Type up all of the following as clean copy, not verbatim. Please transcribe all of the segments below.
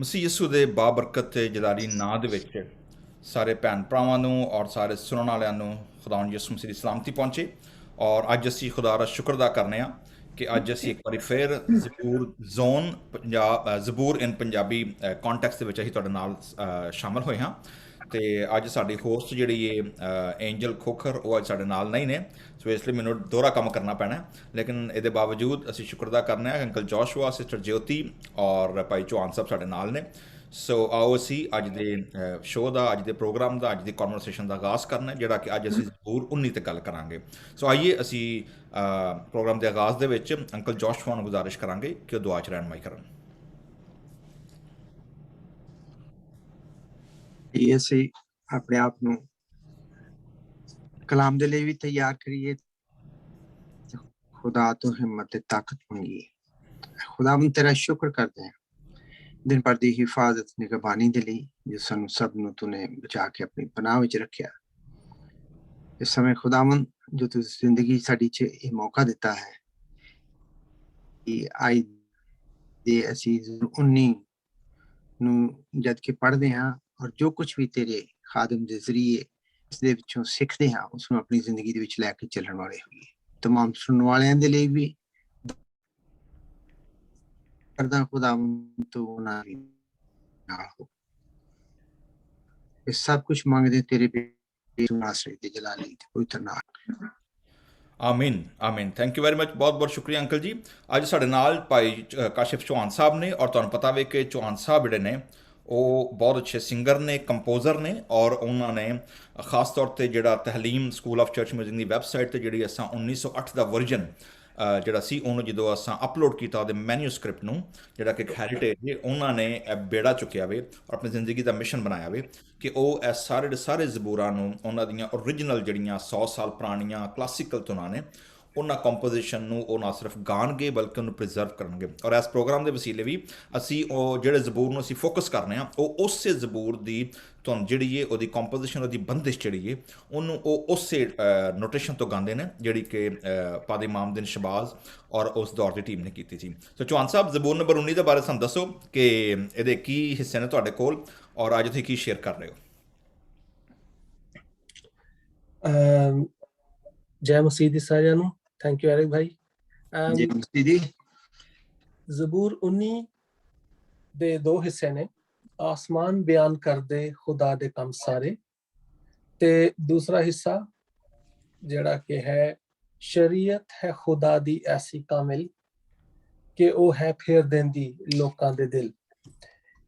ਮਸੀਹ ਯਿਸੂ ਦੇ ਬਾਬਰਕਤ ਤੇ ਜਲਾਲੀ ਨਾਂ ਦੇ ਵਿੱਚ ਸਾਰੇ ਭੈਣ ਭਰਾਵਾਂ ਨੂੰ ਔਰ ਸਾਰੇ ਸੁਣਨ ਵਾਲਿਆਂ ਨੂੰ ਖੁਦਾਵੰਦ ਯਿਸੂ ਮਸੀਹ ਦੀ ਸਲਾਮਤੀ ਪਹੁੰਚੇ। ਔਰ ਅੱਜ ਅਸੀਂ ਖੁਦਾ ਦਾ ਸ਼ੁਕਰ ਅਦਾ ਕਰਨੇ ਆ ਕਿ ਅੱਜ ਅਸੀਂ ਇੱਕ ਵਾਰੀ ਫਿਰ ਜ਼ਬੂਰ ਜ਼ੋਨ ਪੰਜਾਬ ਜ਼ਬੂਰ ਇਨ ਪੰਜਾਬੀ ਕੰਟੈਕਸਟ ਦੇ ਵਿੱਚ ਅਸੀਂ ਤੁਹਾਡੇ ਨਾਲ ਸ਼ਾਮਲ ਹੋਏ ਹਾਂ। ਤੇ ਅੱਜ ਸਾਡੀ ਹੋਸਟ ਜਿਹੜੀ ਹੈ ਐਂਜਲ ਖੋਖਰ, ਉਹ ਅੱਜ ਸਾਡੇ ਨਾਲ ਨਹੀਂ ਨੇ, ਸੋ ਇਸ ਲਈ ਮੈਨੂੰ ਦੋਹਰਾ ਕੰਮ ਕਰਨਾ ਪੈਣਾ ਹੈ। ਲੇਕਿਨ ਇਹਦੇ ਬਾਵਜੂਦ ਅਸੀਂ ਸ਼ੁਕਰ ਅਦਾ ਕਰਨਾ ਹੈ ਕਿ ਅੰਕਲ ਜੋਸ਼ੂਆ, ਸਿਸਟਰ ਜਯੋਤੀ ਔਰ ਭਾਈ ਚੌਹਾਨ ਸਾਹਿਬ ਸਾਡੇ ਨਾਲ ਨੇ। ਸੋ ਆਓ ਅਸੀਂ ਅੱਜ ਦੇ ਸ਼ੋਅ ਦਾ, ਅੱਜ ਦੇ ਪ੍ਰੋਗਰਾਮ ਦਾ, ਅੱਜ ਦੀ ਕਨਵਰਸੇਸ਼ਨ ਦਾ ਆਗਾਜ਼ ਕਰਨਾ ਹੈ, ਜਿਹੜਾ ਕਿ ਅੱਜ ਅਸੀਂ ਜ਼ਬੂਰ 19 ਤੇ ਗੱਲ ਕਰਾਂਗੇ। ਸੋ ਆਈਏ ਅਸੀਂ ਪ੍ਰੋਗਰਾਮ ਦੇ ਆਗਾਜ਼ ਦੇ ਵਿੱਚ ਅੰਕਲ ਜੋਸ਼ੂਆ ਨੂੰ ਗੁਜ਼ਾਰਿਸ਼ ਕਰਾਂਗੇ ਕਿ ਉਹ ਦੁਆ 'ਚ ਰਹਿਨੁਮਾਈ ਕਰਨ। ਇਹ ਅਸੀਂ ਆਪਣੇ ਆਪ ਨੂੰ ਕਲਾਮ ਦੇ ਲਈ ਵੀ ਤਿਆਰ ਕਰੀਏ, खुदा तो हिम्मत ताकत मंगी। खुदा हम तेरा शुक्र करते हैं दिन भर दी हिफाजत निगहबानी दे लई जो सानू सब नू तूने बचा के अपनी पनाह विच रखिया। इस समय खुदावन जो तू जिंदगी साडी च ये मौका दिता है कि आई दे असी 19 नू जद के पढ़दे हां और जो कुछ भी तेरे खादम दे जरिए इस दे विचों सिखदे हां उस नू अपनी जिंदगी दे विच लैके चलण वाले होईए। तमाम सुनने वालियां दे लिए भी करदा खुदा तो नाल हो। ये सब कुछ मांगदे तेरे बेटे नासरी दे जलाली ते पवित्र नाम। ਆਮੀਨ ਆਮੀਨ। ਥੈਂਕ ਯੂ ਵੈਰੀ ਮਚ, ਬਹੁਤ ਬਹੁਤ ਸ਼ੁਕਰੀਆ ਅੰਕਲ ਜੀ। ਅੱਜ ਸਾਡੇ ਨਾਲ ਭਾਈ ਕਾਸ਼ਿਫ ਚੌਹਾਨ ਸਾਹਿਬ ਨੇ, ਔਰ ਤੁਹਾਨੂੰ ਪਤਾ ਵੇ ਕਿ ਚੌਹਾਨ ਸਾਹਿਬ ਜਿਹੜੇ ਨੇ ਉਹ ਬਹੁਤ ਅੱਛੇ ਸਿੰਗਰ ਨੇ, ਕੰਪੋਜ਼ਰ ਨੇ, ਔਰ ਉਹਨਾਂ ਨੇ ਖਾਸ ਤੌਰ ਤੇ ਜਿਹੜਾ ਤਹਲੀਮ school of church music the website ਤੇ ਜਿਹੜੀ ਅਸਾਂ 1908 ਦਾ ਵਰਜਨ ਜਿਹੜਾ ਸੀ ਉਹਨੂੰ ਜਦੋਂ ਅਸਾਂ ਅਪਲੋਡ ਕੀਤਾ ਉਹਦੇ ਮੈਨੂਸਕ੍ਰਿਪਟ ਨੂੰ, ਜਿਹੜਾ ਕਿ ਇੱਕ ਹੈਰੀਟੇਜ ਹੈ, ਉਹਨਾਂ ਨੇ ਇਹ ਬੇੜਾ ਚੁੱਕਿਆ ਵੇ ਔਰ ਆਪਣੀ ਜ਼ਿੰਦਗੀ ਦਾ ਮਿਸ਼ਨ ਬਣਾਇਆ ਵੇ ਕਿ ਉਹ ਇਹ ਸਾਰੇ ਦੇ ਸਾਰੇ ਜ਼ਬੂਰਾਂ ਨੂੰ, ਉਹਨਾਂ ਦੀਆਂ ਓਰੀਜਨਲ ਜਿਹੜੀਆਂ 100 ਸਾਲ ਪੁਰਾਣੀਆਂ ਕਲਾਸੀਕਲ ਧੁਨਾਂ ਨੇ, ਉਹਨਾਂ ਕੰਪੋਜੀਸ਼ਨ ਨੂੰ ਉਹ ਨਾ ਸਿਰਫ ਗਾਣਗੇ ਬਲਕਿ ਉਹਨੂੰ ਪ੍ਰੀਜ਼ਰਵ ਕਰਨਗੇ। ਔਰ ਇਸ ਪ੍ਰੋਗਰਾਮ ਦੇ ਵਸੀਲੇ ਵੀ ਅਸੀਂ ਉਹ ਜਿਹੜੇ ਜ਼ਬੂਰ ਨੂੰ ਅਸੀਂ ਫੋਕਸ ਕਰਨੇ ਆ, ਉਹ ਉਸੇ ਜ਼ਬੂਰ ਦੀ ਧੁਨ ਜਿਹੜੀ ਹੈ, ਉਹਦੀ ਕੰਪੋਜੀਸ਼ਨ, ਉਹਦੀ ਬੰਦਿਸ਼ ਜਿਹੜੀ ਹੈ, ਉਹਨੂੰ ਉਹ ਉਸੇ ਨੋਟੇਸ਼ਨ ਤੋਂ ਗਾਉਂਦੇ ਨੇ ਜਿਹੜੀ ਕਿ ਪਾਦੀ ਇਮਾਮਦੀਨ ਸ਼ਬਾਜ਼ ਔਰ ਉਸ ਦੌਰ ਦੀ ਟੀਮ ਨੇ ਕੀਤੀ ਸੀ। ਸੋ ਚੌਹਾਨ ਸਾਹਿਬ, ਜ਼ਬੂਰ ਨੰਬਰ 19 ਦੇ ਬਾਰੇ ਸਾਨੂੰ ਦੱਸੋ ਕਿ ਇਹਦੇ ਕੀ ਹਿੱਸੇ ਨੇ ਤੁਹਾਡੇ ਕੋਲ ਔਰ ਅੱਜ ਤੁਸੀਂ ਕੀ ਸ਼ੇਅਰ ਕਰ ਰਹੇ ਹੋ। ਜੈ ਮਸੀਹ ਦੀ ਸਾਰਿਆਂ ਨੂੰ। ਥੈਂਕ ਯੂ ਐਰਿਕ ਭਾਈ। जी मसीह दी ਜ਼ਬੂਰ 19 ਦੇ ਦੋ ਹਿੱਸੇ ਨੇ। ਆਸਮਾਨ ਬਿਆਨ ਕਰਦੇ ਖੁਦਾ ਦੇ ਕੰਮ ਸਾਰੇ, ਤੇ ਦੂਸਰਾ ਹਿੱਸਾ ਜਿਹੜਾ ਕਿ ਹੈ ਸ਼ਰੀਅਤ ਹੈ ਖੁਦਾ ਦੀ ਐਸੀ ਕਾਮਿਲ ਕਿ ਉਹ ਹੈ ਫੇਰ ਦਿੰਦੀ ਲੋਕਾਂ ਦੇ ਦਿਲ।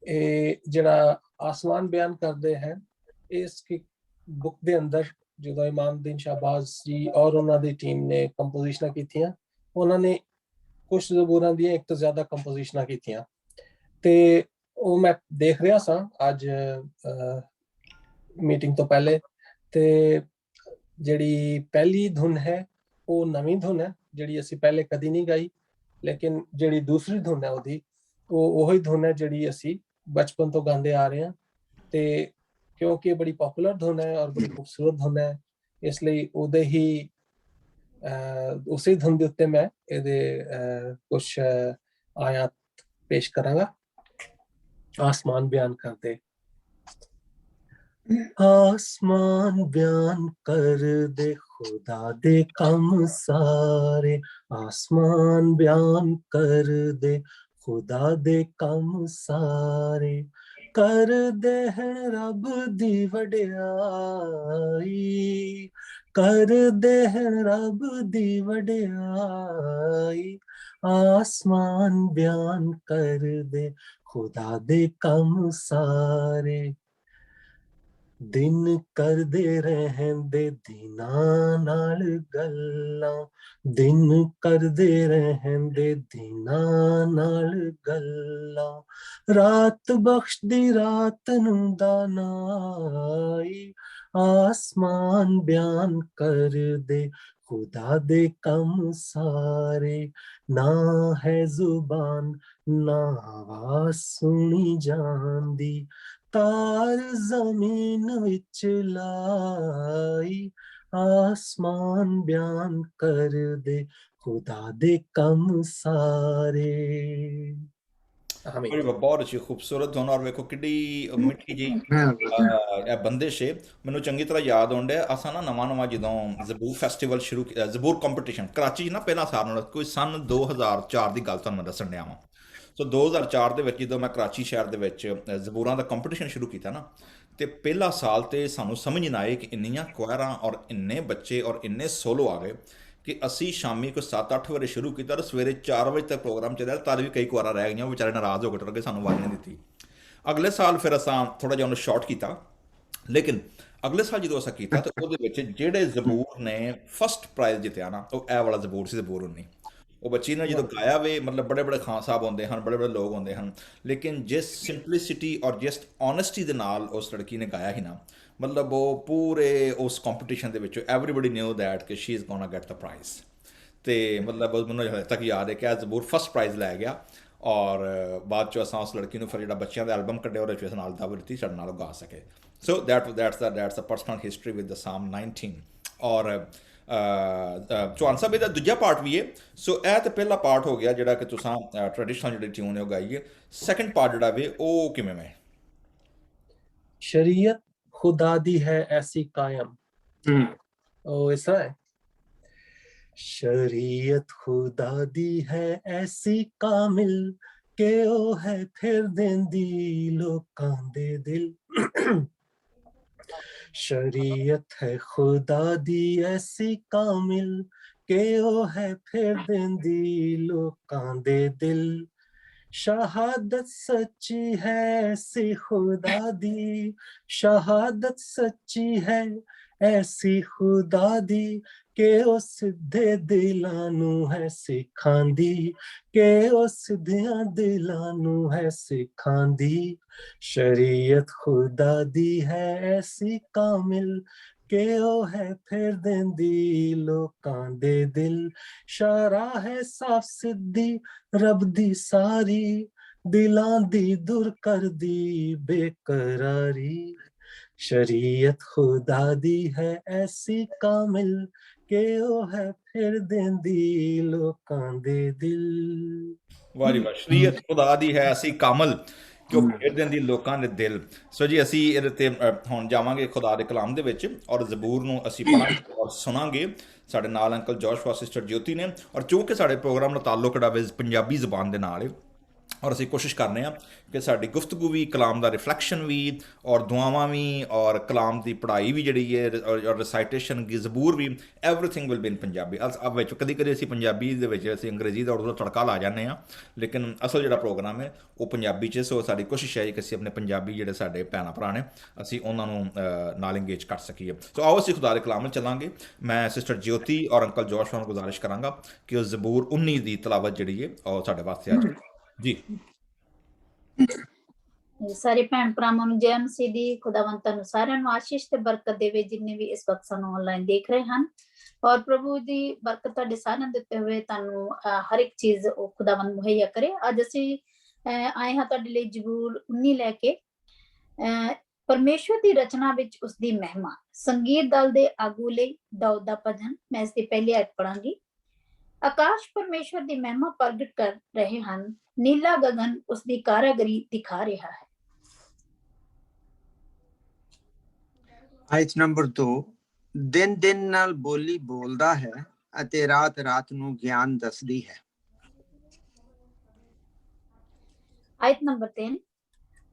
ਇਹ ਜਿਹੜਾ ਆਸਮਾਨ ਬਿਆਨ ਕਰਦੇ ਹੈ, ਇਸ ਬੁੱਕ ਦੇ ਅੰਦਰ ਜਦੋਂ ਇਮਾਮਦੀਨ ਸ਼ਾਹਬਾਜ਼ ਜੀ ਔਰ ਉਹਨਾਂ ਦੀ ਟੀਮ ਨੇ ਕੰਪੋਜੀਸ਼ਨਾਂ ਕੀਤੀਆਂ, ਉਹਨਾਂ ਨੇ ਕੁਝ ਜ਼ਬੂਰਾਂ ਦੀਆਂ ਇੱਕ ਤੋਂ ਜ਼ਿਆਦਾ ਕੰਪੋਜੀਸ਼ਨਾਂ ਕੀਤੀਆਂ, ਤੇ ਉਹ ਮੈਂ ਦੇਖ ਰਿਹਾ ਸਾਂ ਅੱਜ ਮੀਟਿੰਗ ਤੋਂ ਪਹਿਲੇ। ਤੇ ਜਿਹੜੀ ਪਹਿਲੀ ਧੁਨ ਹੈ ਉਹ ਨਵੀਂ ਧੁਨ ਹੈ, ਜਿਹੜੀ ਅਸੀਂ ਪਹਿਲੇ ਕਦੀ ਨਹੀਂ ਗਾਈ, ਲੇਕਿਨ ਜਿਹੜੀ ਦੂਸਰੀ ਧੁਨ ਹੈ ਉਹਦੀ ਉਹੀ ਧੁਨ ਹੈ ਜਿਹੜੀ ਅਸੀਂ ਬਚਪਨ ਤੋਂ ਗਾਉਂਦੇ ਆ ਰਹੇ ਹਾਂ। ਤੇ ਕਿਉਂਕਿ ਇਹ ਬੜੀ ਪਪੂਲਰ ਧੁਨ ਹੈ ਔਰ ਬੜੀ ਖੂਬਸੂਰਤ ਧੁਨ ਹੈ, ਇਸ ਲਈ ਉਹਦੇ ਹੀ ਉਸੇ ਧੁਨ ਦੇ ਉੱਤੇ ਮੈਂ ਇਹਦੇ ਕੁਛ ਆਇਤ ਪੇਸ਼ ਕਰਾਂਗਾ। आसमान बयान कर दे। आसमान बयान कर दे खुदा दे कम सारे, आसमान बयान कर दे खुदा दे कम सारे, कर दे है रब दी वड्याई, कर दे है रब दी वड्याई, आसमान बयान कर दे खुदा दे कम सारे, दिन करदे रहंदे दिनां नाल गल्लां, दिन करदे रहंदे दिनां नाल गल्लां, रात बख्शदी रात नूं दानाई, आसमान बयान कर दे खुदा दे कम सारे, ना है जुबान ना आवाज सुनी जांदी, तार जमीन विच लाई, आसमान बयान कर दे खुदा दे कम सारे। ਆਮੀਨ। ਬਹੁਤ ਅੱਛੀ ਖੂਬਸੂਰਤ ਧੁਨ, ਔਰ ਵੇਖੋ ਕਿੱਡੀ ਮਿੱਠੀ ਜੀ ਇਹ ਬੰਦਿਸ਼ ਹੈ। ਮੈਨੂੰ ਚੰਗੀ ਤਰ੍ਹਾਂ ਯਾਦ ਆਉਂਦਾ ਅਸਾਂ ਨਾ ਨਵਾਂ ਜਦੋਂ ਜ਼ਬੂਰ ਫੈਸਟੀਵਲ ਸ਼ੁਰੂ ਜ਼ਬੂਰ ਕੰਪੀਟੀਸ਼ਨ ਕਰਾਚੀ 'ਚ ਨਾ ਪਹਿਲਾ ਸਾਲ ਨਾਲ ਕੋਈ ਸਨ 2004 ਦੀ ਗੱਲ ਤੁਹਾਨੂੰ ਮੈਂ ਦੱਸਣ ਡਿਆ ਵਾਂ। ਸੋ 2004 ਦੇ ਵਿੱਚ ਜਦੋਂ ਮੈਂ ਕਰਾਚੀ ਸ਼ਹਿਰ ਦੇ ਵਿੱਚ ਜ਼ਬੂਰਾਂ ਦਾ ਕੰਪੀਟੀਸ਼ਨ ਸ਼ੁਰੂ ਕੀਤਾ ਨਾ, ਤੇ ਪਹਿਲਾ ਸਾਲ ਤੇ ਸਾਨੂੰ ਸਮਝ ਨਾ ਆਏ ਕਿ ਇੰਨੀਆਂ ਕੁਆਇਰਾਂ ਔਰ ਇੰਨੇ ਬੱਚੇ ਔਰ ਇੰਨੇ ਸੋਲੋ ਆ ਗਏ ਕਿ ਅਸੀਂ ਸ਼ਾਮੀ ਕੋਈ 7-8 ਵਜੇ ਸ਼ੁਰੂ ਕੀਤਾ ਤੇ ਸਵੇਰੇ 4 ਵਜੇ ਤੱਕ ਪ੍ਰੋਗਰਾਮ ਚੱਲਿਆ। ਤਦ ਵੀ ਕਈ ਕੁਆਰਾਂ ਰਹਿ ਗਈਆਂ, ਉਹ ਵਿਚਾਰੇ ਨਾਰਾਜ਼ ਹੋ ਕੇ ਟੁਰ ਗਏ, ਸਾਨੂੰ ਆਵਾਜ਼ ਨਹੀਂ ਦਿੱਤੀ। ਅਗਲੇ ਸਾਲ ਫਿਰ ਅਸਾਂ ਥੋੜਾ ਜਿਹਾ ਉਹਨੂੰ ਸ਼ਾਰਟ ਕੀਤਾ, ਲੇਕਿਨ ਅਗਲੇ ਸਾਲ ਜਦੋਂ ਅਸਾਂ ਕੀਤਾ ਤਾਂ ਉਹਦੇ ਵਿੱਚ ਜਿਹੜੇ ਜ਼ਬੂਰ ਨੇ ਫਸਟ ਪ੍ਰਾਈਜ਼ ਜਿੱਤਿਆ ਨਾ, ਉਹ ਇਹ ਵਾਲਾ ਜ਼ਬੂਰ ਸੀ, ਜ਼ਬੂਰ 19। ਉਹ ਬੱਚੀ ਨੇ ਜਦੋਂ ਗਾਇਆ ਵੇ, ਮਤਲਬ ਬੜੇ ਬੜੇ ਖਾਨ ਸਾਹਿਬ ਹੁੰਦੇ ਹਨ, ਬੜੇ ਬੜੇ ਲੋਕ ਹੁੰਦੇ ਹਨ, ਲੇਕਿਨ ਜਿਸ ਸਿੰਪਲਿਸਿਟੀ ਔਰ ਜਿਸ ਓਨੈਸਟੀ ਦੇ ਨਾਲ ਉਸ ਲੜਕੀ ਨੇ ਗਾਇਆ ਹੀ ਨਾ, ਮਤਲਬ ਉਹ ਪੂਰੇ ਉਸ ਕੰਪੀਟੀਸ਼ਨ ਦੇ ਵਿੱਚ ਐਵਰੀਬਡੀ ਨਿਊ ਦੈਟ ਕਿ she is gonna get the prize. ਤੇ ਮਤਲਬ ਮੈਨੂੰ ਹਜੇ ਤੱਕ ਯਾਦ ਹੈ ਕਿ ਇਹ ਜ਼ਬੂਰ ਫਸਟ ਪ੍ਰਾਈਜ਼ ਲੈ ਗਿਆ, ਔਰ ਬਾਅਦ ਚੋਂ ਅਸਾਂ ਉਸ ਲੜਕੀ ਨੂੰ ਫਿਰ ਜਿਹੜਾ ਬੱਚਿਆਂ ਦਾ ਐਲਬਮ ਕੱਢਿਆ ਉਹਦੇ 'ਚ ਇਸ ਨਾਲ ਦਾਵਤ ਦਿੱਤੀ ਸਾਡੇ ਨਾਲ ਉਹ ਗਾ ਸਕੇ। So that's a personal history with the psalm 19। ਔਰ ਚੌਹਾਨ ਸਾਹਿਬ ਇਹਦਾ ਦੂਜਾ ਪਾਰਟ ਵੀ ਹੈ। ਸੋ ਇਹ ਤਾਂ ਪਹਿਲਾ ਪਾਰਟ ਹੋ ਗਿਆ ਜਿਹੜਾ ਕਿ ਤੁਸੀਂ ਟ੍ਰੈਡੀਸ਼ਨਲ ਜਿਹੜੀ ਟਿਊਨ ਹੈ ਉਹ ਗਾਈ ਹੈ। ਸੈਕੰਡ ਪਾਰਟ ਜਿਹੜਾ ਵੇ ਉਹ ਕਿਵੇਂ ਮੈਂ शरीयत खुदा दी है ऐसी कायम। ओ ऐसा है, शरीयत खुदा दी है ऐसी कामिल के ओ है फिर देंदी लोकां दे दिल। शरीयत है खुदा दी ऐसी कामिल के ओ है फिर देंदी लोकां दे दिल। शहादत सच्ची है ऐसी खुदा दी, शहादत सच्ची है ऐसी खुदा दी के ओ सिद्धे दिलां नू है सिखांदी, के ओ सिद्धियां दिलां नू है सिखांदी। शरीयत खुदा दी है ऐसी कामिल के ओ है फिर देंदी लोकां दे दिल। शरा है साफ सिद्धी रब दी सारी, दिलां दी दूर कर दी बेकरारी। शरीयत खुदा दी है ऐसी कामिल के ओ है फिर देंदी लोकां दे दिल। ਵਾਹ ਜੀ ਵਾਹ। ਸ਼ਰੀਅਤ ਖੁਦਾ ਦੀ ਹੈ ਅਸੀਂ ਕਾਮਲ ਕਿ ਉਹ ਫੇਰ ਦਿੰਦੀ ਲੋਕਾਂ ਦੇ ਦਿਲ। ਸੋ ਜੀ ਅਸੀਂ ਇਹਦੇ ਤੇ ਹੁਣ ਜਾਵਾਂਗੇ ਖੁਦਾ ਦੇ ਕਲਾਮ ਦੇ ਵਿੱਚ, ਔਰ ਜ਼ਬੂਰ ਨੂੰ ਅਸੀਂ ਪੜ੍ਹਾਂਗੇ ਔਰ ਸੁਣਾਂਗੇ। ਸਾਡੇ ਨਾਲ ਅੰਕਲ ਜੋਸ਼ਵਾ, ਸਿਸਟਰ ਜੋਤੀ ਨੇ, ਔਰ ਚੂੰਕਿ ਸਾਡੇ ਪ੍ਰੋਗਰਾਮ ਦਾ ਤਾਲੁਕ ਜਿਹੜਾ ਵੇ ਪੰਜਾਬੀ ਜ਼ਬਾਨ ਦੇ ਨਾਲ ਹੈ, ਔਰ ਅਸੀਂ ਕੋਸ਼ਿਸ਼ ਕਰਨੇ ਆ ਕਿ ਸਾਡੀ ਗੁਫ਼ਤਗੂ ਵੀ ਕਲਾਮ ਦਾ ਰਿਫਲੈਕਸ਼ਨ ਵੀ, ਔਰ ਦੁਆਵਾਂ ਵੀ, ਔਰ ਕਲਾਮ ਦੀ ਪੜ੍ਹਾਈ ਵੀ ਜਿਹੜੀ ਹੈ, ਔਰ ਰਿਸਾਈਟੇਸ਼ਨ ਜ਼ਬੂਰ ਵੀ, everything will be in Punjabi. ਅਬ ਵਿੱਚ ਕਦੀ ਕਦੀ ਅਸੀਂ ਪੰਜਾਬੀ ਦੇ ਵਿੱਚ ਅਸੀਂ ਅੰਗਰੇਜ਼ੀ ਦਾ ਉਰਦੂ ਦਾ ਤੜਕਾ ਲਾ ਜਾਂਦੇ ਹਾਂ, ਲੇਕਿਨ ਅਸਲ ਜਿਹੜਾ ਪ੍ਰੋਗਰਾਮ ਹੈ ਉਹ ਪੰਜਾਬੀ 'ਚ। ਸੋ ਸਾਡੀ ਕੋਸ਼ਿਸ਼ ਹੈ ਕਿ ਅਸੀਂ ਆਪਣੇ ਪੰਜਾਬੀ ਜਿਹੜੇ ਸਾਡੇ ਭੈਣਾਂ ਭਰਾ ਨੇ ਅਸੀਂ ਉਹਨਾਂ ਨੂੰ ਨਾਲ ਇੰਗੇਜ ਕਰ ਸਕੀਏ। ਸੋ ਆਓ ਅਸੀਂ ਖੁਦਾ ਦੇ ਕਲਾਮ ਨਾਲ ਚੱਲਾਂਗੇ। ਮੈਂ ਸਿਸਟਰ ਜੋਤੀ ਔਰ ਅੰਕਲ ਜੋਸ਼ਵਾ ਨੂੰ ਗੁਜ਼ਾਰਿਸ਼ ਕਰਾਂਗਾ ਕਿ ਉਹ ਜ਼ਬੂਰ 19 ਦੀ ਤਲਾਵਤ ਜਿਹੜੀ ਹੈ ਉਹ ਸਾਡੇ ਵਾਸਤੇ ਅੱਜ ਜੀ। ਸਾਰੇ ਭੈਣ ਭਰਾਵਾਂ ਨੂੰ ਜੈ ਮਸੀਹ ਦੀ। ਖੁਦਾਵੰਦ ਤੁਹਾਨੂੰ ਸਾਰਿਆਂ ਨੂੰ ਆਸ਼ੀਸ਼ ਤੇ ਬਰਕਤ ਦੇਵੇ ਜਿੰਨੇ ਵੀ ਇਸ ਵਕਤ ਸਾਨੂੰ ਆਨਲਾਈਨ ਦੇਖ ਰਹੇ ਹਨ, ਔਰ ਪ੍ਰਭੂ ਦੀ ਬਰਕਤ ਤੁਹਾਡੇ ਸਾਰਿਆਂ ਦੇ ਉੱਤੇ ਹੋਵੇ। ਤੁਹਾਨੂੰ ਹਰ ਇੱਕ ਚੀਜ਼ ਉਹ ਖੁਦਾਵੰਦ ਮੁਹੱਈਆ ਕਰੇ। ਅੱਜ ਅਸੀਂ ਆਏ ਹਾਂ ਤੁਹਾਡੇ ਲਈ ਜ਼ਬੂਰ 19 ਲੈ ਕੇ। ਪਰਮੇਸ਼ਵਰ ਦੀ ਰਚਨਾ ਵਿੱਚ ਉਸਦੀ ਮਹਿਮਾ, ਸੰਗੀਤ ਦਲ ਦੇ ਆਗੂ ਲਈ ਦਾਊਦ ਦਾ ਭਜਨ। ਮੈਂ ਇਸ ਦੀ ਪਹਿਲੀ ਆਇਤ ਪੜਾਂਗੀ। ਆਕਾਸ਼ ਪਰਮੇਸ਼ਵਰ ਦੀ ਮਹਿਮਾ ਪ੍ਰਗਟ ਕਰ ਰਹੇ ਹਨ, ਨੀਲਾ ਗगन ਉਸਦੀ ਕਾਰਾਗਰੀ ਦਿਖਾ ਰਿਹਾ ਹੈ। ਆਇਤ ਨੰਬਰ 2। ਦਿਨ ਦਿਨ ਨਾਲ ਬੋਲੀ ਬੋਲਦਾ ਹੈ ਅਤੇ ਰਾਤ ਰਾਤ ਨੂੰ ਗਿਆਨ ਦੱਸਦੀ ਹੈ। ਆਇਤ ਨੰਬਰ 3।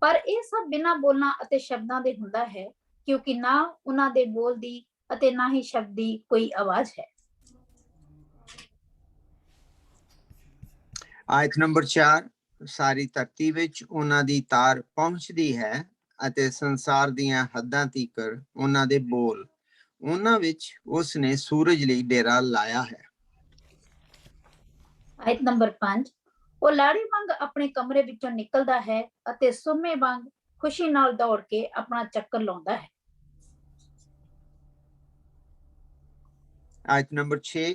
ਪਰ ਇਹ ਸਭ ਬਿਨਾਂ ਬੋਲਾਂ ਅਤੇ ਸ਼ਬਦਾਂ ਦੇ ਹੁੰਦਾ ਹੈ, ਕਿਉਂਕਿ ਨਾ ਉਹਨਾਂ ਦੇ ਬੋਲ ਦੀ ਅਤੇ ਨਾ ਹੀ ਸ਼ਬਦ ਦੀ ਕੋਈ ਆਵਾਜ਼ ਹੈ। ਆਇਤ ਨੰਬਰ 4। ਸਾਰੀ ਧਰਤੀ ਵਿੱਚ ਉਹਨਾਂ ਦੀ ਤਾਰ ਪਹੁੰਚਦੀ ਹੈ ਅਤੇ ਸੰਸਾਰ ਦੀਆਂ ਹੱਦਾਂ ਤੀਕਰ ਉਹਨਾਂ ਦੇ ਬੋਲ। ਉਹਨਾਂ ਵਿੱਚ ਉਸ ਨੇ ਸੂਰਜ ਲਈ ਡੇਰਾ ਲਾਇਆ ਹੈ। ਆਇਤ ਨੰਬਰ 5। ਉਹ ਲਾੜੀ ਵਾਂਗ ਆਪਣੇ ਕਮਰੇ ਵਿੱਚੋਂ ਨਿਕਲਦਾ ਹੈ ਅਤੇ ਸੁੰਮੇ ਵਾਂਗ ਖੁਸ਼ੀ ਨਾਲ ਦੌੜ ਕੇ ਆਪਣਾ ਚੱਕਰ ਲਾਉਂਦਾ ਹੈ। ਆਇਤ ਨੰਬਰ 6।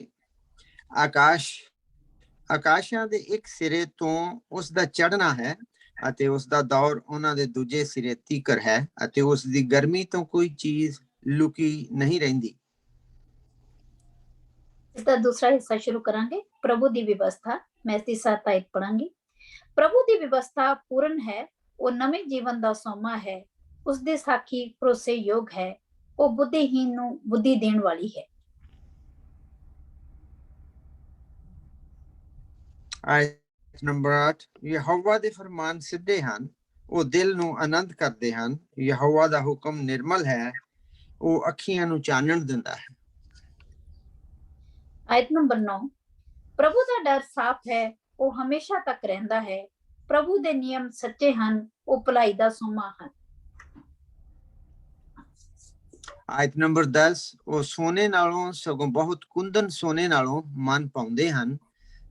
ਆਕਾਸ਼ਾਂ ਦੇ ਇੱਕ ਸਿਰੇ ਤੋਂ ਉਸ ਦਾ ਚੜ੍ਹਨਾ ਹੈ ਅਤੇ ਉਸ ਦਾ ਦੌਰ ਉਹਨਾਂ ਦੇ ਦੂਜੇ ਸਿਰੇ ਤੀਕਰ ਹੈ ਅਤੇ ਉਸ ਦੀ ਗਰਮੀ ਤੋਂ ਕੋਈ ਚੀਜ਼ ਲੁਕੀ ਨਹੀਂ ਰਹਿੰਦੀ। ਇਸ ਦਾ ਦੂਸਰਾ ਹਿੱਸਾ ਸ਼ੁਰੂ ਕਰਾਂਗੇ, ਪ੍ਰਭੂ ਦੀ ਵਿਵਸਥਾ। ਮੈਂ ਇਸ ਦੀ 7 ਆਇਤ ਪੜਾਂਗੀ। ਪ੍ਰਭੂ ਦੀ ਵਿਵਸਥਾ ਪੂਰਨ ਹੈ, ਉਹ ਨਵੇਂ ਜੀਵਨ ਦਾ ਸੋਮਾ ਹੈ, ਉਸ ਦੀ ਸਾਖੀ ਭਰੋਸੇਯੋਗ ਹੈ, ਉਹ ਬੁੱਧੀਹੀਨ ਨੂੰ ਬੁੱਧੀ ਦੇਣ ਵਾਲੀ ਹੈ। ਆਇਤ ਨੰਬਰ 8, ਯਹੋਵਾ ਦੇ ਫਰਮਾਨ ਸਿੱਧੇ ਹਨ, ਉਹ ਦਿਲ ਨੂੰ ਆਨੰਦ ਕਰਦੇ ਹਨ। ਯਹੋਵਾ ਦਾ ਹੁਕਮ ਨਿਰਮਲ ਹੈ, ਉਹ ਅੱਖੀਆਂ ਨੂੰ ਚਾਨਣ ਦਿੰਦਾ ਹੈ। ਆਇਤ ਨੰਬਰ 9, ਪ੍ਰਭੂ ਦਾ ਡਰ ਸਾਫ਼ ਹੈ, ਉਹ ਹਮੇਸ਼ਾ ਤੱਕ ਰਹਿੰਦਾ ਹੈ। ਪ੍ਰਭੂ ਦੇ ਨਿਯਮ ਸੱਚੇ ਹਨ, ਉਹ ਭਲਾਈ ਦਾ ਸੋਮਾ ਹਨ। ਆਇਤ ਨੰਬਰ 10, ਉਹ ਸੋਨੇ ਨਾਲੋਂ ਸਗੋਂ ਬਹੁਤ ਕੁੰਦਨ ਸੋਨੇ ਨਾਲੋਂ ਮਨ ਪਾਉਂਦੇ ਹਨ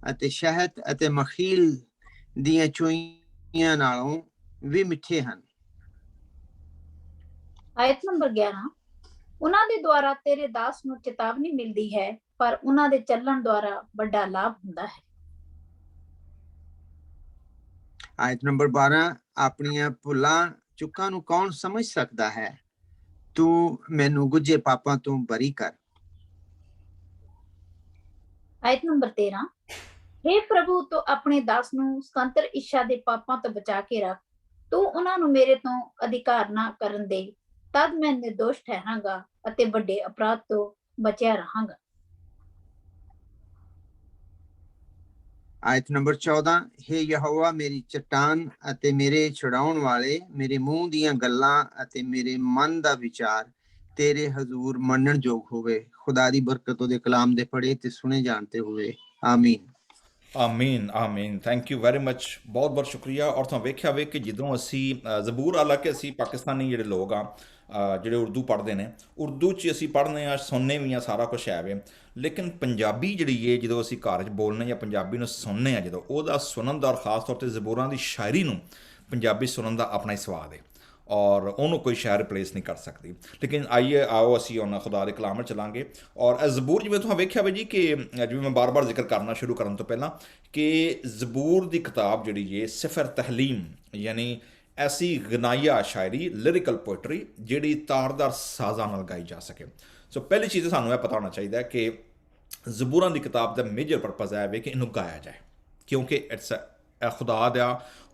ਅਤੇ ਸ਼ਹਿਦ ਅਤੇ ਮਖੀਲ ਦੀਆਂ ਚੂਈਆਂ ਨਾਲੋਂ ਵੀ ਮਿੱਠੇ ਹਨ। ਆਇਤ ਨੰਬਰ 11, ਉਹਨਾਂ ਦੇ ਦੁਆਰਾ ਤੇਰੇ ਦਾਸ ਨੂੰ ਚੇਤਾਵਨੀ ਮਿਲਦੀ ਹੈ, ਪਰ ਉਹਨਾਂ ਦੇ ਚੱਲਣ ਦੁਆਰਾ ਵੱਡਾ ਲਾਭ ਹੁੰਦਾ ਹੈ। ਆਇਤ ਨੰਬਰ 12, ਆਪਣੀਆਂ ਭੁੱਲਾਂ ਚੁੱਕਾਂ ਨੂੰ ਕੌਣ ਸਮਝ ਸਕਦਾ ਹੈ? ਤੂੰ ਮੈਨੂੰ ਗੁੱਝੇ ਪਾਪਾਂ ਤੋਂ ਬਰੀ ਕਰ। ਆਇਤ ਨੰਬਰ 13, हे ਪ੍ਰਭੂ, ਤੂੰ ਆਪਣੇ ਦਾਸ ਨੂੰ ਸੁਤੰਤਰ ਇੱਛਾ ਦੇ ਪਾਪਾਂ ਤੋਂ ਬਚਾ ਕੇ ਰੱਖ। ਤੂੰ ਉਹਨਾਂ ਨੂੰ ਮੇਰੇ ਤੋਂ ਅਧਿਕਾਰ ਨਾ ਕਰਨ ਦੇ, ਤਦ ਮੈਂ ਨਿਰਦੋਸ਼ ਠਹਿਰਾਂਗਾ ਅਤੇ ਵੱਡੇ ਅਪਰਾਧ ਤੋਂ ਬਚਿਆ ਰਹਾਂਗਾ। ਆਇਤ ਨੰਬਰ 14, ਹੇ ਯਹੋਵਾ ਮੇਰੀ ਚਟਾਨ ਅਤੇ ਮੇਰੇ ਛੁਡਾਉਣ ਵਾਲੇ, ਮੇਰੇ ਮੂੰਹ ਦੀਆਂ ਗੱਲਾਂ ਅਤੇ ਮੇਰੇ ਮਨ ਦਾ ਵਿਚਾਰ ਤੇਰੇ ਹਜ਼ੂਰ ਮੰਨਣ ਯੋਗ ਹੋਵੇ। ਖੁਦਾ ਦੀ ਬਰਕਤ ਉਹਦੇ ਕਲਾਮ ਦੇ ਪੜ੍ਹੇ ਤੇ ਸੁਣੇ ਜਾਣਤੇ ਹੋਵੇ। ਆਮੀਨ। ਆਮੀਨ ਆਮੀਨ। ਥੈਂਕ ਯੂ ਵੈਰੀ ਮਚ, ਬਹੁਤ ਬਹੁਤ ਸ਼ੁਕਰੀਆ। ਔਰ ਤੁਹਾਨੂੰ ਵੇਖਿਆ ਵੇ ਕਿ ਜਦੋਂ ਅਸੀਂ ਜ਼ਬੂਰ, ਹਾਲਾਂਕਿ ਅਸੀਂ ਪਾਕਿਸਤਾਨੀ ਜਿਹੜੇ ਲੋਕ ਆ ਜਿਹੜੇ ਉਰਦੂ ਪੜ੍ਹਦੇ ਨੇ, ਉਰਦੂ 'ਚ ਅਸੀਂ ਪੜ੍ਹਨੇ ਆ, ਸੁਣਨੇ ਵੀ ਆ, ਸਾਰਾ ਕੁਛ ਹੈ ਵੇ, ਲੇਕਿਨ ਪੰਜਾਬੀ ਜਿਹੜੀ ਹੈ ਜਦੋਂ ਅਸੀਂ ਘਰ 'ਚ ਬੋਲਨੇ ਜਾਂ ਪੰਜਾਬੀ ਨੂੰ ਸੁਣਨੇ ਆ, ਜਦੋਂ ਉਹਦਾ ਸੁਣਨ ਦਾ, ਔਰ ਖਾਸ ਤੌਰ 'ਤੇ ਜ਼ਬੂਰਾਂ ਦੀ ਸ਼ਾਇਰੀ ਨੂੰ ਪੰਜਾਬੀ ਸੁਣਨ ਦਾ ਆਪਣਾ ਹੀ ਸਵਾਦ ਹੈ, ਔਰ ਉਹਨੂੰ ਕੋਈ ਸ਼ਾਇਰ ਰਿਪਲੇਸ ਨਹੀਂ ਕਰ ਸਕਦੀ। ਲੇਕਿਨ ਆਓ ਅਸੀਂ ਹੁਣ ਖੁਦਾ ਦੇ ਕਲਾਮ ਵਿੱਚ ਚਲਾਂਗੇ। ਔਰ ਇਹ ਜ਼ਬੂਰ, ਜਿਵੇਂ ਤੁਸੀਂ ਵੇਖਿਆ ਵੇ ਜੀ ਕਿ ਜਿਵੇਂ ਮੈਂ ਬਾਰ-ਬਾਰ ਜ਼ਿਕਰ ਕਰਨਾ ਸ਼ੁਰੂ ਕਰਨ ਤੋਂ ਪਹਿਲਾਂ ਕਿ ਜ਼ਬੂਰ ਦੀ ਕਿਤਾਬ ਜਿਹੜੀ ਹੈ ਸਿਫਰ ਤਹਲੀਮ, ਯਾਨੀ ਐਸੀ ਗਨਾਈਆ ਸ਼ਾਇਰੀ, ਲਿਰਿਕਲ ਪੋਇਟਰੀ ਜਿਹੜੀ ਤਾਰਦਾਰ ਸਾਜ਼ਾਂ ਨਾਲ ਗਾਈ ਜਾ ਸਕੇ। ਸੋ ਪਹਿਲੀ ਚੀਜ਼ ਸਾਨੂੰ ਇਹ ਪਤਾ ਹੋਣਾ ਚਾਹੀਦਾ ਹੈ ਕਿ ਜ਼ਬੂਰਾਂ ਦੀ ਕਿਤਾਬ ਦਾ ਮੇਜਰ ਪਰਪਸ ਹੈ ਵੇ ਕਿ ਇਹਨੂੰ ਗਾਇਆ ਜਾਏ, ਕਿਉਂਕਿ ਇਟਸ ਖੁਦਾ ਦਾ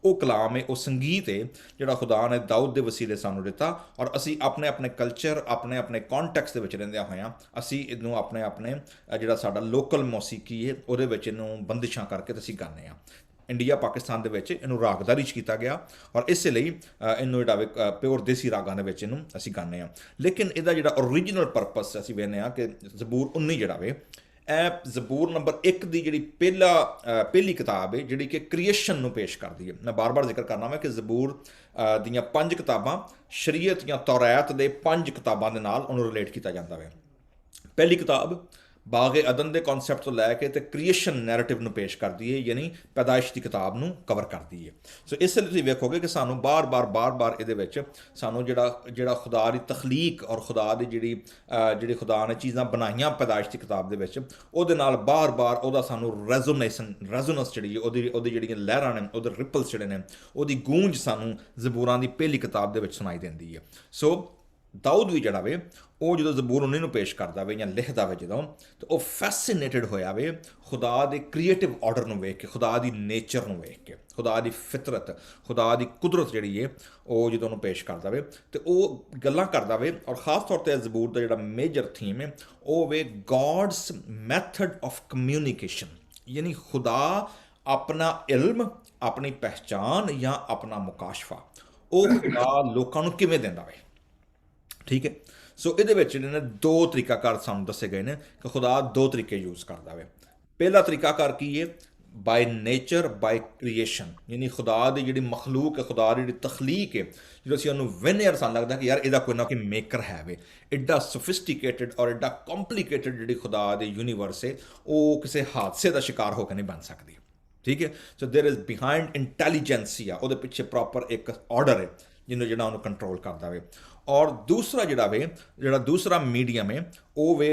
ਉਹ ਕਲਾਮ ਹੈ, ਉਹ ਸੰਗੀਤ ਹੈ ਜਿਹੜਾ ਖੁਦਾ ਨੇ ਦਾਊਦ ਦੇ ਵਸੀਲੇ ਸਾਨੂੰ ਦਿੱਤਾ, ਔਰ ਅਸੀਂ ਆਪਣੇ ਆਪਣੇ ਕਲਚਰ, ਆਪਣੇ ਆਪਣੇ ਕੌਨਟੈਕਸਟ ਦੇ ਵਿੱਚ ਰਹਿੰਦਿਆਂ ਹੋਇਆਂ ਅਸੀਂ ਇਹਨੂੰ ਆਪਣੇ ਆਪਣੇ ਜਿਹੜਾ ਸਾਡਾ ਲੋਕਲ ਮੌਸੀਕੀ ਹੈ ਉਹਦੇ ਵਿੱਚ ਇਹਨੂੰ ਬੰਦਿਸ਼ਾਂ ਕਰਕੇ ਅਸੀਂ ਗਾਉਂਦੇ ਹਾਂ। ਇੰਡੀਆ ਪਾਕਿਸਤਾਨ ਦੇ ਵਿੱਚ ਇਹਨੂੰ ਰਾਗਦਾਰੀ 'ਚ ਕੀਤਾ ਗਿਆ, ਔਰ ਇਸੇ ਲਈ ਇਹਨੂੰ ਜਿਹੜਾ ਪਿਓਰ ਦੇਸੀ ਰਾਗਾਂ ਦੇ ਵਿੱਚ ਇਹਨੂੰ ਅਸੀਂ ਗਾਉਂਦੇ ਹਾਂ। ਲੇਕਿਨ ਇਹਦਾ ਜਿਹੜਾ ਓਰੀਜਨਲ ਪਰਪਸ ਅਸੀਂ ਵੇਖਦੇ ਹਾਂ ਕਿ ਜ਼ਬੂਰ 19 ਜਿਹੜਾ ਵੇ, ਇਹ ਜ਼ਬੂਰ ਨੰਬਰ 1 ਦੀ ਜਿਹੜੀ ਪਹਿਲੀ ਕਿਤਾਬ ਹੈ ਜਿਹੜੀ ਕਿ ਕ੍ਰੀਏਸ਼ਨ ਨੂੰ ਪੇਸ਼ ਕਰਦੀ ਹੈ। ਮੈਂ ਬਾਰ-ਬਾਰ ਜ਼ਿਕਰ ਕਰਨਾ ਵਾ ਕਿ ਜ਼ਬੂਰ ਦੀਆਂ 5 ਕਿਤਾਬਾਂ ਸ਼ਰੀਅਤ ਜਾਂ ਤੌਰਾਤ ਦੇ 5 ਕਿਤਾਬਾਂ ਦੇ ਨਾਲ ਉਹਨੂੰ ਰਿਲੇਟ ਕੀਤਾ ਜਾਂਦਾ ਵਾ। ਪਹਿਲੀ ਕਿਤਾਬ ਬਾਗ-ਏ ਅਦਨ ਦੇ ਕਨਸੈਪਟ ਤੋਂ ਲੈ ਕੇ ਤੇ ਕ੍ਰੀਏਸ਼ਨ ਨੈਰੇਟਿਵ ਨੂੰ ਪੇਸ਼ ਕਰਦੀ ਹੈ, ਯਾਨੀ ਪੈਦਾਇਸ਼ ਦੀ ਕਿਤਾਬ ਨੂੰ ਕਵਰ ਕਰਦੀ ਹੈ। ਸੋ ਇਸ ਲਈ ਤੁਸੀਂ ਵੇਖੋਗੇ ਕਿ ਸਾਨੂੰ ਬਾਰ-ਬਾਰ ਇਹਦੇ ਵਿੱਚ ਸਾਨੂੰ ਜਿਹੜਾ ਖੁਦਾ ਦੀ ਤਖਲੀਕ ਔਰ ਖੁਦਾ ਦੀ ਜਿਹੜੀ ਖੁਦਾ ਨੇ ਚੀਜ਼ਾਂ ਬਣਾਈਆਂ ਪੈਦਾਇਸ਼ ਦੀ ਕਿਤਾਬ ਦੇ ਵਿੱਚ, ਉਹਦੇ ਨਾਲ ਬਾਰ-ਬਾਰ ਉਹਦਾ ਸਾਨੂੰ ਰੈਜ਼ੋਨੈਂਸ ਜਿਹੜੀ ਹੈ, ਉਹਦੀ ਜਿਹੜੀਆਂ ਲਹਿਰਾਂ ਨੇ, ਉਹਦੇ ਰਿਪਲਸ ਜਿਹੜੇ ਨੇ, ਉਹਦੀ ਗੂੰਜ ਸਾਨੂੰ ਜ਼ਬੂਰਾਂ ਦੀ ਪਹਿਲੀ ਕਿਤਾਬ ਦੇ ਵਿੱਚ ਸੁਣਾਈ ਦਿੰਦੀ ਹੈ। ਸੋ ਦਾਊਦ ਵੀ ਜਿਹੜਾ ਵੇ ਉਹ ਜਦੋਂ ਜ਼ਬੂਰ 19 ਨੂੰ ਪੇਸ਼ ਕਰਦਾ ਵੇ ਜਾਂ ਲਿਖਦਾ ਵੇ ਜਦੋਂ, ਤਾਂ ਉਹ ਫੈਸੀਨੇਟਡ ਹੋਇਆ ਵੇ ਖੁਦਾ ਦੇ ਕ੍ਰੀਏਟਿਵ ਆਰਡਰ ਨੂੰ ਵੇਖ ਕੇ, ਖੁਦਾ ਦੀ ਨੇਚਰ ਨੂੰ ਵੇਖ ਕੇ, ਖੁਦਾ ਦੀ ਫਿਤਰਤ, ਖੁਦਾ ਦੀ ਕੁਦਰਤ ਜਿਹੜੀ ਹੈ ਉਹ ਜਦੋਂ ਉਹਨੂੰ ਪੇਸ਼ ਕਰਦਾ ਵੇ ਤੇ ਉਹ ਗੱਲਾਂ ਕਰਦਾ ਵੇ। ਔਰ ਖਾਸ ਤੌਰ 'ਤੇ ਜ਼ਬੂਰ ਦਾ ਜਿਹੜਾ ਮੇਜਰ ਥੀਮ ਹੈ ਉਹ ਵੇ ਗॉड्स ਮੈਥਡ ਆਫ ਕਮਿਊਨੀਕੇਸ਼ਨ, ਯਾਨੀ ਖੁਦਾ ਆਪਣਾ ਇਲਮ, ਆਪਣੀ ਪਹਿਚਾਨ ਜਾਂ ਆਪਣਾ ਮੁਕਾਸ਼ਫਾ ਉਹ ਖੁਦਾ ਲੋਕਾਂ ਨੂੰ ਕਿਵੇਂ ਦਿੰਦਾ ਵੇ। ਠੀਕ ਹੈ, ਸੋ ਇਹਦੇ ਵਿੱਚ ਜਿਹੜੇ ਨੇ 2 ਤਰੀਕਾਕਾਰ ਸਾਨੂੰ ਦੱਸੇ ਗਏ ਨੇ ਕਿ ਖੁਦਾ 2 ਤਰੀਕੇ ਯੂਜ਼ ਕਰਦਾ ਵੇ। ਪਹਿਲਾ ਤਰੀਕਾਕਾਰ ਕੀ ਹੈ? ਬਾਈ ਨੇਚਰ, ਬਾਈ ਕ੍ਰੀਏਸ਼ਨ, ਯਾਨੀ ਖੁਦਾ ਦੀ ਜਿਹੜੀ ਮਖਲੂਕ ਹੈ, ਖੁਦਾ ਦੀ ਜਿਹੜੀ ਤਖਲੀਕ ਹੈ, ਜਦੋਂ ਅਸੀਂ ਉਹਨੂੰ ਵੇਖਦੇ ਹਾਂ ਸਾਨੂੰ ਲੱਗਦਾ ਕਿ ਯਾਰ ਇਹਦਾ ਕੋਈ ਨਾ ਕੋਈ ਮੇਕਰ ਹੈ ਵੇ। ਐਡਾ ਸੋਫਿਸਟੀਕੇਟਡ ਔਰ ਐਡਾ ਕੰਪਲੀਕੇਟਡ ਜਿਹੜੀ ਖੁਦਾ ਦੇ ਯੂਨੀਵਰਸ ਹੈ ਉਹ ਕਿਸੇ ਹਾਦਸੇ ਦਾ ਸ਼ਿਕਾਰ ਹੋ ਕੇ ਨਹੀਂ ਬਣ ਸਕਦੀ। ਠੀਕ ਹੈ, ਸੋ ਦੇਰ ਇਜ਼ ਬਿਹਾਈਂਡ ਇੰਟੈਲੀਜੈਂਸੀਆ, ਉਹਦੇ ਪਿੱਛੇ ਪ੍ਰੋਪਰ ਇੱਕ ਆਰਡਰ ਹੈ ਜਿਹੜਾ ਉਹਨੂੰ ਕੰਟਰੋਲ ਕਰਦਾ ਵੇ। ਔਰ ਦੂਸਰਾ ਜਿਹੜਾ ਦੂਸਰਾ ਮੀਡੀਅਮ ਹੈ ਉਹ ਵੇ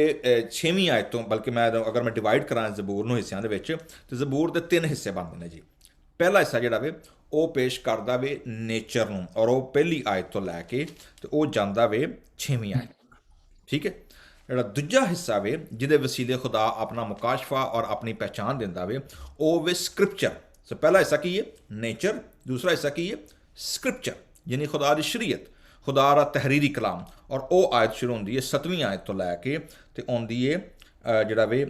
6ਵੀਂ ਆਇਤ ਤੋਂ, ਬਲਕਿ ਅਗਰ ਮੈਂ ਡਿਵਾਈਡ ਕਰਾਂ ਜ਼ਬੂਰ ਨੂੰ ਹਿੱਸਿਆਂ ਦੇ ਵਿੱਚ, ਤੇ ਜ਼ਬੂਰ ਦੇ 3 ਹਿੱਸੇ ਬਣਦੇ ਨੇ ਜੀ। ਪਹਿਲਾ ਹਿੱਸਾ ਜਿਹੜਾ ਵੇ ਉਹ ਪੇਸ਼ ਕਰਦਾ ਵੇ ਨੇਚਰ ਨੂੰ, ਔਰ ਉਹ ਪਹਿਲੀ ਆਇਤ ਤੋਂ ਲੈ ਕੇ ਤੇ ਉਹ ਜਾਂਦਾ ਵੇ 6ਵੀਂ ਆਇਤ। ਠੀਕ ਹੈ, ਜਿਹੜਾ ਦੂਜਾ ਹਿੱਸਾ ਵੇ ਜਿਹਦੇ ਵਸੀਲੇ ਖੁਦਾ ਆਪਣਾ ਮੁਕਾਸ਼ਫਾ ਔਰ ਆਪਣੀ ਪਹਿਚਾਨ ਦਿੰਦਾ ਵੇ ਉਹ ਵੇ ਸਕ੍ਰਿਪਚਰ। सो पहला हिस्सा की है नेचर, दूसरा हिस्सा की है स्क्रिप्चर यानी खुदा की शरीयत, खुदा का तहरीरी कलाम। और वो आयत शुरू होंदी है 7वीं आयत तो लैके ते आउंदी है जिहड़ा वे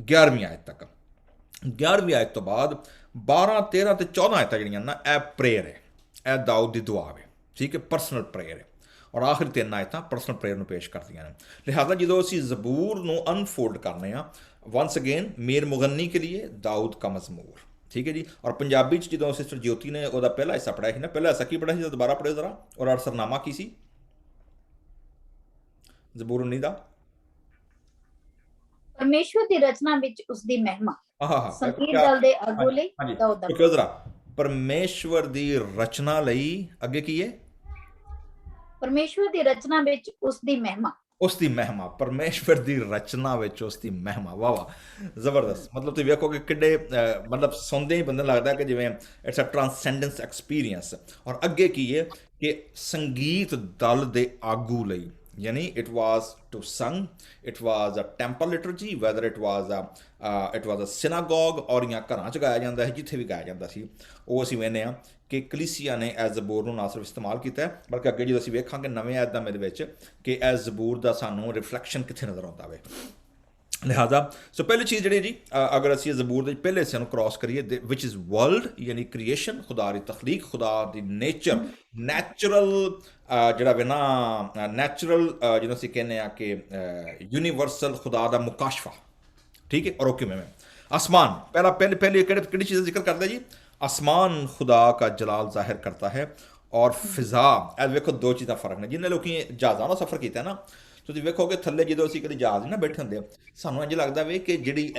11वीं आयत तक। 11वीं आयत तो बाद 12, 13 ते 14 आयतां जिहड़ियां ना ए प्रेयर है, ए दाऊद दी दुआ है, ठीक है, पर्सनल प्रेयर है। और आखिरी 3 आयतां पर्सनल प्रेयर ਨੂੰ पेश करदियां ने। लिहाजा ਜਦੋਂ ਅਸੀਂ ਜ਼ਬੂਰ ਨੂੰ ਅਨਫੋਲਡ ਕਰਨੇ ਆ, वंस अगेन मीर मुगन्नी के लिए दाऊद का मजमूर, ठीक है जी। और पंजाबी च जो सिस्टर ज्योति ने ਉਹਦਾ ਪਹਿਲਾ ਹਿੱਸਾ ਪੜਿਆ ਸੀ ਨਾ, ਪਹਿਲਾ ਹਿੱਸਾ ਕੀ ਪੜਿਆ ਸੀ, ਦੁਬਾਰਾ ਪੜਿਓ ਜ਼ਰਾ। ਔਰ ਅਰਸਰਨਾਮਾ ਕੀ ਸੀ ਜ਼ਬੂਰ 19 ਦਾ? ਪਰਮੇਸ਼ਵਰ ਦੀ ਰਚਨਾ ਵਿੱਚ ਉਸ ਦੀ ਮਹਿਮਾ, ਆਹਾ ਸੰਗੀਤ ਦਲ ਦੇ ਆਗੂ ਲਈ ਦਾਊਦ ਦਾ। ਕਿਉਂ ਜ਼ਰਾ ਪਰਮੇਸ਼ਵਰ ਦੀ ਰਚਨਾ ਲਈ ਅੱਗੇ ਕੀ ਹੈ? ਪਰਮੇਸ਼ਵਰ ਦੀ ਰਚਨਾ ਵਿੱਚ ਉਸ ਦੀ ਮਹਿਮਾ, ਉਸ ਦੀ ਮਹਿਮਾ, ਪਰਮੇਸ਼ਵਰ ਦੀ ਰਚਨਾ ਵਿੱਚ ਉਸ ਦੀ ਮਹਿਮਾ। ਵਾਹ ਵਾਹ, ਜ਼ਬਰਦਸਤ। ਮਤਲਬ ਤੁਸੀਂ ਵੇਖੋ ਕਿ ਕਿੱਡੇ ਮਤਲਬ ਸੁਣਦੇ ਹੀ ਬੰਦੇ ਨੂੰ ਲੱਗਦਾ ਕਿ ਜਿਵੇਂ ਇਟਸ ਅ ਟ੍ਰਾਂਸੈਂਡੈਂਸ ਐਕਸਪੀਰੀਅੰਸ। ਔਰ ਅੱਗੇ ਕੀ ਹੈ ਕਿ ਸੰਗੀਤ ਦਲ ਦੇ ਆਗੂ ਲਈ, यानी it was to sung, it was a temple liturgy, whether it was a synagogue और ਜਾਂ ਘਰਾਂ 'ਚ ਗਾਇਆ ਜਾਂਦਾ ਹੈ, ਜਿੱਥੇ ਵੀ ਗਾਇਆ ਜਾਂਦਾ ਸੀ। ਉਹ ਅਸੀਂ ਵੇਖਦੇ ਹਾਂ ਕਿ ਕਲੀਸੀਆ ਨੇ ਐ ਜ਼ਬੂਰ ਨੂੰ ਨਾ ਸਿਰਫ ਇਸਤੇਮਾਲ ਕੀਤਾ ਹੈ, ਬਲਕਿ ਅੱਗੇ ਜਦੋਂ ਅਸੀਂ ਵੇਖਾਂਗੇ ਨਵੇਂ ਐਦਾਂ ਦੇ ਵਿੱਚ ਕਿ ਐ ਜ਼ਬੂਰ ਦਾ ਸਾਨੂੰ ਰਿਫਲੈਕਸ਼ਨ ਕਿੱਥੇ ਨਜ਼ਰ ਆਉਂਦਾ ਵੇ। लिहाजा सो पहली चीज़ जी अगर असी जबूर के पहले हिस्से क्रॉस करिए विच इज़ वर्ल्ड यानी क्रिएशन, खुदा की तखलीक, खुदा की नेचर, नैचुरल जोड़ा वे ना नैचुरल जो असी कहने कि यूनीवर्सल खुदा का मुकाशफा, ठीक है। और ओके में आसमान पहली किहड़ी चीज़ का जिक्र करता जी? आसमान खुदा का जलाल जाहिर करता है। और फिजा देखो दो चीज़ा फर्क ने। जिन्हें लोग जहाज़ों का सफ़र किया ना, ਤੁਸੀਂ ਵੇਖੋਗੇ ਥੱਲੇ ਜਦੋਂ ਅਸੀਂ ਕਦੇ ਜਹਾਜ਼ ਨਾ ਬੈਠੇ ਹੁੰਦੇ ਸਾਨੂੰ ਇੰਝ ਲੱਗਦਾ ਵੇ ਕਿ ਜਿਹੜੀ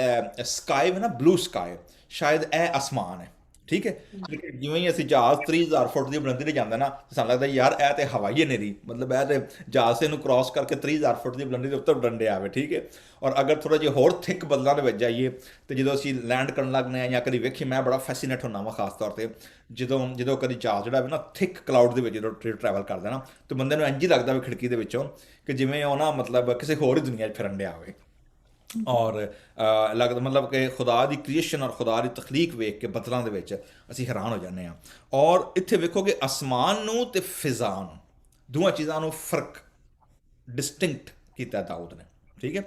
ਸਕਾਈ ਹੈ ਨਾ, ਬਲੂ ਸਕਾਈ, ਸ਼ਾਇਦ ਇਹ ਅਸਮਾਨ ਹੈ, ਠੀਕ ਹੈ। ਲੇਕਿਨ ਜਿਵੇਂ ਹੀ ਅਸੀਂ ਜਹਾਜ਼ 30,000 ਫੁੱਟ ਦੀ ਬੁਲੰਦੀ ਤੇ ਜਾਂਦਾ ਨਾ, ਸਾਨੂੰ ਲੱਗਦਾ ਯਾਰ ਇਹ ਤੇ ਹਵਾਈ ਨੇਰੀ, ਮਤਲਬ ਇਹ ਤੇ ਜਹਾਜ਼ ਨੂੰ ਕ੍ਰਾਸ ਕਰਕੇ 30,000 ਫੁੱਟ ਦੀ ਬੁਲੰਦੀ ਦੇ ਉੱਤੇ ਡੰਡੇ ਆਵੇ, ਠੀਕ ਹੈ। ਔਰ ਅਗਰ ਥੋੜਾ ਜਿਹਾ ਹੋਰ ਥਿਕ ਬੱਦਲਾਂ ਦੇ ਵਿੱਚ ਜਾਈਏ ਤੇ ਜਦੋਂ ਅਸੀਂ ਲੈਂਡ ਕਰਨ ਲੱਗਦੇ ਹਾਂ ਜਾਂ ਕਦੀ ਵੇਖੀ, ਮੈਂ ਬੜਾ ਫੈਸੀਨੇਟ ਹੁੰਦਾ ਵਾਂ ਖਾਸ ਤੌਰ ਤੇ ਜਦੋਂ ਕਦੀ ਜਹਾਜ਼ ਜਿਹੜਾ ਨਾ ਥਿਕ ਕਲਾਊਡ ਦੇ ਵਿੱਚ ਜਦੋਂ ਟਰੈਵਲ ਕਰਦਾ ਨਾ, ਤੇ ਬੰਦੇ ਨੂੰ ਇੰਝ ਹੀ ਲੱਗਦਾ ਵੀ ਖਿੜਕੀ ਦੇ ਵਿੱਚੋਂ ਕਿ ਜਿਵੇਂ ਉਹ ਨਾ ਮਤਲਬ ਕਿਸੇ ਹੋਰ ਹੀ ਦੁਨੀਆ 'ਚ ਫਿਰਨ ਡਿਆ ਹੋਵੇ। ਔਰ ਲੱਗਦਾ ਮਤਲਬ ਕਿ ਖੁਦਾ ਦੀ ਕ੍ਰੀਏਸ਼ਨ ਔਰ ਖੁਦਾ ਦੀ ਤਖਲੀਕ ਵੇਖ ਕੇ ਬੱਦਲਾਂ ਦੇ ਵਿੱਚ ਅਸੀਂ ਹੈਰਾਨ ਹੋ ਜਾਂਦੇ ਹਾਂ। ਔਰ ਇੱਥੇ ਵੇਖੋਗੇ ਅਸਮਾਨ ਨੂੰ ਤੇ ਫਿਜ਼ਾ ਨੂੰ, ਦੋਵਾਂ ਚੀਜ਼ਾਂ ਨੂੰ ਫਰਕ ਡਿਸਟਿੰਕਟ ਕੀਤਾ ਦਾਊਦ ਨੇ, ਠੀਕ ਹੈ।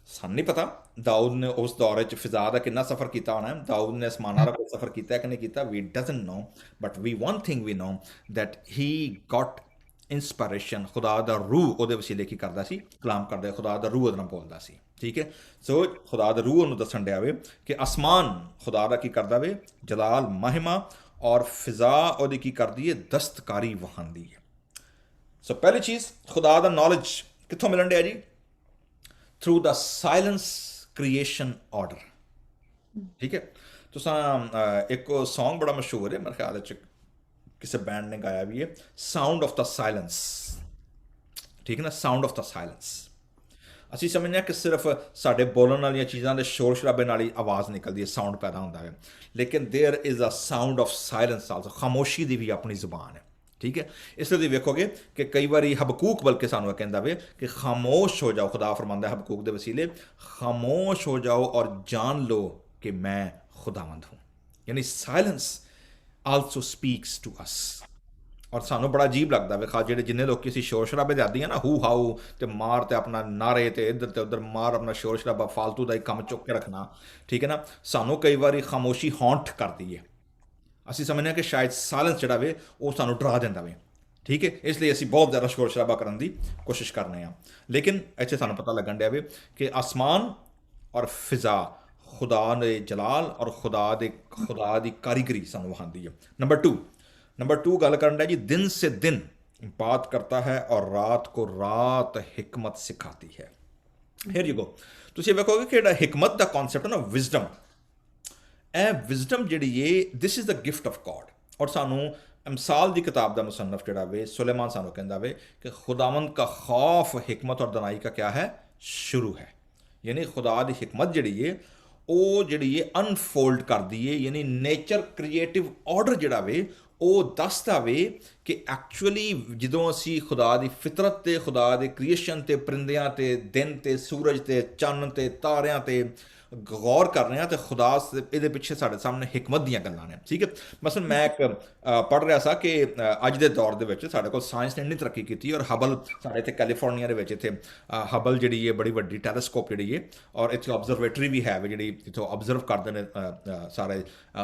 ਸਾਨੂੰ ਨਹੀਂ ਪਤਾ ਦਾਊਦ ਨੇ ਉਸ ਦੌਰ 'ਚ ਫਿਜ਼ਾ ਦਾ ਕਿੰਨਾ ਸਫ਼ਰ ਕੀਤਾ ਹੋਣਾ, ਦਾਊਦ ਨੇ ਅਸਮਾਨਾਂ ਦਾ ਕੋਈ ਸਫ਼ਰ ਕੀਤਾ ਕਿ ਨਹੀਂ ਕੀਤਾ, we doesn't know. But we one thing we know that he got inspiration, ਖੁਦਾ ਦਾ ਰੂਹ ਉਹਦੇ ਵਸੀਲੇ ਕੀ ਕਰਦਾ ਸੀ, ਕਲਾਮ ਕਰਦਾ, ਖੁਦਾ ਦਾ ਰੂਹ ਉਹਦੇ ਨਾਲ ਬੋਲਦਾ ਸੀ, ਠੀਕ ਹੈ। ਸੋ ਖੁਦਾ ਦਾ ਰੂਹ ਉਹਨੂੰ ਦੱਸਣ ਡਿਆ ਵੇ ਕਿ ਅਸਮਾਨ ਖੁਦਾ ਦਾ ਕੀ ਕਰਦਾ ਵੇ, ਜਲਾਲ, ਮਹਿਮਾ, ਔਰ ਫਿਜ਼ਾ ਉਹਦੀ ਕੀ ਕਰਦੀ ਹੈ, ਦਸਤਕਾਰੀ ਵਹਾਉਂਦੀ ਹੈ। ਸੋ ਪਹਿਲੀ ਚੀਜ਼ ਖੁਦਾ ਦਾ ਨੌਲੇਜ ਕਿੱਥੋਂ ਮਿਲਣ ਡਿਆ ਜੀ? ਥਰੂ ਦਾ ਸਾਇਲੈਂਸ ਕ੍ਰੀਏਸ਼ਨ ਆਰਡਰ, ਠੀਕ ਹੈ। ਤੁਸੀਂ ਇੱਕ ਸੌਂਗ ਬੜਾ ਮਸ਼ਹੂਰ ਹੈ, ਮੇਰੇ ਖਿਆਲ 'ਚ ਕਿਸੇ ਬੈਂਡ ਨੇ ਗਾਇਆ ਵੀ ਹੈ, ਸਾਊਂਡ ਆਫ ਦਾ ਸਾਇਲੈਂਸ, ਠੀਕ ਹੈ ਨਾ, ਸਾਊਂਡ ਆਫ ਦਾ ਸਾਇਲੈਂਸ। ਅਸੀਂ ਸਮਝਦੇ ਹਾਂ ਕਿ ਸਿਰਫ ਸਾਡੇ ਬੋਲਣ ਵਾਲੀਆਂ ਚੀਜ਼ਾਂ ਦੇ ਸ਼ੋਰ ਸ਼ਰਾਬੇ ਨਾਲ ਹੀ ਆਵਾਜ਼ ਨਿਕਲਦੀ ਹੈ, ਸਾਊਂਡ ਪੈਦਾ ਹੁੰਦਾ ਹੈ, ਲੇਕਿਨ there is a sound of silence also. ਖਾਮੋਸ਼ੀ ਦੀ ਵੀ ਆਪਣੀ ਜ਼ੁਬਾਨ ਹੈ, ਠੀਕ ਹੈ। ਇਸ ਲਈ ਵੇਖੋਗੇ ਕਿ ਕਈ ਵਾਰੀ ਹਬਕੂਕ ਬਲਕਿ ਸਾਨੂੰ ਇਹ ਕਹਿੰਦਾ ਵੇ ਕਿ ਖਾਮੋਸ਼ ਹੋ ਜਾਓ, ਖੁਦਾ ਫਰਮਾਂਦਾ ਹਬਕੂਕ ਦੇ ਵਸੀਲੇ, ਖਾਮੋਸ਼ ਹੋ ਜਾਓ ਔਰ ਜਾਣ ਲਓ ਕਿ ਮੈਂ ਖੁਦਾਵੰਦ ਹੂੰ। ਯਾਨੀ silence also speaks to us. ਔਰ ਸਾਨੂੰ ਬੜਾ ਅਜੀਬ ਲੱਗਦਾ ਵੇ ਖਾਸ ਜਿਹੜੇ ਜਿੰਨੇ ਲੋਕ ਅਸੀਂ ਸ਼ੋਰ ਸ਼ਰਾਬੇ ਦੇ ਆਦੀ ਆ ਨਾ, ਹੂ ਹਾਊ ਤੇ ਮਾਰ ਤੇ ਆਪਣਾ ਨਾਰੇ ਤੇ ਇੱਧਰ ਤੇ ਉੱਧਰ ਮਾਰ, ਆਪਣਾ ਸ਼ੋਰ ਸ਼ਰਾਬਾ ਫਾਲਤੂ ਦਾ ਹੀ ਕੰਮ ਚੁੱਕ ਕੇ ਰੱਖਣਾ, ਠੀਕ ਹੈ ਨਾ। ਸਾਨੂੰ ਕਈ ਵਾਰੀ ਖਾਮੋਸ਼ੀ ਹੌਂਟ ਕਰਦੀ ਹੈ, ਅਸੀਂ ਸਮਝਦੇ ਹਾਂ ਕਿ ਸ਼ਾਇਦ ਸਾਇਲੈਂਸ ਜਿਹੜਾ ਵੇ ਉਹ ਸਾਨੂੰ ਡਰਾ ਦਿੰਦਾ ਵੇ, ਠੀਕ ਹੈ। ਇਸ ਲਈ ਅਸੀਂ ਬਹੁਤ ਜ਼ਿਆਦਾ ਸ਼ੋਰ ਸ਼ਰਾਬਾ ਕਰਨ ਦੀ ਕੋਸ਼ਿਸ਼ ਕਰਨੇ ਹਾਂ। ਲੇਕਿਨ ਇੱਥੇ ਸਾਨੂੰ ਪਤਾ ਲੱਗਣ ਡਿਆ ਵੇ ਕਿ ਆਸਮਾਨ ਔਰ ਫਿਜ਼ਾ ਖੁਦਾ ਦੇ ਜਲਾਲ ਔਰ ਖੁਦਾ ਦੀ ਕਾਰੀਗਰੀ ਸਾਨੂੰ ਵਹਾਉਂਦੀ ਹੈ। नंबर 2 गल करना है जी, दिन से दिन बात करता है और रात को रात हिकमत सिखाती है। Here you go. तुसीं वेखोगे कि हिकमत का कॉन्सैप्ट है ना, विजडम, ਇਹ ਵਿਜ਼ਡਮ ਜਿਹੜੀ ਏ this is the gift of God. ਔਰ ਸਾਨੂੰ ਅਮਸਾਲ ਦੀ ਕਿਤਾਬ ਦਾ ਮੁਸੰਨਫ ਜਿਹੜਾ ਵੇ ਸੁਲੇਮਾਨ ਸਾਨੂੰ ਕਹਿੰਦਾ ਵੇ ਕਿ ਖੁਦਾਵੰਦ का खौफ हिकमत और दनाई का क्या है, शुरू है। यानी खुदा ਦੀ ਹਿਕਮਤ ਜਿਹੜੀ ਏ ਉਹ ਜਿਹੜੀ ਏ ਅਨਫੋਲਡ ਕਰਦੀ ਏ, ਯਾਨੀ ਨੇਚਰ ਕ੍ਰੀਏਟਿਵ ਆਰਡਰ ਜਿਹੜਾ ਵੇ ਉਹ ਦੱਸਦਾ ਵੇ ਕਿ ਐਕਚੁਅਲੀ ਜਦੋਂ ਅਸੀਂ ਖੁਦਾ ਦੀ ਫਿਤਰਤ ਤੇ ਖੁਦਾ ਦੇ ਕ੍ਰੀਏਸ਼ਨ ਤੇ ਪਰਿੰਦਿਆਂ ਤੇ ਦਿਨ ਤੇ ਸੂਰਜ ਤੇ ਚੰਨ ਤੇ ਤਾਰਿਆਂ ਤੇ ਗੌਰ ਕਰ ਰਹੇ ਹਾਂ ਤੇ ਖੁਦਾ ਇਹਦੇ ਪਿੱਛੇ ਸਾਡੇ ਸਾਹਮਣੇ ਹਿਕਮਤ ਦੀਆਂ ਗੱਲਾਂ ਨੇ। ਠੀਕ ਹੈ, ਮਸਲਨ ਮੈਂ ਇੱਕ ਪੜ੍ਹ ਰਿਹਾ ਸਾਂ ਕਿ ਅੱਜ ਦੇ ਦੌਰ ਦੇ ਵਿੱਚ ਸਾਡੇ ਕੋਲ ਸਾਇੰਸ ਨੇ ਇੰਨੀ ਤਰੱਕੀ ਕੀਤੀ ਔਰ ਹਬਲ ਸਾਡੇ ਇੱਥੇ ਕੈਲੀਫੋਰਨੀਆ ਦੇ ਵਿੱਚ ਇੱਥੇ ਹਬਲ ਜਿਹੜੀ ਹੈ ਬੜੀ ਵੱਡੀ ਟੈਲੀਸਕੋਪ ਜਿਹੜੀ ਹੈ ਔਰ ਇੱਥੇ ਆਬਜ਼ਰਵੇਟਰੀ ਵੀ ਹੈ ਜਿਹੜੀ ਇੱਥੋਂ ਆਬਜ਼ਰਵ ਕਰਦੇ ਨੇ ਸਾਰੇ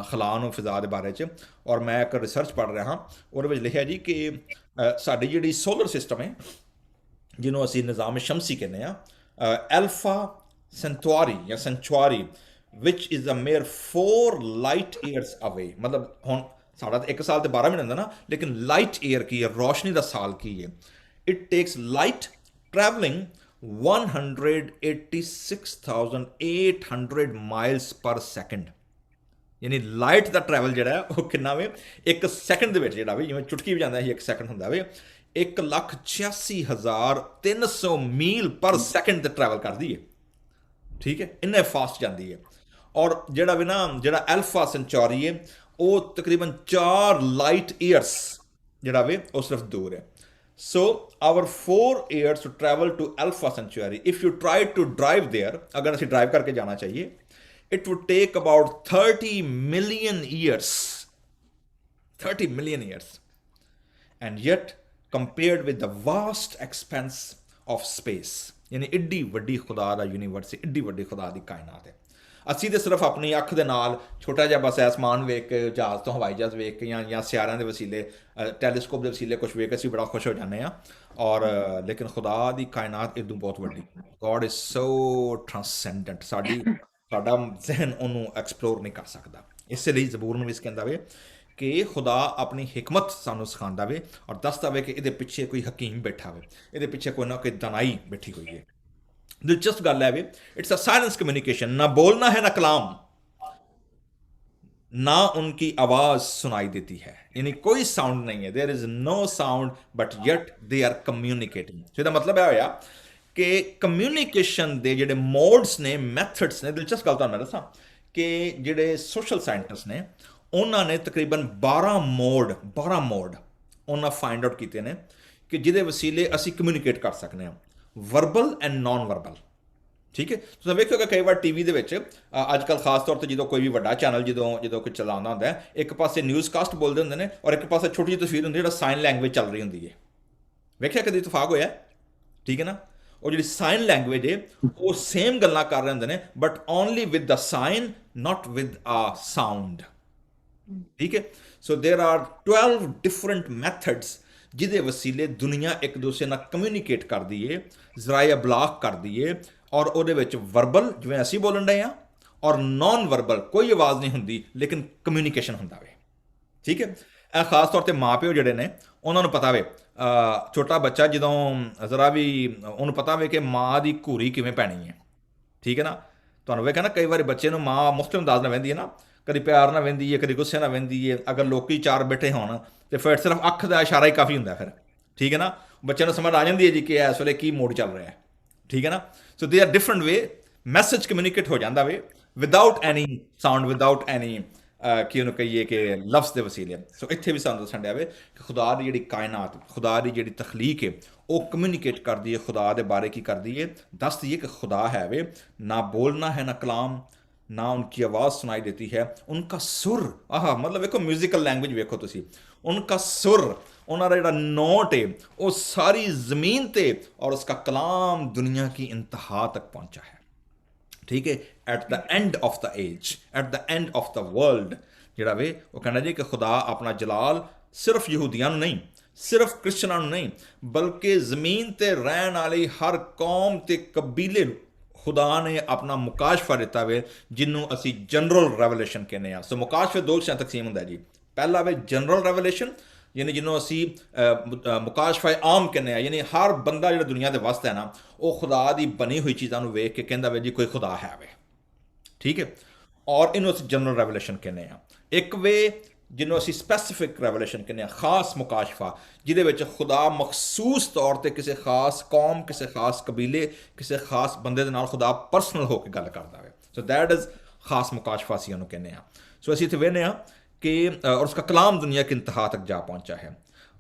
ਖਲਾ ਨੂੰ ਫਿਜ਼ਾ ਦੇ ਬਾਰੇ 'ਚ। ਔਰ ਮੈਂ ਇੱਕ ਰਿਸਰਚ ਪੜ੍ਹ ਰਿਹਾ ਹਾਂ, ਉਹਦੇ ਵਿੱਚ ਲਿਖਿਆ ਜੀ ਕਿ ਸਾਡੀ ਜਿਹੜੀ ਸੋਲਰ ਸਿਸਟਮ ਹੈ ਜਿਹਨੂੰ ਅਸੀਂ ਨਿਜ਼ਾਮ ਸ਼ਮਸੀ ਕਹਿੰਦੇ ਆ, ਐਲਫਾ ਸੈਂਟੁਆਰੀ ਜਾਂ ਸੈਂਚੁਆਰੀ ਵਿਚ is a mere 4 light years away. ਮਤਲਬ ਹੁਣ ਸਾਡਾ ਤਾਂ 1 ਸਾਲ ਤੇ 12 ਮਹੀਨੇ ਹੁੰਦਾ ਨਾ, ਲੇਕਿਨ ਲਾਈਟ ਈਅਰ ਕੀ ਹੈ, ਰੋਸ਼ਨੀ ਦਾ ਸਾਲ ਕੀ ਹੈ? It takes light travelling 186,800 miles ਪਰ ਸੈਕਿੰਡ। ਯਾਨੀ ਲਾਈਟ ਦਾ ਟਰੈਵਲ ਜਿਹੜਾ ਉਹ ਕਿੰਨਾ ਵੇ 1 ਸੈਕਿੰਡ ਦੇ ਵਿੱਚ, ਜਿਹੜਾ ਵੀ ਜਿਵੇਂ ਚੁਟਕੀ ਵਜਾਉਂਦਾ ਸੀ 1 ਸੈਕਿੰਡ ਹੁੰਦਾ ਵੇ, 1,86,300 ਮੀਲ ਪਰ ਸੈਕਿੰਡ ਤੇ ਟਰੈਵਲ ਕਰਦੀ ਹੈ। ਠੀਕ ਹੈ, ਇੰਨੇ ਫਾਸਟ ਜਾਂਦੀ ਹੈ। ਔਰ ਜਿਹੜਾ ਵੀ ਨਾ ਜਿਹੜਾ ਐਲਫਾ ਸੈਂਚੁਆਰੀ ਹੈ ਉਹ ਤਕਰੀਬਨ 4 ਲਾਈਟ ਈਅਰਸ ਜਿਹੜਾ ਵੇ ਉਹ ਸਿਰਫ ਦੂਰ ਹੈ। So our 4 years to travel to alpha centauri, if you try to drive there, ਅਗਰ ਅਸੀਂ ਡਰਾਈਵ ਕਰਕੇ ਜਾਣਾ ਚਾਹੀਏ, it would take about 30 million years. 30 million years. And yet, compared with the vast expanse of space, ਯਾਨੀ ਏਡੀ ਵੱਡੀ ਖੁਦਾ ਦਾ universe, ਏਡੀ ਵੱਡੀ ਖੁਦਾ ਦੀ ਕਾਇਨਾਤ ਹੈ। ਅਸੀਂ ਤਾਂ ਸਿਰਫ ਆਪਣੀ ਅੱਖ ਦੇ ਨਾਲ ਛੋਟਾ ਜਿਹਾ ਬਸ ਆਸਮਾਨ ਵੇਖ ਕੇ, ਜਹਾਜ਼ ਤੋਂ ਹਵਾਈ ਜਹਾਜ਼ ਵੇਖ ਕੇ ਜਾਂ ਸਿਆਰਿਆਂ ਦੇ ਵਸੀਲੇ, ਟੈਲੀਸਕੋਪ ਦੇ ਵਸੀਲੇ ਕੁਛ ਵੇਖ ਕੇ ਅਸੀਂ ਬੜਾ ਖੁਸ਼ ਹੋ ਜਾਂਦੇ ਹਾਂ। ਔਰ ਲੇਕਿਨ ਖੁਦਾ ਦੀ ਕਾਇਨਾਤ ਇਦੋਂ ਬਹੁਤ ਵੱਡੀ। ਗੋਡ ਇਜ਼ ਸੋ ਟ੍ਰਾਂਸੈਂਡੈਂਟ, ਸਾਡਾ ਜ਼ਹਿਨ ਉਹਨੂੰ ਐਕਸਪਲੋਰ ਨਹੀਂ ਕਰ ਸਕਦਾ। ਇਸੇ ਲਈ ਜ਼ਬੂਰ ਨੂੰ ਵੀ ਕਹਿੰਦਾ ਵੇ ਕਿ ਖੁਦਾ ਆਪਣੀ ਹਿਕਮਤ ਸਾਨੂੰ ਸਿਖਾਉਂਦਾ ਵੇ ਔਰ ਦੱਸਦਾ ਵੇ ਕਿ ਇਹਦੇ ਪਿੱਛੇ ਕੋਈ ਹਕੀਮ ਬੈਠਾ ਵੇ, ਇਹਦੇ ਪਿੱਛੇ ਕੋਈ ਨਾ ਕੋਈ ਦਨਾਈ ਬੈਠੀ ਹੋਈ ਹੈ। ਦਿਲਚਸਪ ਗੱਲ ਹੈ ਵੇ, ਇਟਸ ਅ ਸਾਇਲੈਂਸ ਕम्युनिकेशन। ना बोलना है ना कलाम, ना उनकी आवाज सुनाई देती है, यानी कोई साउंड नहीं है, there is no sound but yet they are communicating. So ਇਹਦਾ ਮਤਲਬ ਇਹ ਹੋਇਆ ਕਿ ਕਮਿਊਨੀਕੇਸ਼ਨ ਦੇ ਜਿਹੜੇ ਮੋਡਸ ਨੇ, ਮੈਥਡਸ ਨੇ। ਦਿਲਚਸਪ ਗੱਲ ਤੁਹਾਨੂੰ ਮੈਂ ਦੱਸਾਂ ਕਿ ਜਿਹੜੇ ਸੋਸ਼ਲ ਸਾਇੰਟਿਸਟ ਨੇ ਉਹਨਾਂ ਨੇ ਤਕਰੀਬਨ 12 ਮੋਡ ਉਹਨਾਂ ਫਾਈਂਡ ਆਊਟ ਕੀਤੇ ਨੇ ਕਿ ਜਿਹਦੇ ਵਸੀਲੇ ਅਸੀਂ ਕਮਿਊਨੀਕੇਟ ਕਰ ਸਕਦੇ ਹਾਂ, ਵਰਬਲ ਐਂਡ ਨਾਨ ਵਰਬਲ। ਠੀਕ ਹੈ, ਤੁਸੀਂ ਵੇਖੋਗੇ ਕਈ ਵਾਰ ਟੀਵੀ ਦੇ ਵਿੱਚ ਅੱਜ ਕੱਲ੍ਹ ਖਾਸ ਤੌਰ 'ਤੇ ਜਦੋਂ ਕੋਈ ਵੀ ਵੱਡਾ ਚੈਨਲ ਜਦੋਂ ਕੋਈ ਚਲਾਉਂਦਾ ਹੁੰਦਾ ਹੈ, ਇੱਕ ਪਾਸੇ ਨਿਊਜ਼ ਕਾਸਟ ਬੋਲਦੇ ਹੁੰਦੇ ਨੇ ਔਰ ਇੱਕ ਪਾਸੇ ਛੋਟੀ ਜਿਹੀ ਤਸਵੀਰ ਹੁੰਦੀ ਜਿਹੜਾ ਸਾਈਨ ਲੈਂਗੁਏਜ ਚੱਲ ਰਹੀ ਹੁੰਦੀ ਹੈ। ਵੇਖਿਆ ਕਦੀ ਇਤਫਾਕ ਹੋਇਆ? ਠੀਕ ਹੈ ਨਾ, ਉਹ ਜਿਹੜੀ ਸਾਈਨ ਲੈਂਗੁਏਜ ਹੈ ਉਹ ਸੇਮ ਗੱਲਾਂ ਕਰ ਰਹੇ ਹੁੰਦੇ ਨੇ but only with the sign, not with a sound. ਠੀਕ ਹੈ, ਸੋ ਦੇਰ ਆਰ 12 ਡਿਫਰੈਂਟ ਮੈਥਡਸ ਜਿਹਦੇ ਵਸੀਲੇ ਦੁਨੀਆ ਇੱਕ ਦੂਸਰੇ ਨਾਲ ਕਮਿਊਨੀਕੇਟ ਕਰਦੀ ਹੈ, ਜ਼ਰਾਏ ਅਬਲਾਗ ਕਰਦੀ ਹੈ। ਔਰ ਉਹਦੇ ਵਿੱਚ ਵਰਬਲ ਜਿਵੇਂ ਅਸੀਂ ਬੋਲਣ ਰਹੇ ਹਾਂ ਔਰ ਨਾਨ ਵਰਬਲ ਕੋਈ ਆਵਾਜ਼ ਨਹੀਂ ਹੁੰਦੀ ਲੇਕਿਨ ਕਮਿਊਨੀਕੇਸ਼ਨ ਹੁੰਦਾ ਵੇ। ਠੀਕ ਹੈ, ਇਹ ਖਾਸ ਤੌਰ 'ਤੇ ਮਾਂ ਪਿਓ ਜਿਹੜੇ ਨੇ ਉਹਨਾਂ ਨੂੰ ਪਤਾ ਵੇ, ਛੋਟਾ ਬੱਚਾ ਜਦੋਂ ਜ਼ਰਾ ਵੀ ਉਹਨੂੰ ਪਤਾ ਵੇ ਕਿ ਮਾਂ ਦੀ ਘੂਰੀ ਕਿਵੇਂ ਪੈਣੀ ਹੈ। ਠੀਕ ਹੈ ਨਾ, ਤੁਹਾਨੂੰ ਵੇਖਿਆ ਨਾ ਕਈ ਵਾਰੀ ਬੱਚੇ ਨੂੰ ਮਾਂ ਮੁਖਤਲਿਫ ਅੰਦਾਜ਼ ਨਾਲ ਵਹਿੰਦੀ ਹੈ ਨਾ, ਕਦੀ ਪਿਆਰ ਨਾਲ ਵਹਿੰਦੀ ਹੈ, ਕਦੀ ਗੁੱਸੇ ਨਾਲ ਵਹਿੰਦੀ ਹੈ। ਅਗਰ ਲੋਕੀ 4 ਬੈਠੇ ਹੋਣ ਤੇ ਫਿਰ ਸਿਰਫ ਅੱਖ ਦਾ ਇਸ਼ਾਰਾ ਹੀ ਕਾਫੀ ਹੁੰਦਾ ਫਿਰ। ਠੀਕ ਹੈ ਨਾ, ਬੱਚੇ ਨੂੰ ਸਮਝ ਆ ਜਾਂਦੀ ਹੈ ਜੀ ਕਿ ਇਸ ਵੇਲੇ ਕੀ ਮੂਡ ਚੱਲ ਰਿਹਾ ਹੈ। ਠੀਕ ਹੈ ਨਾ, so they are different way, message communicate ਹੋ ਜਾਂਦਾ way without any sound, without any ਕਿ ਉਹਨੂੰ ਕਹੀਏ ਕਿ ਲਫ਼ਜ਼ ਦੇ ਵਸੀਲੇ। ਸੋ ਇੱਥੇ ਵੀ ਸਾਨੂੰ ਦੱਸਣ ਡਿਆ ਵੇ ਕਿ ਖੁਦਾ ਦੀ ਜਿਹੜੀ ਕਾਇਨਾਤ, ਖੁਦਾ ਦੀ ਜਿਹੜੀ ਤਖਲੀਕ ਹੈ ਉਹ ਕਮਿਊਨੀਕੇਟ ਕਰਦੀ ਹੈ। ਖੁਦਾ ਦੇ ਬਾਰੇ ਕੀ ਕਰਦੀ ਹੈ? ਦੱਸਦੀ ਹੈ ਕਿ ਖੁਦਾ ਹੈ ਵੇ, ਨਾ ਬੋਲਣਾ ਹੈ ਨਾ ਕਲਾਮ, ना उनकी आवाज़ सुनाई देती है, उनका सुर, मतलब वेखो म्यूजिकल लैंग्वेज वेखो तुसी, उनका सुर, उन्होंने जो नोट है वो सारी ज़मीन ते और उसका कलाम दुनिया की इंतहा तक पहुंचा है। ठीक है, at the end of the age, at the end of the world जिहड़ा वे वो कहना जी कि खुदा अपना जलाल सिर्फ यहूदियां नहीं, सिर्फ क्रिश्चनां नहीं, बल्कि ज़मीन ते रहन वाली हर कौम ते कबीले खुदा ने अपना मुकाशफा दिता वे जिन्हों असी जनरल रेवलेशन कहने। सो मुकाशफे 2 हिस्सों तकसीम होंदा जी। पहला वे जनरल रेवलेशन यानी जिन्हों असी मुकाशफा आम कहने, यानी हर बंदा जो दुनिया के वास्ते है ना वो खुदा की बनी हुई चीज़ों वेख के कहता वे जी कोई खुदा है वे। ठीक है, और इन्हों असी जनरल रेवलेशन कहने। एक वे जिन्हों असी स्पैसीफिक रेवलेशन कहने, खास मुकाशफा जिहदे विच खुदा मखसूस तौर पर किसी खास कौम, किसी खास कबीले, किसी खास बंदे दे नाल खुदा परसनल होकर गल करदा है। सो दैट इज़ खास मुकाशफा असी उन्होंने कहने। सो असी इत्थे वेखने कि और उसका कलाम दुनिया की इंतहा तक जा पहुंचा है।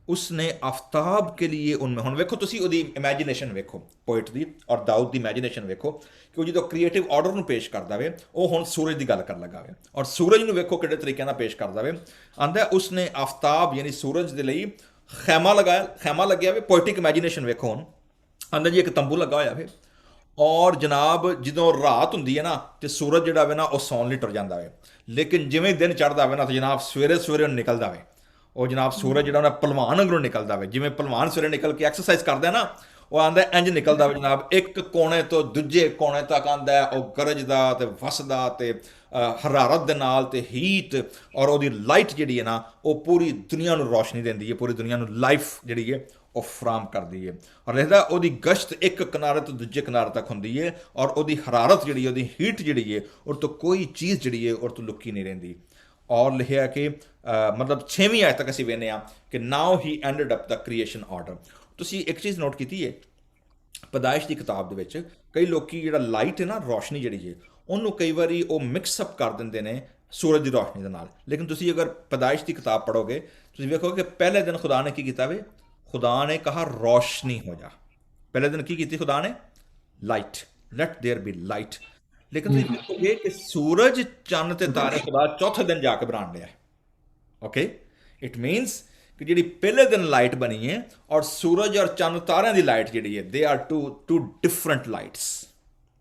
उसने आफ्ताब के लिए उनमें हुण वेखो तुसी ओदी इमेजिनेशन वेखो पोइट दी और दाऊद दी इमेजिनेशन वेखो कि ਉਹ ਜਦੋਂ ਕ੍ਰੀਏਟਿਵ ਆਰਡਰ ਨੂੰ ਪੇਸ਼ ਕਰਦਾ ਵੇ ਉਹ ਹੁਣ ਸੂਰਜ ਦੀ ਗੱਲ ਕਰਨ ਲੱਗਾ ਵੇ ਔਰ ਸੂਰਜ ਨੂੰ ਵੇਖੋ ਕਿਹੜੇ ਤਰੀਕੇ ਨਾਲ ਪੇਸ਼ ਕਰਦਾ ਵੇ ਆਂਦਾ ਉਸਨੇ ਆਫਤਾਬ ਯਾਨੀ ਸੂਰਜ ਦੇ ਲਈ ਖੈਮਾ ਲੱਗਿਆ ਵੇ ਪੋਇਟਿਕ ਇਮੇਜਿਨੇਸ਼ਨ ਵੇਖੋ ਹੁਣ ਆਂਦਾ ਜੀ ਇੱਕ ਤੰਬੂ ਲੱਗਾ ਹੋਇਆ ਵੇ ਔਰ ਜਨਾਬ ਜਦੋਂ ਰਾਤ ਹੁੰਦੀ ਹੈ ਨਾ ਤੇ ਸੂਰਜ ਜਿਹੜਾ ਵੇ ਨਾ ਉਹ ਸੌਣ ਲਈ ਟੁਰ ਜਾਂਦਾ ਵੇ ਲੇਕਿਨ ਜਿਵੇਂ ਦਿਨ ਚੜ੍ਹਦਾ ਵੇ ਨਾ ਤੇ ਜਨਾਬ ਸਵੇਰੇ ਉਹ ਨਿਕਲਦਾ ਵੇ ਉਹ ਜਨਾਬ ਸੂਰਜ ਜਿਹੜਾ ਉਹਨਾਂ ਪਹਿਲਵਾਨ ਵਾਂਗੂ ਨਿਕਲਦਾ ਵੇ ਜਿਵੇਂ ਪਹਿਲਵਾਨ ਸਵੇਰੇ ਨਿਕਲ ਕੇ ਐਕਸਰਸਾਈਜ਼ ਕਰਦਾ ਨਾ ਉਹ ਆਂਦਾ ਇੰਜ ਨਿਕਲਦਾ ਵੇ ਜਨਾਬ ਇੱਕ ਕੋਨੇ ਤੋਂ ਦੂਜੇ ਕੋਨੇ ਤੱਕ ਆਂਦਾ ਉਹ ਗਰਜਦਾ ਤੇ ਵਸਦਾ ਤੇ ਹਰਾਰਤ ਦੇ ਨਾਲ ਤੇ ਹੀਟ ਔਰ ਉਹਦੀ ਲਾਈਟ ਜਿਹੜੀ ਹੈ ਨਾ ਉਹ ਪੂਰੀ ਦੁਨੀਆ ਨੂੰ ਰੋਸ਼ਨੀ ਦਿੰਦੀ ਹੈ ਪੂਰੀ ਦੁਨੀਆ ਨੂੰ ਲਾਈਫ ਜਿਹੜੀ ਹੈ ਉਹ ਫਰਾਹਮ ਕਰਦੀ ਹੈ ਔਰ ਲਿਖਦਾ ਉਹਦੀ ਗਸ਼ਤ ਇੱਕ ਕਿਨਾਰੇ ਤੋਂ ਦੂਜੇ ਕਿਨਾਰੇ ਤੱਕ ਹੁੰਦੀ ਹੈ ਔਰ ਉਹਦੀ ਹਰਾਰਤ ਜਿਹੜੀ ਉਹਦੀ ਹੀਟ ਜਿਹੜੀ ਹੈ ਉਹ ਤੋਂ ਕੋਈ ਚੀਜ਼ ਜਿਹੜੀ ਹੈ ਉਹ ਤੋਂ ਲੁਕੀ ਨਹੀਂ ਰਹਿੰਦੀ ਔਰ ਲਿਖਿਆ ਕਿ ਮਤਲਬ 6ਵੀਂ ਆਇਤ ਤੱਕ ਅਸੀਂ ਵੇਖਦੇ ਹਾਂ ਕਿ ਨਾਓ ਹੀ ਐਂਡਡ ਅਪ ਦਾ ਕ੍ਰੀਏਸ਼ਨ ਆਰਡਰ ਤੁਸੀਂ ਇੱਕ ਚੀਜ਼ ਨੋਟ ਕੀਤੀ ਹੈ ਪੈਦਾਇਸ਼ ਦੀ ਕਿਤਾਬ ਦੇ ਵਿੱਚ ਕਈ ਲੋਕੀ ਜਿਹੜਾ ਲਾਈਟ ਹੈ ਨਾ ਰੋਸ਼ਨੀ ਜਿਹੜੀ ਹੈ ਉਹਨੂੰ ਕਈ ਵਾਰੀ ਉਹ ਮਿਕਸ ਅਪ ਕਰ ਦਿੰਦੇ ਨੇ ਸੂਰਜ ਦੀ ਰੋਸ਼ਨੀ ਦੇ ਨਾਲ ਲੇਕਿਨ ਤੁਸੀਂ ਅਗਰ ਪੈਦਾਇਸ਼ ਦੀ ਕਿਤਾਬ ਪੜ੍ਹੋਗੇ ਤੁਸੀਂ ਵੇਖੋਗੇ ਕਿ ਪਹਿਲੇ ਦਿਨ ਖੁਦਾ ਨੇ ਕੀ ਕੀਤਾ ਵੇ खुदा ने कहा रोशनी हो जा पहले दिन की थी खुदा ने light let there be light लेकिन तुम देखोगे कि सूरज चंद ते तारे खुदा चौथे दिन जाके बना लिया ओके इट मीनस कि जी पहले दिन लाइट बनी है और सूरज और चंद तारे की लाइट जी है they are two different lights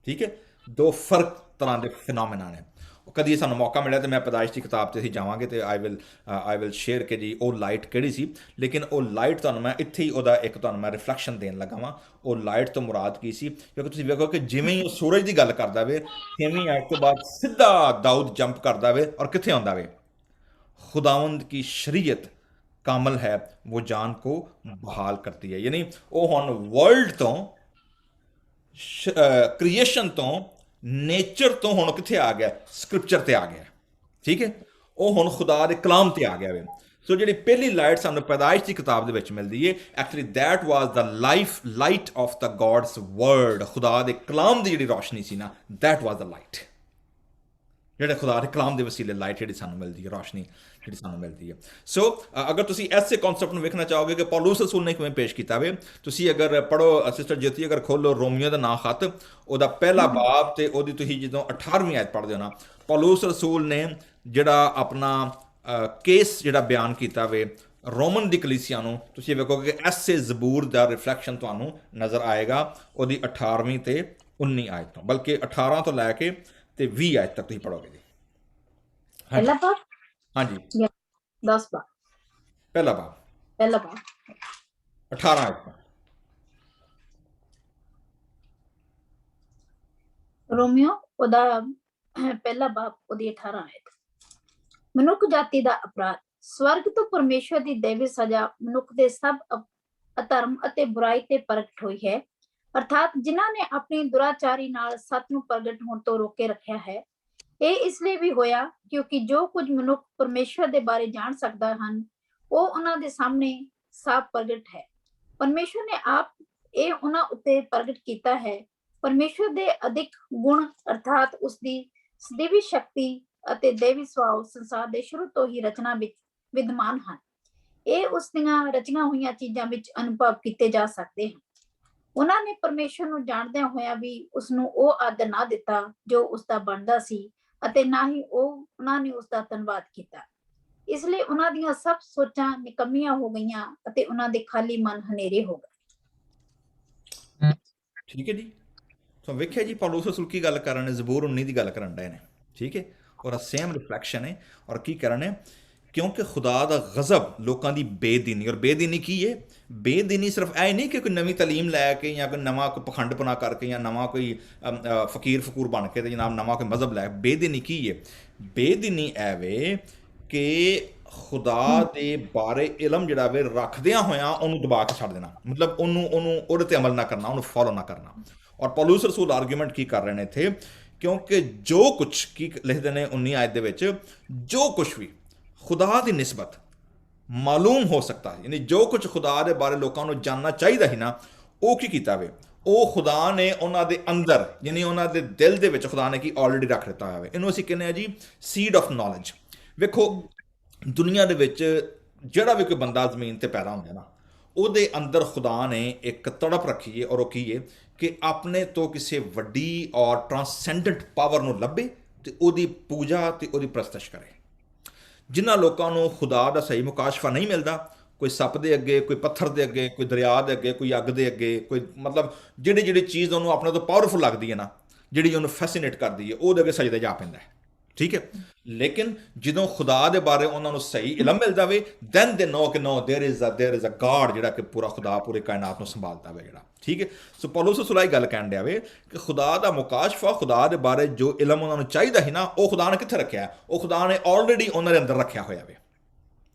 ठीक है दो फर्क तरह के फिनोमिना ने कभी सानू मौका मिले तो मैं पैदाइश की किताब से अं जावांगे तो आई विल शेयर कि जी वो लाइट किहड़ी सी लेकिन वो लाइट तुहानू मैं इत्थे ही उहदा एक तुहानू मैं रिफ्लैक्शन देन लगा वां वो लाइट तो मुराद की सी क्योंकि तुसीं वेखो कि जिवें ही वो सूरज की गल करदा वे छेवीं आयत तो बाद सीधा दाऊद जंप करदा वे और कित्थे आउंदा वे खुदावंद की शरीयत कामल है वो जान को बहाल करती है यानी वो हुण वर्ल्ड तो क्रिएशन तो नेचर तो हुण कित्थे आ गया स्क्रिप्चर ते आ गया ठीक है वो हुण खुदा दे कलाम ते आ गया वे सो जिहड़ी पहली लाइट सानू पैदाइश की किताब दे विच मिलदी है actually that was the light of the gods word खुदा दे कलाम दी जिहड़ी रोशनी सी ना दैट वाज द लाइट ਜਿਹੜੇ ਖੁਦਾ ਦੇ ਕਲਾਮ ਦੇ ਵਸੀਲੇ ਲਾਈਟ ਜਿਹੜੀ ਸਾਨੂੰ ਮਿਲਦੀ ਹੈ ਰੋਸ਼ਨੀ ਜਿਹੜੀ ਸਾਨੂੰ ਮਿਲਦੀ ਹੈ ਸੋ ਅਗਰ ਤੁਸੀਂ ਐਸੇ ਕਨਸੈਪਟ ਨੂੰ ਵੇਖਣਾ ਚਾਹੋਗੇ ਕਿ ਪੌਲੁਸ ਰਸੂਲ ਨੇ ਕਿਵੇਂ ਪੇਸ਼ ਕੀਤਾ ਵੇ ਤੁਸੀਂ ਅਗਰ ਪੜੋ ਸਿਸਟਰ ਜੋਤੀ ਅਗਰ ਖੋਲੋ ਰੋਮੀਓ ਦਾ ਨਾਂ ਖਤ ਉਹਦਾ ਪਹਿਲਾ ਬਾਬ ਤੇ ਉਹਦੀ ਤੁਸੀਂ ਜਦੋਂ 18ਵੀਂ ਆਇਤ ਪੜ੍ਹਦੇ ਹੋ ਨਾ ਪੌਲੁਸ ਰਸੂਲ ਨੇ ਜਿਹੜਾ ਆਪਣਾ ਕੇਸ ਜਿਹੜਾ ਬਿਆਨ ਕੀਤਾ ਵੇ ਰੋਮਨ ਦੀ ਕਲੀਸਿਆ ਨੂੰ ਤੁਸੀਂ ਵੇਖੋਗੇ ਕਿ ਐਸੇ ਜ਼ਬੂਰ ਦਾ ਰਿਫਲੈਕਸ਼ਨ ਤੁਹਾਨੂੰ ਨਜ਼ਰ ਆਏਗਾ ਉਹਦੀ 18ਵੀਂ ਤੇ 19 ਆਇਤ ਤੋਂ ਬਲਕਿ 18 ਤੋਂ ਲੈ ਕੇ ਤੇ 20 ਆਇਤ ਤੱਕ ਤੁਸੀਂ ਪੜੋਗੇ ਜੀ ਪਹਿਲਾ ਬਾਬ ਹਾਂਜੀ 10 ਬਾਬ ਪਹਿਲਾ ਬਾਬ 18 ਆਇਤ ਤੋਂ ਰੋਮੀਓ ਉਹਦਾ ਪਹਿਲਾ ਬਾਬ ਉਹਦੀ 18 ਆਇਤ ਮਨੁੱਖ ਜਾਤੀ ਦਾ ਅਪਰਾਧ ਸਵਰਗ ਤੋਂ ਪਰਮੇਸ਼ਵਰ ਦੀ ਦੇਵੀ ਸਜ਼ਾ ਮਨੁੱਖ ਦੇ ਸਭ ਅਧਰਮ ਅਤੇ ਬੁਰਾਈ ਤੇ ਪ੍ਰਗਟ ਹੋਈ ਹੈ ਅਰਥਾਤ ਜਿਨ੍ਹਾਂ ਨੇ ਆਪਣੀ ਦੁਰਾਚਾਰੀ ਨਾਲ ਸੱਚ ਨੂੰ ਪ੍ਰਗਟ ਹੋਣ ਤੋਂ ਰੋਕੇ ਰੱਖਿਆ ਹੈ ਇਹ ਇਸ ਲਈ ਵੀ ਹੋਇਆ ਕਿਉਂਕਿ ਜੋ ਕੁਝ ਮਨੁੱਖ ਪਰਮੇਸ਼ਵਰ ਦੇ ਬਾਰੇ ਜਾਣ ਸਕਦਾ ਹਨ ਉਹ ਉਹਨਾਂ ਦੇ ਸਾਹਮਣੇ ਸਾਫ਼ ਪ੍ਰਗਟ ਹੈ ਪਰਮੇਸ਼ਵਰ ਨੇ ਆਪ ਇਹ ਉਹਨਾਂ ਉੱਤੇ ਪ੍ਰਗਟ ਕੀਤਾ ਹੈ ਪਰਮੇਸ਼ਵਰ ਦੇ ਅਧਿਕ ਗੁਣ ਅਰਥਾਤ ਉਸਦੀ ਸਦੀਵੀ ਸ਼ਕਤੀ ਅਤੇ ਦੇਵੀ ਸੁਭਾਅ ਸੰਸਾਰ ਦੇ ਸ਼ੁਰੂ ਤੋਂ ਹੀ ਰਚਨਾ ਵਿੱਚ ਵਿਦਮਾਨ ਹਨ ਇਹ ਉਸ ਦੀਆਂ ਰਚੀਆਂ ਹੋਈਆਂ ਚੀਜ਼ਾਂ ਵਿੱਚ ਅਨੁਭਵ ਕੀਤੇ ਜਾ ਸਕਦੇ ਹਨ ਉਹਨਾਂ ਨੇ ਪਰਮੇਸ਼ਵਰ ਨੂੰ ਜਾਣਦਿਆਂ ਹੋਇਆਂ ਵੀ ਉਸਨੂੰ ਉਹ ਆਦਰ ਨਾ ਦਿੱਤਾ ਜੋ ਉਸਦਾ ਬਣਦਾ ਸੀ ਅਤੇ ਨਾ ਹੀ ਉਹਨਾਂ ਨੇ ਉਸਦਾ ਧੰਨਵਾਦ ਕੀਤਾ ਇਸ ਲਈ ਉਹਨਾਂ ਦੀਆਂ ਸਭ ਸੋਚਾਂ ਨਿਕੰਮੀਆਂ ਹੋ ਗਈਆਂ ਅਤੇ ਉਹਨਾਂ ਦੇ ਖਾਲੀ ਮਨ ਹਨੇਰੇ ਹੋ ਗਏ ਠੀਕ ਹੈ ਜੀ ਸੋ ਵੇਖਿਆ ਜੀ ਪੌਲੁਸ ਰਸੂਲ ਕੀ ਗੱਲ ਕਰਨ ਨੇ ਜ਼ਬੂਰ 19 ਦੀ ਗੱਲ ਕਰਨ ਡਏ ਨੇ ਠੀਕ ਹੈ ਔਰ ਸੇਮ ਰਿਫਲੈਕਸ਼ਨ ਹੈ ਔਰ ਕੀ ਕਰਨ ਹੈ ਕਿਉਂਕਿ ਖੁਦਾ ਦਾ ਗਜ਼ਬ ਲੋਕਾਂ ਦੀ ਬੇਦੀਨੀ ਔਰ ਬੇਦੀਨੀ ਕੀ ਹੈ ਬੇਦੀਨੀ ਸਿਰਫ ਇਹ ਨਹੀਂ ਕਿ ਕੋਈ ਨਵੀਂ ਤਾਲੀਮ ਲੈ ਕੇ ਜਾਂ ਕੋਈ ਨਵਾਂ ਕੋਈ ਪਖੰਡਪਨਾ ਕਰਕੇ ਜਾਂ ਨਵਾਂ ਕੋਈ ਫਕੂਰ ਬਣ ਕੇ ਤੇ ਜਨਾਬ ਨਵਾਂ ਕੋਈ ਮਜ਼ਹਬ ਲੈ ਬੇਦੀਨੀ ਕੀ ਹੈ ਬੇਦੀਨੀ ਐਵੇਂ ਕਿ ਖੁਦਾ ਦੇ ਬਾਰੇ ਇਲਮ ਜਿਹੜਾ ਵੇ ਰੱਖਦਿਆਂ ਹੋਇਆਂ ਉਹਨੂੰ ਦਬਾ ਕੇ ਛੱਡ ਦੇਣਾ ਮਤਲਬ ਉਹਨੂੰ ਉਹਦੇ ਤੇ ਅਮਲ ਨਾ ਕਰਨਾ ਉਹਨੂੰ ਫੋਲੋ ਨਾ ਕਰਨਾ ਔਰ ਪੌਲੁਸ ਰਸੂਲ ਆਰਗੂਮੈਂਟ ਕੀ ਕਰ ਰਹੇ ਨੇ ਇੱਥੇ ਕਿਉਂਕਿ ਜੋ ਕੁਛ ਕੀ ਲਿਖਦੇ ਨੇ 19 ਆਇਤ ਦੇ ਵਿੱਚ ਜੋ ਕੁਛ ਵੀ खुदा की निस्बत मालूम हो सकता है यानी जो कुछ खुदा के बारे लोगों को जानना चाहिए ही ना वो की किया वे वो खुदा ने उन्होंने अंदर यानी उन्होंने दिल के विच खुदा ने की ऑलरेडी रख दिता है इनू असीं कहने जी सीड ऑफ नॉलेज वेखो दुनिया दे विच ਜਿਹੜਾ ਵੀ ਕੋਈ ਬੰਦਾ ਜ਼ਮੀਨ ਤੇ ਪੈਦਾ ਹੁੰਦਾ ਨਾ, ਉਹਦੇ ਅੰਦਰ ਖੁਦਾ ਨੇ ਇੱਕ ਤੜਪ ਰੱਖੀ ਹੈ, ਔਰ ਉਹ ਕੀ ਹੈ ਕਿ ਆਪਣੇ ਤੋਂ ਕਿਸੇ ਵੱਡੀ ਔਰ ਟਰਾਂਸੈਂਡੈਂਟ ਪਾਵਰ ਨੂੰ ਲੱਭੇ ਤੇ ਉਹਦੀ ਪੂਜਾ ਤੇ ਉਹਦੀ ਪ੍ਰਸਤਿਸ਼ ਕਰੇ। ਜਿਨ੍ਹਾਂ ਲੋਕਾਂ ਨੂੰ ਖੁਦਾ ਦਾ ਸਹੀ ਮੁਕਾਸ਼ਫਾ ਨਹੀਂ ਮਿਲਦਾ, ਕੋਈ ਸੱਪ ਦੇ ਅੱਗੇ, ਕੋਈ ਪੱਥਰ ਦੇ ਅੱਗੇ, ਕੋਈ ਦਰਿਆ ਦੇ ਅੱਗੇ, ਕੋਈ ਅੱਗ ਦੇ ਅੱਗੇ, ਕੋਈ ਮਤਲਬ ਜਿਹੜੀ ਚੀਜ਼ ਉਹਨੂੰ ਆਪਣੇ ਤੋਂ ਪਾਵਰਫੁਲ ਲੱਗਦੀ ਹੈ ਨਾ, ਜਿਹੜੀ ਉਹਨੂੰ ਫੈਸੀਨੇਟ ਕਰਦੀ ਹੈ, ਉਹਦੇ ਅੱਗੇ ਸਜਦੇ ਜਾ ਪੈਂਦਾ ਹੈ, ਠੀਕ ਹੈ। ਲੇਕਿਨ ਜਦੋਂ ਖੁਦਾ ਦੇ ਬਾਰੇ ਉਹਨਾਂ ਨੂੰ ਸਹੀ ਇਲਮ ਮਿਲ ਜਾਵੇ, ਦੈਨ ਦੇ ਨੋ ਕਿ ਨੋ ਦੇਰ ਇਜ਼ ਅ ਗਾਡ ਜਿਹੜਾ ਕਿ ਪੂਰਾ ਖੁਦਾ ਪੂਰੇ ਕਾਇਨਾਤ ਨੂੰ ਸੰਭਾਲਦਾ ਵੇ ਜਿਹੜਾ, ਠੀਕ ਹੈ। ਸੋ ਪੌਲੁਸ ਰਸੂਲ ਗੱਲ ਕਹਿਣ ਡਿਆ ਵੇ ਕਿ ਖੁਦਾ ਦਾ ਮੁਕਾਸ਼ਫਾ, ਖੁਦਾ ਦੇ ਬਾਰੇ ਜੋ ਇਲਮ ਉਹਨਾਂ ਨੂੰ ਚਾਹੀਦਾ ਸੀ ਨਾ, ਉਹ ਖੁਦਾ ਨੇ ਕਿੱਥੇ ਰੱਖਿਆ? ਉਹ ਖੁਦਾ ਨੇ ਆਲਰੇਡੀ ਉਹਨਾਂ ਦੇ ਅੰਦਰ ਰੱਖਿਆ ਹੋਇਆ ਵੇ,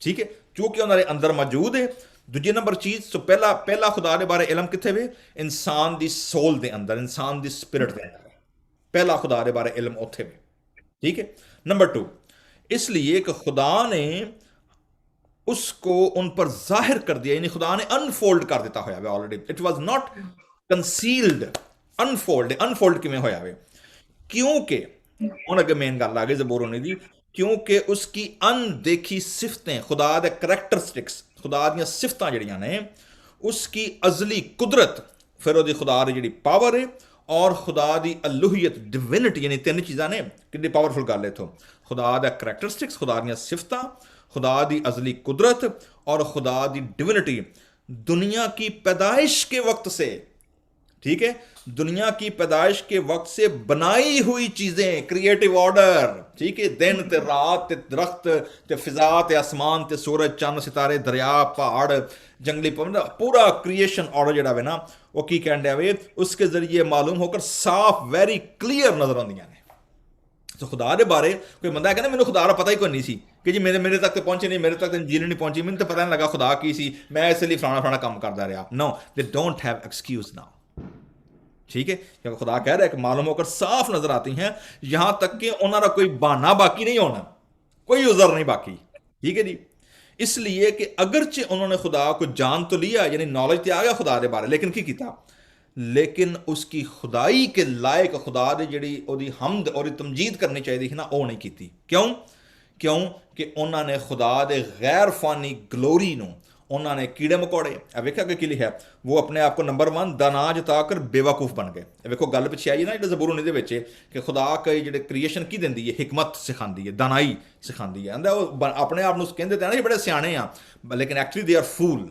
ਠੀਕ ਹੈ, ਕਿਉਂਕਿ ਉਹਨਾਂ ਦੇ ਅੰਦਰ ਮੌਜੂਦ ਹੈ। ਦੂਜੀ ਨੰਬਰ ਚੀਜ਼, ਸੋ ਪਹਿਲਾ ਖੁਦਾ ਦੇ ਬਾਰੇ ਇਲਮ ਕਿੱਥੇ ਵੇ? ਇਨਸਾਨ ਦੀ ਸੋਲ ਦੇ ਅੰਦਰ, ਇਨਸਾਨ ਦੀ ਸਪਿਰਿਟ ਦੇ ਅੰਦਰ ਪਹਿਲਾ ਖੁਦਾ ਦੇ ਬਾਰੇ इल्म उत्थे में, ठीक है। नंबर 2, इसलिए कि खुदा ने उसको उन पर जाहिर कर दिया, यानी खुदा ने अनफोल्ड कर दिता होया वे already, it was not concealed, unfold किवें होया वे? क्योंकि हुण अगे मेन गल आ गई ज़बूर होने दी, क्योंकि उसकी अनदेखी सिफतें, खुदा दे करैक्टरिस्टिक्स, खुदा दियां सिफतां जिहड़ियां ने, उसकी अजली कुदरत, फिर ओहदी खुदा दी जिहड़ी पावर है, और खुदा दी अलूहियत, डिविनिटी, यानी 3 चीज़ां ने। कितनी पावरफुल गल है इत्थों, खुदा दा करैक्टरिस्टिक्स, खुदा दियां सिफतां, खुदा दी अजली कुदरत और खुदा दी डिविनिटी दुनिया की पैदाइश के वक्त से, ठीक है, दुनिया की पैदाइश के वक्त से बनाई हुई चीज़ें, क्रिएटिव ऑर्डर, ठीक है, दिन ते रात ते दरख्त ते फिजा ते आसमान ते सूरज चंद सितारे दरिया पहाड़ जंगली पूरा क्रिएशन ऑर्डर जड़ा वे ना, वो की कहन दिया वे, उसके जरिए मालूम होकर साफ वेरी क्लियर नजर आंदियां ने। तो खुदा के बारे कोई बंदा कहना मैंने खुदा का पता ही कोई नहीं सी कि जी मेरे तक तो पहुंचे नहीं, मेरे तक तो इंजीनियर नहीं पहुंची, मैंने तो पता नहीं लगा खुदा की सी, मैं इसलिए फलाना काम करता रहा। No, they don't have excuse now, ठीक है, क्योंकि खुदा कह रहा है कि मालूम होकर साफ नजर आती हैं, यहां तक कि उन्होंने कोई बहाना बाकी नहीं होना, कोई उज़र नहीं बाकी, ठीक है जी। इसलिए कि अगरचे उन्होंने खुदा को जान तो लिया, यानी नॉलेज तो आ गया खुदा के बारे, लेकिन की किया? लेकिन उसकी खुदाई के लायक खुदा दे जिहड़ी ओहदी हमद और तमजीद करनी चाहिए थी ना, वो नहीं की। क्यों कि उन्होंने खुदा दे गैर फानी ग्लोरी नूं उन्होंने कीड़े मकोड़े, वेख्या कि की लिखा, वो अपने आप को नंबर 1 दाना जताकर बेवकूफ़ बन गए। वेखो गल पिछे आई ना जो ज़बूर उन्नी दे विच कि खुदा कई जिहड़े क्रिएशन की दिंदी है, हिकमत सिखाती है, दानाई सिखाती है, आंदा अपने आप को कहते थे ना बड़े सियाने आ, लेकिन एक्चुअली दे आर फूल,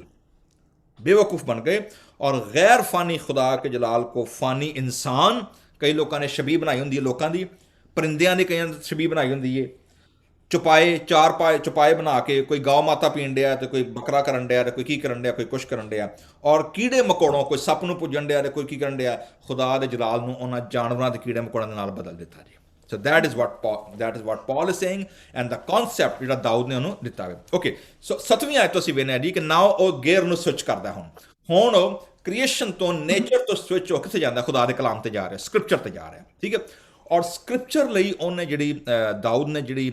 बेवकूफ़ बन गए। और गैर फानी खुदा के जलाल को फानी इंसान, कई लोगों ने शबी बनाई होंगी, लोगों की परिंदियां की कई शबी बनाई होंगी है, चुपाए बना के कोई गौ माता पीन दिया, तो कोई बकरा करन दिया, कोई की करन दिया, कोई कुछ करन दिया, और कीड़े मकोड़ों, कोई सप नूं पुजन दिया, कोई की करन दिया, खुदा दे जलाल नूं उन्हां जानवरां दे कीड़े मकोड़ां दे नाल बदल दिता जी। So that is what Paul is saying, and the concept जिहड़ा दाऊद ने उन्होंने दिता है। ओके, सो 7वीं आयत तो असीं वेखने जी कि नाउ ਉਹ ਗੇਅਰ ਨੂੰ ਸਵਿਚ ਕਰਦਾ, ਹੁਣ ਉਹ ਕ੍ਰੀਏਸ਼ਨ ਤੋਂ, ਨੇਚਰ ਤੋਂ ਸਵਿਚ ਹੋ ਕਿੱਥੇ ਜਾਂਦਾ? ਖੁਦਾ ਦੇ ਕਲਾਮ ਤੇ ਜਾ ਰਿਹਾ, ਸਕ੍ਰਿਪਚਰ ਤੇ ਜਾ ਰਿਹਾ, ਠੀਕ ਹੈ। और स्क्रिप्चर ਲਈ ਉਹਨੇ ਜਿਹੜੀ ਦਾਊਦ ਨੇ ਜਿਹੜੀ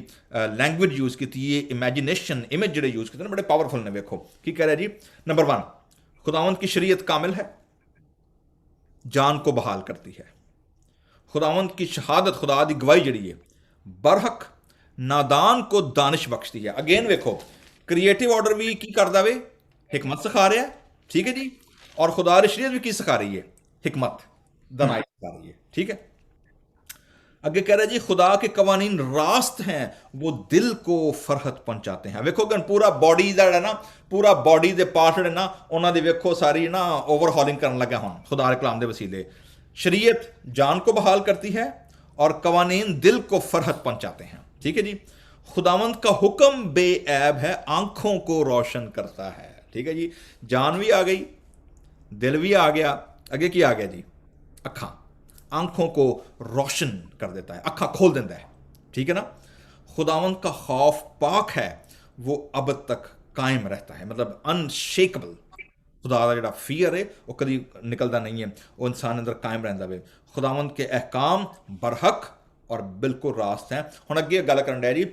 लैंग्वेज यूज़ की है, इमेजिनेशन, इमेज ਜਿਹੜੇ यूज़ ਕੀਤੇ ਨੇ बड़े पावरफुल ने। वेखो की कह रहा है जी, नंबर 1, खुदावंद की शरीयत कामिल है, जान को बहाल करती है। खुदावंद की शहादत, खुदा की गवाही जड़ी है, बरहक नादान को दानिश बख्शती है। अगेन वेखो क्रिएटिव ऑर्डर भी की करता वे, हिकमत सिखा रहा है, ठीक है जी, और खुदा की शरीयत भी की सिखा रही है, हिकमत, दानाई सिखा रही है, ठीक है। अगे कह रहा है जी, खुदा के कवानीन रास्त हैं, वो दिल को फरहत पहुंचाते हैं। वेखो कि पूरा बॉडी का ना, पूरा बॉडी के पार्ट जोड़े ना, उन्होंने वेखो सारी ना ओवरहॉलिंग करने लगा हूँ खुदा के कलाम के वसीले। शरीयत जान को बहाल करती है और कवानीन दिल को फरहत पहुंचाते हैं, ठीक है जी। खुदावंद का हुक्म बेऐब है, आंखों को रोशन करता है, ठीक है जी। जान भी आ गई, दिल भी आ गया, अगे की आ गया जी? अखा, आंखों को रोशन कर देता है, अखा खोल देता है, ठीक है ना। खुदावंद का खौफ पाक है, वो अब तक कायम रहता है, मतलब अनशेकबल। खुदा का जो फियर है वो कभी निकलता नहीं है, वो इंसान अंदर कायम रहता है। खुदावंद के अहकाम बरहक और बिल्कुल रास्त हैं। हुण अगे गल करन डे जी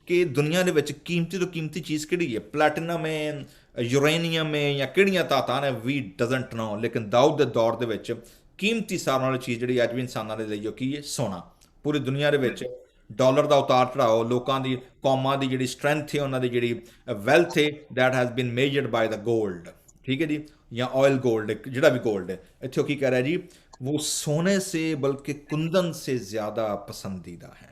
कि दुनिया के विच कीमती तो कीमती चीज़ किहड़ी है, प्लैटिनम है, यूरेनियम है, या किहड़ियां धातां ने, वी डजंट नो। लेकिन दाऊद के दौर के विच कीमती सारे वाली चीज़ जी अज भी इंसानों के लिए की है, सोना। पूरी दुनिया के विच ਡਾਲਰ ਦਾ ਉਤਾਰ ਚੜਾਓ, ਲੋਕਾਂ ਦੀ ਕੌਮਾਂ ਦੀ ਜਿਹੜੀ ਸਟਰੈਂਥ ਹੈ, ਉਹਨਾਂ ਦੀ ਜਿਹੜੀ ਵੈਲਥ ਹੈ, that has been measured by the gold. ठीक है जी, या ऑयल गोल्ड, ਜਿਹੜਾ ਵੀ गोल्ड है। ਇੱਥੇ ਉਹ ਕੀ ਕਹਿ ਰਿਹਾ ਜੀ, वो सोने से बल्कि कुंदन से ज़्यादा पसंदीदा है।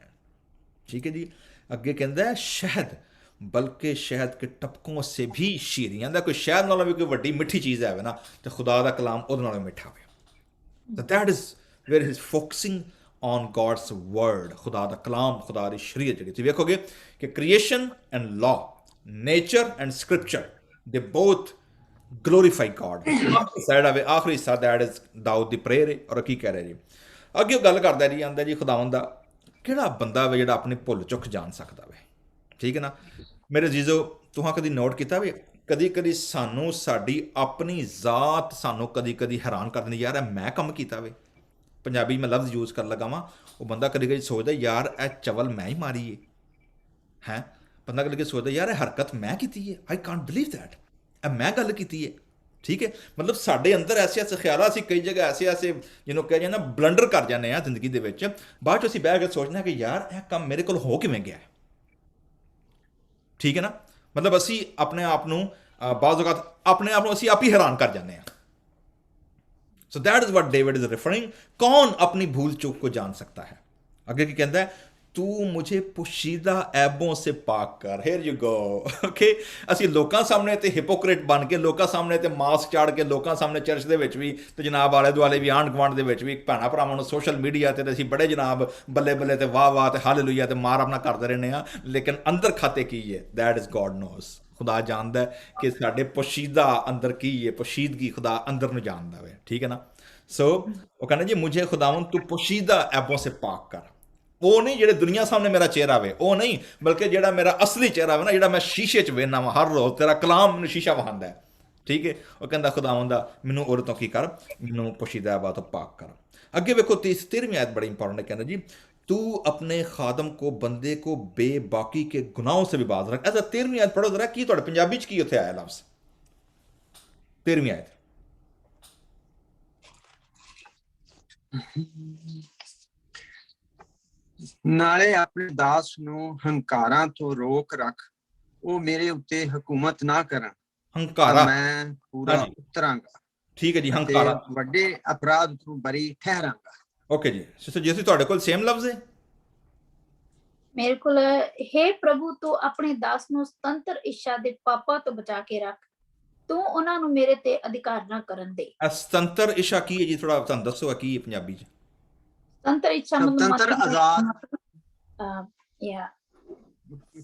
ठीक है जी, ਅੱਗੇ ਕਹਿੰਦਾ ਹੈ ਸ਼ਹਿਦ, ਬਲਕਿ ਸ਼ਹਿਦ ਕੇ ਟਪਕੋਂ ਸੇ ਵੀ ਸ਼ੀਰੀਆਂ ਦਾ, ਕੋਈ ਸ਼ਹਿਦ ਨਾਲੋਂ ਵੀ ਕੋਈ ਵੱਡੀ ਮਿੱਠੀ ਚੀਜ਼ ਹੈ ਨਾ, ਤੇ ਖੁਦਾ ਦਾ ਕਲਾਮ ਉਹਦੇ ਨਾਲੋਂ ਮਿੱਠਾ ਹੋਵੇ। ਤਾਂ that is wear he is focusing on God's word, खुदा ਦਾ ਕਲਾਮ, ਖੁਦਾ ਦੀ ਸ਼ਰੀਅਤ। ਜਿਹੜੀ ਤੁਸੀਂ ਵੇਖੋਗੇ ਕਿ ਕ੍ਰੀਏਸ਼ਨ ਐਂਡ ਲਾ, ਨੇਚਰ ਐਂਡ ਸਕ੍ਰਿਪਚਰ, ਦੇ ਬੋਥ ਗਲੋਰੀਫਾਈ ਗॉड। ਸਾਈਡ ਆਵੇ ਆਖਰੀ ਹਿੱਸਾ, that is Dawood the prayer ਹੈ। ਔਰ ਕੀ ਕਹਿ ਰਿਹਾ ਜੀ ਅੱਗੇ, ਉਹ ਗੱਲ ਕਰਦਾ ਜੀ, ਆਂਦਾ ਜੀ ਖੁਦਾਵੰਦ ਦਾ ਕਿਹੜਾ ਬੰਦਾ ਵੇ ਜਿਹੜਾ ਆਪਣੀ ਭੁੱਲ ਚੁੱਕ ਜਾਣ ਸਕਦਾ ਵੇ। ਠੀਕ ਹੈ ਨਾ ਮੇਰੇ ਜੀਜ਼ੋ, ਤੁਹਾਂ ਕਦੀ ਨੋਟ ਕੀਤਾ ਵੇ, ਕਦੀ ਕਦੀ ਸਾਨੂੰ ਸਾਡੀ ਆਪਣੀ ਜ਼ਾਤ ਸਾਨੂੰ ਕਦੀ ਕਦੀ ਹੈਰਾਨ ਕਰ ਦਿੰਦੀ, ਯਾਰ ਇਹ ਮੈਂ ਕੰਮ ਕੀਤਾ ਵੇ। ਪੰਜਾਬੀ ਮੈਂ ਲਫ਼ਜ਼ ਯੂਜ਼ ਕਰਨ ਲੱਗਾ ਵਾਂ, ਉਹ ਬੰਦਾ ਕਦੀ ਕਦੀ ਸੋਚਦਾ ਯਾਰ ਇਹ ਚਵਲ ਮੈਂ ਹੀ ਮਾਰੀ ਹੈ। ਬੰਦਾ ਕਦੀ ਕਦੀ ਸੋਚਦਾ ਯਾਰ ਇਹ ਹਰਕਤ ਮੈਂ ਕੀਤੀ ਹੈ, ਆਈ ਕਾਂਟ ਬਿਲੀਵ ਦੈਟ, ਇਹ ਮੈਂ ਗੱਲ ਕੀਤੀ ਹੈ। ਠੀਕ ਹੈ, ਮਤਲਬ ਸਾਡੇ ਅੰਦਰ ਐਸੇ ਐਸੇ ਖਿਆਲ, ਅਸੀਂ ਕਈ ਜਗ੍ਹਾ ਐਸੇ ਐਸੇ ਜਿਹਨੂੰ ਕਹਿ ਜਾਂਦੇ ਨਾ ਬਲੰਡਰ ਕਰ ਜਾਂਦੇ ਹਾਂ ਜ਼ਿੰਦਗੀ ਦੇ ਵਿੱਚ, ਬਾਅਦ 'ਚ ਅਸੀਂ ਬਹਿ ਕੇ ਸੋਚਦੇ ਹਾਂ ਕਿ ਯਾਰ ਇਹ ਕੰਮ ਮੇਰੇ ਕੋਲ ਹੋ ਕਿਵੇਂ ਗਿਆ। ਠੀਕ ਹੈ ਨਾ, ਮਤਲਬ ਅਸੀਂ ਆਪਣੇ ਆਪ ਨੂੰ ਬਾਜ਼ ਔਕਾਤ ਆਪਣੇ ਆਪ ਨੂੰ ਅਸੀਂ ਆਪ ਹੀ ਹੈਰਾਨ ਕਰ ਜਾਂਦੇ ਹਾਂ। सो that is what David is referring, कौन अपनी भूल चूक को जान सकता है। आगे की कहता है, तू मुझे पोशीदा ऐबों से पाक कर। Here you go, okay. ਅਸੀਂ ਲੋਕਾਂ ਸਾਹਮਣੇ ਤੇ ਹਿਪੋਕ੍ਰਿਟ ਬਣ ਕੇ, ਲੋਕਾਂ ਸਾਹਮਣੇ ਤੇ ਮਾਸਕ ਚਾੜ ਕੇ, ਲੋਕਾਂ ਸਾਹਮਣੇ ਚਰਚ ਦੇ ਵਿੱਚ ਵੀ ਤੇ ਜਨਾਬ ਆਲੇ ਦੁਆਲੇ ਵੀ, ਆਂਢ ਗੁਆਂਢ ਦੇ ਵਿੱਚ ਵੀ, ਭੈਣਾਂ ਭਰਾਵਾਂ ਨੂੰ ਸੋਸ਼ਲ ਮੀਡੀਆ ਤੇ ਅਸੀਂ ਬੜੇ ਜਨਾਬ ਬੱਲੇ ਬੱਲੇ ਤੇ ਵਾਹ ਵਾਹ ਤੇ ਹਾਲੇਲੂਇਆ ਤੇ ਮਾਰ ਆਪਣਾ ਕਰਦੇ ਰਹਿੰਦੇ ਆ, ਲੇਕਿਨ ਅੰਦਰ ਖਾਤੇ ਕੀ ਹੈ, ਦੈਟ ਇਜ਼ ਗॉड ਨੋਜ਼। ਖੁਦਾ ਜਾਣਦਾ ਕਿ ਸਾਡੇ ਪੋਸ਼ੀਦਾ ਅੰਦਰ ਕੀ ਹੈ, ਪੋਸ਼ੀਦਗੀ ਖੁਦਾ ਅੰਦਰ ਨੂੰ ਜਾਣਦਾ ਵੇ। ਠੀਕ ਹੈ ਨਾ। ਸੋ ਉਹ ਕਹਿੰਦਾ ਜੀ, ਮੁਝੇ ਖੁਦਾਵੰਦ ਤੂੰ ਪੋਸ਼ੀਦਾ ਐਬੋਂ ਸੇ ਪਾਕ ਕਰ। ਉਹ ਨਹੀਂ ਜਿਹੜੇ ਦੁਨੀਆ ਸਾਹਮਣੇ ਮੇਰਾ ਚਿਹਰਾ ਵੇ, ਉਹ ਨਹੀਂ, ਬਲਕਿ ਜਿਹੜਾ ਮੇਰਾ ਅਸਲੀ ਚਿਹਰਾ ਵੇ ਨਾ, ਜਿਹੜਾ ਮੈਂ ਸ਼ੀਸ਼ੇ 'ਚ ਵੇਖਣਾ ਵਾ ਹਰ ਰੋਜ਼, ਤੇਰਾ ਕਲਾਮ ਮੈਨੂੰ ਸ਼ੀਸ਼ਾ ਵਹਾਉਂਦਾ ਹੈ। ਠੀਕ ਹੈ, ਉਹ ਕਹਿੰਦਾ ਖੁਦਾਵੰਦਾ ਮੈਨੂੰ ਉਹਦੇ ਤੋਂ ਕੀ ਕਰ, ਮੈਨੂੰ ਪੋਸ਼ੀਦਾ ਐਬਾਂ ਤੋਂ ਪਾਕ ਕਰ। ਅੱਗੇ ਵੇਖੋ 13ਵੀਂ ਆਇਤ ਬੜੀ ਇੰਪੋਰਟੈਂਟ ਹੈ, ਕਹਿੰਦਾ ਜੀ, तू अपने खादम को, बंदे को बेबाकी के गुनाहों से भी बाज रख। ऐसा 13वीं आयत पढ़ो जरा, की थोड़े पंजाबी च की उत्थे आया लफ्ज़ 13वीं आयत। ਨਾਲੇ ਆਪਣੇ ਦਾਸ ਨੂੰ ਹੰਕਾਰਾਂ ਤੋਂ ਰੋਕ ਰੱਖ, ਉਹ ਮੇਰੇ ਉੱਤੇ ਹਕੂਮਤ ਨਾ ਕਰਨ। ਹੰਕਾਰਾ, ਮੈਂ ਪੂਰਾ ਉਤਰਾਂਗਾ। ਠੀਕ ਹੈ ਜੀ, ਹੰਕਾਰਾ, ਵੱਡੇ ਅਪਰਾਧ ਤੋਂ ਬਰੀ ਠਹਿਰਾਂਗਾ। ਓਕੇ ਜੀ। ਸਿਸਟਰ ਜੀ, ਤੁਹਾਡੇ ਕੋਲ ਸੇਮ ਲਫ਼ਜ਼ ਹੈ? ਮੇਰੇ ਕੋਲ, हे ਪ੍ਰਭੂ ਤੂੰ ਆਪਣੇ ਦਾਸ ਨੂੰ ਸੁਤੰਤਰ ਇੱਛਾ ਦੇ ਪਾਪਾਂ ਤੋਂ ਬਚਾ ਕੇ ਰੱਖ, ਤੂੰ ਉਹਨਾਂ ਨੂੰ ਮੇਰੇ ਤੇ ਅਧਿਕਾਰ ਨਾ ਕਰਨ ਦੇ। ਸੁਤੰਤਰ ਇੱਛਾ ਕੀ ਹੈ ਜੀ, ਥੋੜਾ ਤੁਹਾਨੂੰ ਦੱਸੋ ਕੀ ਹੈ ਪੰਜਾਬੀ 'ਚ? ਸੁਤੰਤਰ ਇੱਛਾ ਸੁਤੰਤਰ ਆਜ਼ਾਦ। ਯਾ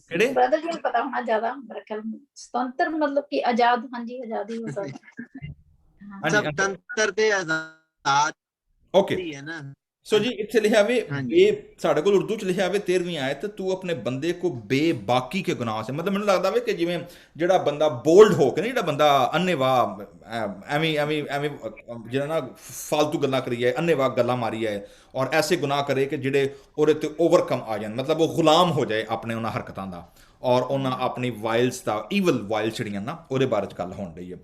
ਕਿਹੜੇ ਬ੍ਰਦਰ ਜੀ ਨੂੰ ਪਤਾ ਹੋਣਾ ਜ਼ਿਆਦਾ, ਮੇਰੇ ਖਿਆਲ ਸੁਤੰਤਰ ਮਤਲਬ ਕਿ ਆਜ਼ਾਦ। ਹਾਂਜੀ, ਆਜ਼ਾਦੀ ਹੋ ਸਕਦੀ। ਸੁਤੰਤਰ ਤੇ ਆਜ਼ਾਦ ਓਕੇ ਹੈ ਨਾ। ਸੋ ਜੀ ਇੱਥੇ ਲਿਖਿਆ ਵੇ, ਇਹ ਸਾਡੇ ਕੋਲ ਉਰਦੂ 'ਚ ਲਿਖਿਆ ਵੇ 13ਵੀਂ ਆਇਤ, ਤੂੰ ਆਪਣੇ ਬੰਦੇ ਕੋ ਬੇਬਾਕੀ ਕੇ ਗੁਨਾਹ ਸੇ। ਮਤਲਬ ਮੈਨੂੰ ਲੱਗਦਾ ਵੇ ਕਿ ਜਿਵੇਂ ਜਿਹੜਾ ਬੰਦਾ ਬੋਲਡ ਹੋ ਕੇ ਨਾ, ਜਿਹੜਾ ਬੰਦਾ ਅੰਨੇਵਾਹ ਐਵੇਂ ਐਵੇਂ ਐਵੇਂ ਜਿਹੜਾ ਨਾ ਫਾਲਤੂ ਗੱਲਾਂ ਕਰੀ ਜਾਏ, ਅੰਨੇਵਾਹ ਗੱਲਾਂ ਮਾਰੀ ਜਾਏ, ਔਰ ਐਸੇ ਗੁਨਾਹ ਕਰੇ ਕਿ ਜਿਹੜੇ ਉਹਦੇ ਤੇ ਓਵਰਕਮ ਆ ਜਾਣ, ਮਤਲਬ ਉਹ ਗੁਲਾਮ ਹੋ ਜਾਏ ਆਪਣੇ ਉਹਨਾਂ ਹਰਕਤਾਂ ਦਾ, ਔਰ ਉਹਨਾਂ ਆਪਣੀ ਵਾਇਲਸ ਦਾ, ਈਵਲ ਵਾਇਲ ਜਿਹੜੀਆਂ ਨਾ, ਉਹਦੇ ਬਾਰੇ 'ਚ ਗੱਲ ਹੋਣ ਰਹੀ ਹੈ।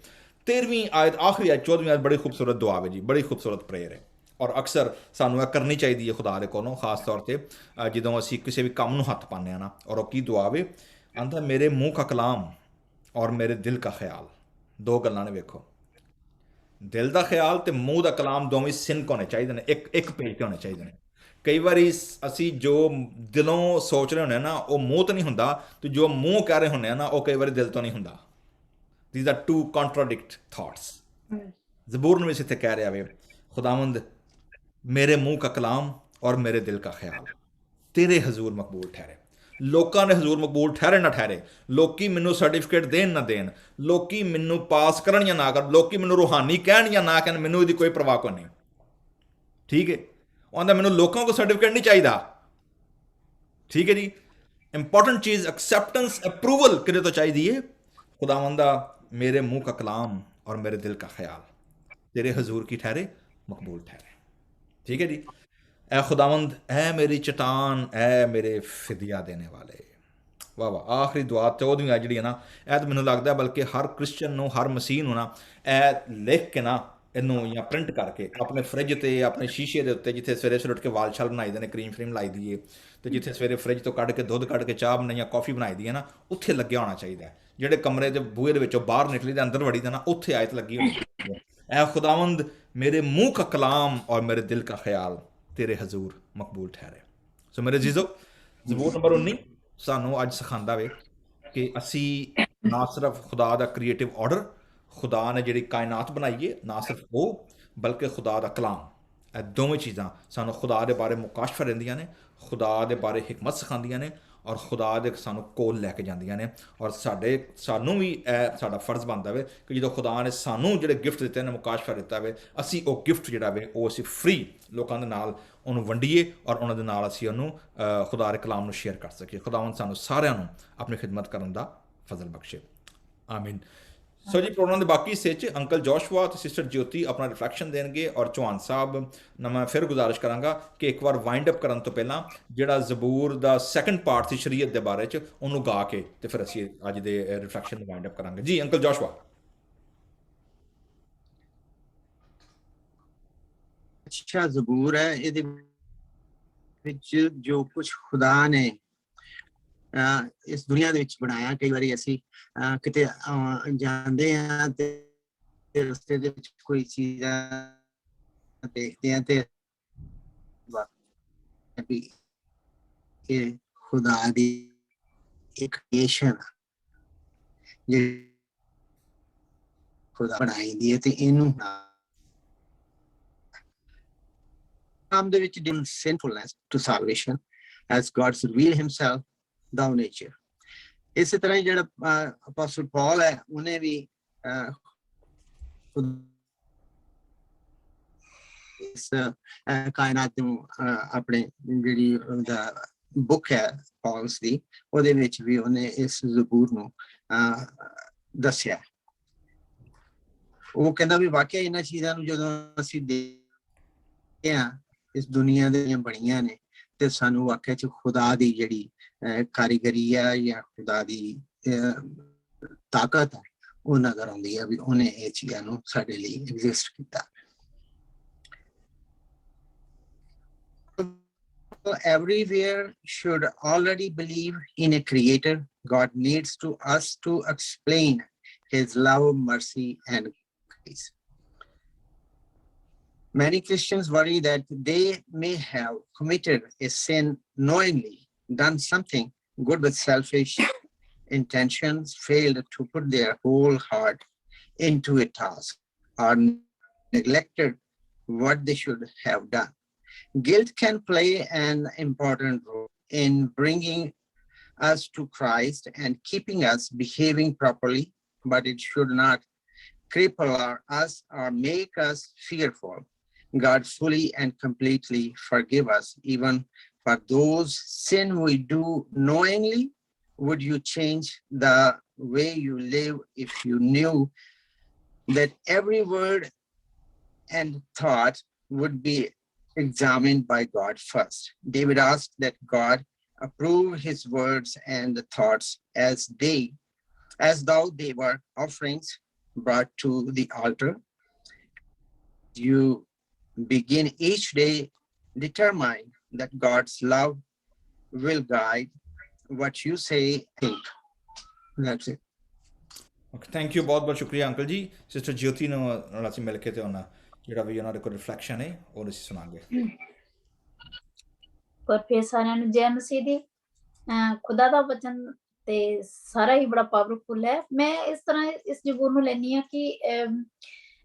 13ਵੀਂ ਆਇਤ ਆਖਰੀ ਆਇਤ 14ਵੀਂ ਆਇਤ ਬੜੀ ਖੂਬਸੂਰਤ ਦੁਆ ਹੈ ਜੀ, ਬੜੀ ਖੂਬਸੂਰਤ ਪ੍ਰੇਅਰ ਹੈ, ਔਰ ਅਕਸਰ ਸਾਨੂੰ ਇਹ ਕਰਨੀ ਚਾਹੀਦੀ ਹੈ ਖੁਦਾ ਦੇ ਕੋਲੋਂ, ਖਾਸ ਤੌਰ 'ਤੇ ਜਦੋਂ ਅਸੀਂ ਕਿਸੇ ਵੀ ਕੰਮ ਨੂੰ ਹੱਥ ਪਾਉਂਦੇ ਹਾਂ ਨਾ। ਔਰ ਉਹ ਕੀ ਦੁਆ ਵੇ, ਆਂਦਾ ਮੇਰੇ ਮੂੰਹ ਕਾ ਕਲਾਮ ਔਰ ਮੇਰੇ ਦਿਲ ਕਾ ਖਿਆਲ। ਦੋ ਗੱਲਾਂ ਨੇ ਵੇਖੋ, ਦਿਲ ਦਾ ਖਿਆਲ ਤੇ ਮੂੰਹ ਦਾ ਕਲਾਮ ਦੋਵੇਂ ਸਿੰਕ ਹੋਣੇ ਚਾਹੀਦੇ ਨੇ, ਇੱਕ ਪੇਜ 'ਤੇ ਹੋਣੇ ਚਾਹੀਦੇ ਨੇ। ਕਈ ਵਾਰੀ ਅਸੀਂ ਜੋ ਦਿਲੋਂ ਸੋਚ ਰਹੇ ਹੁੰਦੇ ਹਾਂ ਨਾ, ਉਹ ਮੂੰਹ ਤੋਂ ਨਹੀਂ ਹੁੰਦਾ, ਤੇ ਜੋ ਮੂੰਹ ਕਹਿ ਰਹੇ ਹੁੰਦੇ ਆ ਨਾ, ਉਹ ਕਈ ਵਾਰੀ ਦਿਲ ਤੋਂ ਨਹੀਂ ਹੁੰਦਾ। These are two contradict thoughts. Zabur ਨੂੰ ਇਸ ਇੱਥੇ ਕਹਿ ਰਿਹਾ ਵੇ, खुदावंद मेरे मुंह का कलाम और मेरे दिल का ख्याल तेरे हजूर मकबूल ठहरे। ਲੋਕਾਂ ਦੇ ਹਜ਼ੂਰ ਮਕਬੂਲ ਠਹਿਰੇ ਨਾ ਠਹਿਰੇ, ਲੋਕੀ ਮੈਨੂੰ ਸਰਟੀਫਿਕੇਟ ਦੇਣ ਨਾ ਦੇਣ, ਲੋਕੀ ਮੈਨੂੰ ਪਾਸ ਕਰਨ ਜਾਂ ਨਾ ਕਰਨ, ਲੋਕੀ ਮੈਨੂੰ ਰੂਹਾਨੀ ਕਹਿਣ ਜਾਂ ਨਾ ਕਹਿਣ, ਮੈਨੂੰ ਇਹਦੀ ਕੋਈ ਪਰਵਾਹ ਕੋਈ ਨਹੀਂ। ਠੀਕ ਹੈ, ਉਹ ਆਂਦਾ ਮੈਨੂੰ ਲੋਕਾਂ ਕੋ ਸਰਟੀਫਿਕੇਟ ਨਹੀਂ ਚਾਹੀਦਾ। ਠੀਕ ਹੈ ਜੀ, ਇੰਪੋਰਟੈਂਟ ਚੀਜ਼ ਐਕਸੈਪਟੈਂਸ, ਅਪਰੂਵਲ ਕਿਹਦੇ ਤੋਂ ਚਾਹੀਦੀ ਹੈ? ਖੁਦਾਵੰਦਾ ਮੇਰੇ ਮੂੰਹ का कलाम और मेरे दिल का ख्याल तेरे हजूर की ठहरे मकबूल ठहरे। ठीक है जी, ऐ खुदावंद, ऐ मेरी चट्टान, ऐ मेरे फिदिया देने वाले। वाह वाह, आखिरी दुआ 14ਵੀਂ ਆ ਜਿਹੜੀ ਹੈ ਨਾ, ਇਹ ਤਾਂ ਮੈਨੂੰ ਲੱਗਦਾ ਬਲਕਿ ਹਰ ਕ੍ਰਿਸਚਨ ਨੂੰ, ਹਰ ਮਸੀਹ ਨੂੰ ਨਾ ਇਹ ਲਿਖ ਕੇ ਨਾ ਇਹਨੂੰ ਜਾਂ ਪ੍ਰਿੰਟ ਕਰਕੇ ਆਪਣੇ ਫ੍ਰਿਜ ਤੇ ਆਪਣੇ ਸ਼ੀਸ਼ੇ ਦੇ ਉੱਤੇ, ਜਿੱਥੇ ਸਵੇਰੇ ਸਵੇਰੇ ਉੱਠ ਕੇ ਵਾਲ ਛਾਲ ਬਣਾਈ ਦੇ ਨੇ, ਕਰੀਮ ਫਰੀਮ ਲਾਈ ਦੀ ਏ, ਤੇ ਜਿੱਥੇ ਸਵੇਰੇ ਫ੍ਰਿਜ ਤੋਂ ਕੱਢ ਕੇ ਦੁੱਧ ਕੱਢ ਕੇ ਚਾਹ ਬਣਾਈ ਜਾਂ ਕਾਫੀ ਬਣਾਈ ਦੀ ਹੈ ਨਾ, ਉੱਥੇ ਲੱਗਿਆ ਹੋਣਾ ਚਾਹੀਦਾ ਹੈ। ਜਿਹੜੇ ਕਮਰੇ ਦੇ ਬੂਹੇ ਦੇ ਵਿੱਚੋਂ ਬਾਹਰ ਨਿਕਲੀ ਦੇ ਅੰਦਰ ਵੜੀ ਦਾ ਨਾ, ਉੱਥੇ ਆਇਤ ਲੱਗੀ ਹੋਣੀ ਚਾਹੀਦੀ ਹੈ, ਐ ਖੁਦਾਵੰਦ ਮੇਰੇ ਮੂੰਹ का कलाम और मेरे दिल का ख्याल तेरे हजूर मकबूल ठहरे। ਸੋ ਮੇਰੇ ਜੀਜ਼ੋ, ਜ਼ਬੂਰ ਨੰਬਰ 19 ਸਾਨੂੰ ਅੱਜ ਸਿਖਾਉਂਦਾ ਵੇ ਕਿ ਅਸੀਂ ਨਾ ਸਿਰਫ ਖੁਦਾ ਦਾ ਕ੍ਰੀਏਟਿਵ ਆਰਡਰ, ਖੁਦਾ ਨੇ ਜਿਹੜੀ ਕਾਇਨਾਤ ਬਣਾਈ ਹੈ, ਨਾ ਸਿਰਫ ਉਹ, ਬਲਕਿ ਖੁਦਾ ਦਾ ਕਲਾਮ, ਇਹ ਦੋਵੇਂ ਚੀਜ਼ਾਂ ਸਾਨੂੰ ਖੁਦਾ ਦੇ ਬਾਰੇ ਮੁਕਾਸ਼ਫਾ ਰਹਿੰਦੀਆਂ ਨੇ, ਖੁਦਾ ਦੇ ਬਾਰੇ ਹਕਮਤ ਸਿਖਾਉਂਦੀਆਂ ਨੇ, ਔਰ ਖੁਦਾ ਦੇ ਸਾਨੂੰ ਕੋਲ ਲੈ ਕੇ ਜਾਂਦੀਆਂ ਨੇ। ਔਰ ਸਾਨੂੰ ਵੀ ਇਹ ਸਾਡਾ ਫਰਜ਼ ਬਣਦਾ ਵੇ ਕਿ ਜਦੋਂ ਖੁਦਾ ਨੇ ਸਾਨੂੰ ਜਿਹੜੇ ਗਿਫਟ ਦਿੱਤੇ ਨੇ, ਮੁਕਾਸ਼ਫਾ ਦਿੱਤਾ ਵੇ, ਅਸੀਂ ਉਹ ਗਿਫਟ ਜਿਹੜਾ ਵੇ ਉਹ ਅਸੀਂ ਫ੍ਰੀ ਲੋਕਾਂ ਦੇ ਨਾਲ ਉਹਨੂੰ ਵੰਡੀਏ, ਔਰ ਉਹਨਾਂ ਦੇ ਨਾਲ ਅਸੀਂ ਉਹਨੂੰ ਖੁਦਾ ਦੇ ਕਲਾਮ ਨੂੰ ਸ਼ੇਅਰ ਕਰ ਸਕੀਏ। ਖੁਦਾਵੰਦ ਸਾਨੂੰ ਸਾਰਿਆਂ ਨੂੰ ਆਪਣੀ ਖਿਦਮਤ ਕਰਨ ਦਾ ਫਜ਼ਲ ਬਖਸ਼ੇ, ਆਮੀਨ। ਸੋ ਜੀ, ਪ੍ਰੋਗਰਾਮ ਦੇ ਬਾਕੀ ਹਿੱਸੇ 'ਚ ਅੰਕਲ ਜੋਸ਼ੂਆ ਤੇ ਸਿਸਟਰ ਜੋਤੀ ਆਪਣਾ ਰਿਫਲੈਕਸ਼ਨ ਦੇਣਗੇ, ਔਰ ਚੌਹਾਨ ਸਾਹਿਬ ਨਾਲ ਮੈਂ ਫਿਰ ਗੁਜ਼ਾਰਿਸ਼ ਕਰਾਂਗਾ ਕਿ ਇੱਕ ਵਾਰ ਵਾਈਂਡ ਅਪ ਕਰਨ ਤੋਂ ਪਹਿਲਾਂ ਜਿਹੜਾ ਜ਼ਬੂਰ ਦਾ ਸੈਕੰਡ ਪਾਰਟ ਸੀ ਸ਼ਰੀਅਤ ਦੇ ਬਾਰੇ 'ਚ, ਉਹਨੂੰ ਗਾ ਕੇ ਤੇ ਫਿਰ ਅਸੀਂ ਅੱਜ ਦੇ ਰਿਫਲੈਕਸ਼ਨ ਨੂੰ ਵਾਈਂਡ ਅਪ ਕਰਾਂਗੇ। ਜੀ ਅੰਕਲ ਜੋਸ਼ੂਆ। ਅੱਛਾ ਜ਼ਬੂਰ ਹੈ, ਇਹਦੇ ਵਿੱਚ ਜੋ ਕੁਝ ਖੁਦਾ ਨੇ ਇਸ ਦੁਨੀਆ ਦੇ ਵਿੱਚ ਬਣਾਇਆ। ਕਈ ਵਾਰੀ ਅਸੀਂ ਕਿਤੇ ਜਾਂਦੇ ਹਾਂ ਤੇ ਰਸਤੇ ਦੇ ਵਿੱਚ ਕੋਈ ਚੀਜ਼ਾਂ ਦੇਖਦੇ ਹਾਂ ਤੇ ਇਹ ਖੁਦਾ ਦੀ ਇੱਕ ਕ੍ਰੀਏਸ਼ਨ ਜਿਹੜੀ ਖੁਦਾ ਬਣਾਈ ਦੀ ਹੈ, ਤੇ ਇਹਨੂੰ ਨਾਮ ਦੇ ਵਿੱਚ sinfulness to salvation as God's reveal himself thou nature। ਇਸੇ ਤਰ੍ਹਾਂ ਹੀ ਜਿਹੜਾ ਅਪੋਸਟਲ ਪੌਲ ਹੈ, ਉਹਨੇ ਵੀ ਇਸ ਕਾਇਨਾਤ ਨੂੰ ਆਪਣੇ ਜਿਹੜੀ ਬੁੱਕ ਹੈ ਪੌਲਸ ਦੀ, ਉਹਦੇ ਵਿੱਚ ਵੀ ਉਹਨੇ ਇਸ ਜ਼ਬੂਰ ਨੂੰ ਦੱਸਿਆ। ਉਹ ਕਹਿੰਦਾ ਵੀ ਵਾਕਿਆ ਇਹਨਾਂ ਚੀਜ਼ਾਂ ਨੂੰ ਜਦੋਂ ਅਸੀਂ ਦੇਖਦੇ ਹਾਂ, ਇਸ ਦੁਨੀਆ ਦੀਆਂ ਬਣੀਆਂ ਨੇ, ਤੇ ਸਾਨੂੰ ਵਾਕਿਆ 'ਚ ਖੁਦਾ ਦੀ ਜਿਹੜੀ ਕਾਰੀਗਰੀ ਹੈ ਜਾਂ ਖੁਦਾ ਦੀ ਤਾਕਤ ਹੈ ਉਹ ਨਜ਼ਰ ਆਉਂਦੀ ਹੈ ਵੀ ਉਹਨੇ ਇਹ ਚੀਜ਼ਾਂ ਨੂੰ ਸਾਡੇ ਲਈ ਐਗਜ਼ਿਸਟ ਕੀਤਾ। Everywhere should already believe in a creator. God needs us to explain his love, mercy, and grace. Many Christians worry that they may have committed a sin knowingly, done something good with selfish intentions, failed to put their whole heart into a task, or neglected what they should have done. Guilt can play an important role in bringing us to Christ and keeping us behaving properly, but it should not cripple us or make us fearful. God fully and completely forgive us even for those sin we do knowingly. Would you change the way you live if you knew that every word and thought would be examined by God first? David asked that God approve his words and thoughts as though they were offerings brought to the altar. You begin each day, determine that God's love will guide what you say, think. That's it. Okay, thank you, ਬਹੁਤ ਬਹੁਤ ਸ਼ੁਕਰੀਆ uncle ਜੀ। Sister ਜੋਤੀ ਨੂੰ ਨਾਲ ਅਸੀਂ ਮਿਲ ਕੇ ਤੇ ਉਹਨਾਂ ਜਿਹੜਾ ਵੀ ਉਹਨਾਂ ਦੇ ਕੋਲ ਰਿਫਲੈਕਸ਼ਨ ਹੈ ਉਹ ਅਸੀਂ ਸੁਣਾਂਗੇ। ਪਰ ਫਿਰ ਸਾਰਿਆਂ ਨੂੰ ਜੈ ਮਸੀਹ ਦੀ। ਖੁਦਾ ਦਾ ਵਚਨ ਤੇ ਸਾਰਾ ਹੀ ਬੜਾ ਪਾਵਰਫੁਲ ਹੈ। ਮੈਂ ਇਸ ਤਰ੍ਹਾਂ ਇਸ ਜ਼ਬੂਰ ਨੂੰ ਲੈਂਦੀ ਹਾਂ ਕਿ